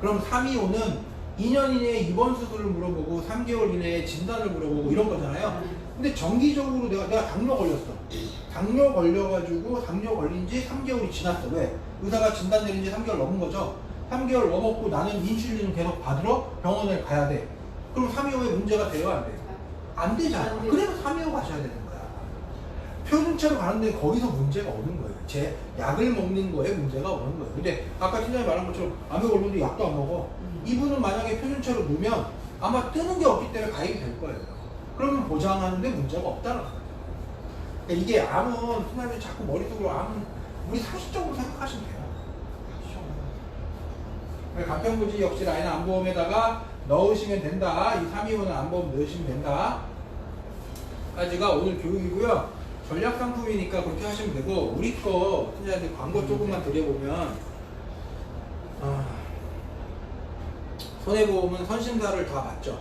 A: 그럼 325는 2년 이내에 입원 수술을 물어보고 3개월 이내에 진단을 물어보고 이런 거잖아요. 근데 정기적으로 내가 당뇨 걸렸어. 당뇨 걸려가지고 당뇨 걸린 지 3개월이 지났어. 왜? 의사가 진단 내린 지 3개월 넘은 거죠. 3개월 넘었고 나는 인슐린을 계속 받으러 병원에 가야 돼. 그럼 325에 문제가 돼요, 안 돼요? 안 되잖아.
B: 안 돼요.
A: 그래서 325 가셔야 되는 거야. 표준체로 가는데 거기서 문제가 오는 거예요. 제 약을 먹는 거에 문제가 오는 거예요. 근데 아까 팀장이 말한 것처럼 암에 걸렸는데 약도 안 먹어. 이분은 만약에 표준체로 놓으면 아마 뜨는 게 없기 때문에 가입이 될 거예요. 그러면 보장하는데 문제가 없다는 거예요. 그러니까 이게 암은 팀장님이 자꾸 머릿속으로 암은 우리 상식적으로 생각하시면 돼요. 상식적으로. 간편부지 역시 라인 안보험에다가 넣으시면 된다. 이 325는 안보험 넣으시면 된다. 까지가 오늘 교육이고요. 전략 상품이니까 그렇게 하시면 되고 우리 거 팀장님들 광고 조금만 드려보면 손해보험은 선심사를 다 받죠.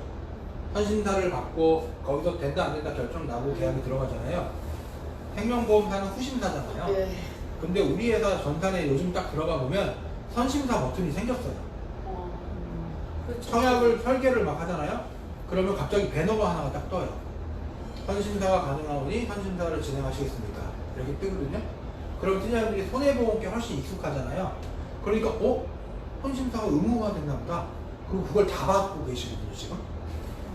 A: 선심사를 받고 거기서 된다 안 된다 결정 나고 계약이 들어가잖아요. 생명보험사는 후심사잖아요.
B: 네.
A: 근데 우리 회사 전산에 요즘 딱 들어가 보면 선심사 버튼이 생겼어요.
F: 그렇죠.
A: 청약을 설계를 막 하잖아요. 그러면 갑자기 배너가 하나가 딱 떠요. 선심사가 가능하오니 선심사를 진행하시겠습니까? 이렇게 뜨거든요. 그럼 팀장님들이 손해보험께 훨씬 익숙하잖아요. 그러니까 선심사가 의무화 됐나 보다. 그리고 그걸 다 받고 계시거든요 지금.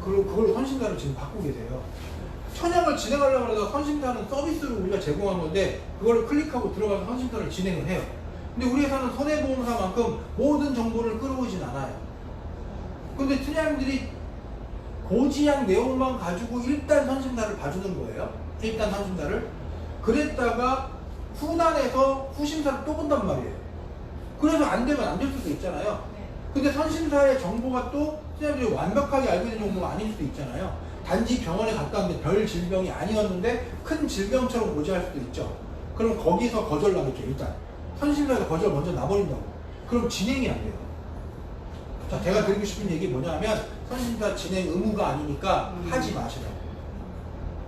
A: 그리고 그걸 선심사를 지금 받고 계세요. 청약을 진행하려고 해서 선심사는 서비스로 우리가 제공한 건데 그걸 클릭하고 들어가서 선심사를 진행을 해요. 근데 우리 회사는 손해보험사만큼 모든 정보를 끌어오진 않아요. 근데 팀장님들이 고지약 내용만 가지고 일단 선심사를 봐주는 거예요. 일단 선심사를. 그랬다가 후단에서 후심사를 또 본단 말이에요. 그래서 안 되면 안 될 수도 있잖아요. 근데 선심사의 정보가 또 팀장님들이 완벽하게 알고 있는 정보가 아닐 수도 있잖아요. 단지 병원에 갔다 왔는데 별 질병이 아니었는데 큰 질병처럼 고지할 수도 있죠. 그럼 거기서 거절나겠죠. 일단 선심사에서 거절 먼저 나버린다고. 그럼 진행이 안 돼요. 자, 제가 드리고 싶은 얘기 뭐냐면 선심사 진행 의무가 아니니까 하지 마시라고.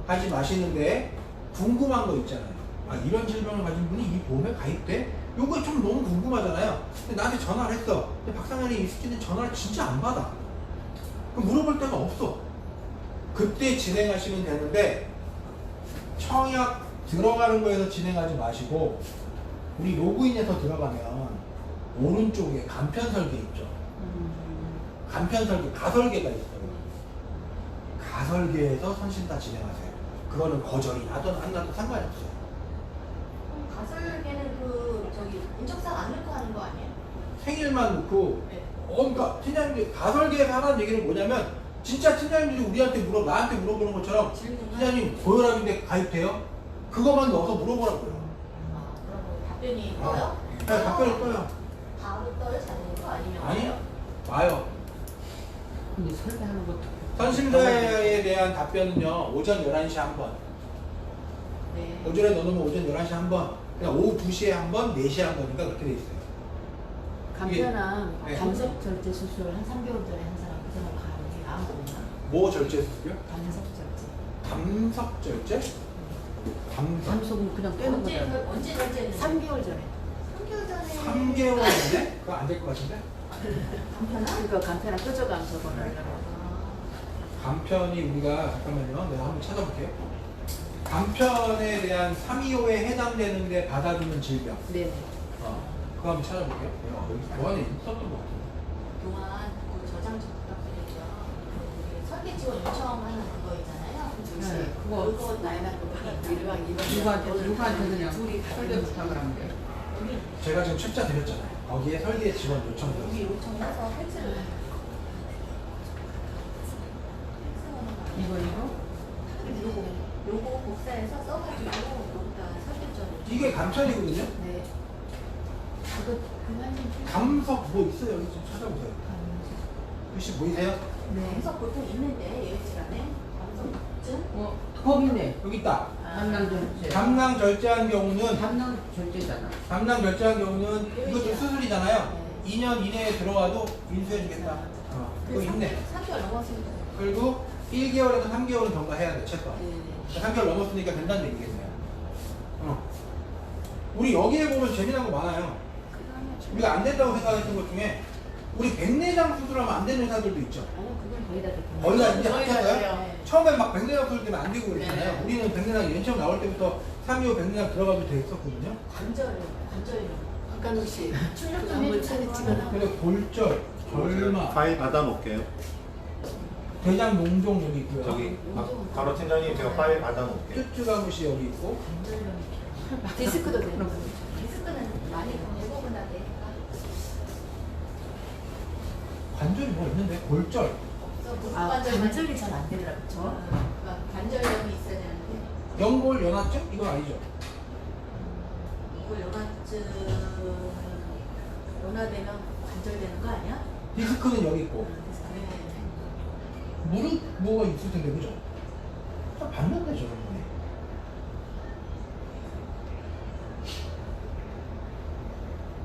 A: 하지 마시는데 궁금한 거 있잖아요. 아, 이런 질병을 가진 분이 이 보험에 가입돼? 요거 좀 너무 궁금하잖아요. 근데 나한테 전화를 했어. 근데 박상현이 이 수지는 전화를 진짜 안 받아. 그럼 물어볼 데가 없어. 그때 진행하시면 되는데 청약 들어가는 거에서 진행하지 마시고 우리 로그인해서 들어가면 오른쪽에 간편 설계 있죠. 간편 설계, 가설계가 있어요. 가설계에서 선심사 진행하세요. 그거는 거절이 나든 안 나도 상관이 없어요.
D: 가설계는 그 저기 인적사항 안 넣고 하는 거 아니에요?
A: 생일만 넣고
D: 네.
A: 그러니까 팀장님들이 가설계에서 하라는 얘기는 뭐냐면 진짜 팀장님들이 우리한테 나한테 물어보는 것처럼 팀장님 고혈압인데 가입돼요? 그거만 넣어서 물어보라고요.
D: 아, 그러면 답변이 떠요?
A: 네, 답변이 떠요.
D: 바로 떠요? 자동으로? 아니면
A: 아니요. 와요.
C: 근데 설계하는 것도
A: 선심사에 대한 답변은요. 오전 11시에 한 번.
D: 네.
A: 오전에 넣어놓으면 오전 11시에 한 번. 그냥 오후 2시에 한 번, 4시에 한 번인가 그렇게 돼 있어요.
F: 간편한
A: 네.
F: 감석 절제 수술을 한 3개월 전에 한 사람 그 사람 가는 게 아무거나
A: 뭐 절제 수술이요?
F: 감석 절제.
A: 담석 절제? 담석.
C: 감속은 그냥 떼는 거잖아.
D: 언제 결제는?
F: 3개월 전에.
D: 3개월 전에.
A: 3개월인데? 그거 안 될 것 같은데?
F: 그러니까 간편한 끄적 감석을 하려고.
A: 간편이 우리가 잠깐만요. 내가 한번 찾아볼게요. 간편에 대한 325에 해당되는데 받아주는 질병.
F: 네네.
A: 그거 한번 찾아볼게요. 여기 교환에 있었던 것 같아요.
D: 교환 그 저장 좀 부탁드리죠. 그 설계 지원 요청하는 그거 있잖아요.
C: 네, 그거
D: 그거 나이나 그거
C: 누구한테 그냥 설계 부탁을 하면 돼.
D: 우리
A: 제가 지금 책자 드렸잖아요. 거기에 설계 지원 요청
D: 우리
A: 드렸어요.
D: 요청해서 팩스를
C: 이거
D: 요거 복사해서 써가지고 여기다 설계점.
A: 이게 간편이거든요.
D: 네.
F: 그거 그만님
A: 감석 뭐 있어요? 여기 좀 찾아보세요. 혹시 보이세요?
D: 감석 보통 있는데 예외질환에 감석증.
C: 거기 있네.
A: 여기 있다.
C: 담낭 절제.
A: 담낭 절제한 경우는
C: 담낭 절제잖아.
A: 담낭 절제한 경우는 이것도
D: 네.
A: 수술이잖아요. 2년 이내에 들어와도 인수해주겠다. 그거 있네.
D: 3개월 넘었으니까.
A: 그리고 1개월에서 3개월은 경과해야 돼, 최소.
D: 네.
A: 3개월 넘었으니까 된다는 얘기겠네요. 우리 여기에 보면 재미난 거 많아요. 우리가 안 된다고 생각했던 것 중에 우리 백내장 수술하면 안 되는 회사들도 있죠.
F: 아니 그건 거의 다 됐고.
A: 거의 다 이제
B: 저희가
A: 합쳤어요?
B: 돼요.
A: 처음에 막 백내장 수술 때문에 안 되고 그랬잖아요.
B: 네.
A: 우리는 백내장 맨 처음 나올 때부터 325 백내장 들어가도 돼 있었거든요.
D: 관절이.
B: 박간욱 씨.
D: 출력 좀
B: 한번
D: 해주세요.
B: 사진 찍어놔.
A: 그래서 골절, 절마,
E: 파일 받아놓을게요.
A: 대장 농종 여기 있고요.
E: 저기 바로 팀장님 제가 파일 받아놓을게요.
A: 쭈쭈가무시 여기 있고
F: 디스크도 되는 거.
D: 디스크는 많이 대부분 다 되니까.
A: 관절이 뭐 있는데 골절.
D: 없어.
F: 아 관절이 잘 안 되더라고요. 저.
D: 관절염이 있어야 되는데.
A: 연골 연화증? 이건 아니죠.
D: 이거 연화증 연화되면 관절되는 거 아니야?
A: 디스크는 여기 있고
D: 네.
A: 무릎 뭐가 있을 텐데 그죠? 딱 봤는데 저런 거네.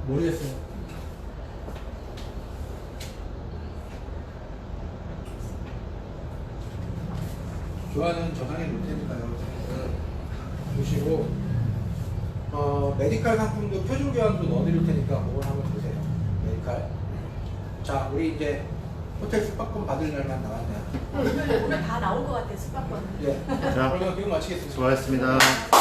A: 모르겠어요. 교환은 저장해 놓을 테니까요. 보시고 메디칼 상품도 표준 교환도 넣어드릴 테니까 그걸 한번 보세요. 메디칼. 자, 우리 이제 호텔 숙박권 받을 날만 남았네요.
D: 오늘 다 나올 것 같아요, 숙박권.
A: 예.
E: 자,
A: 그러면 기록 마치겠습니다.
E: 수고하셨습니다.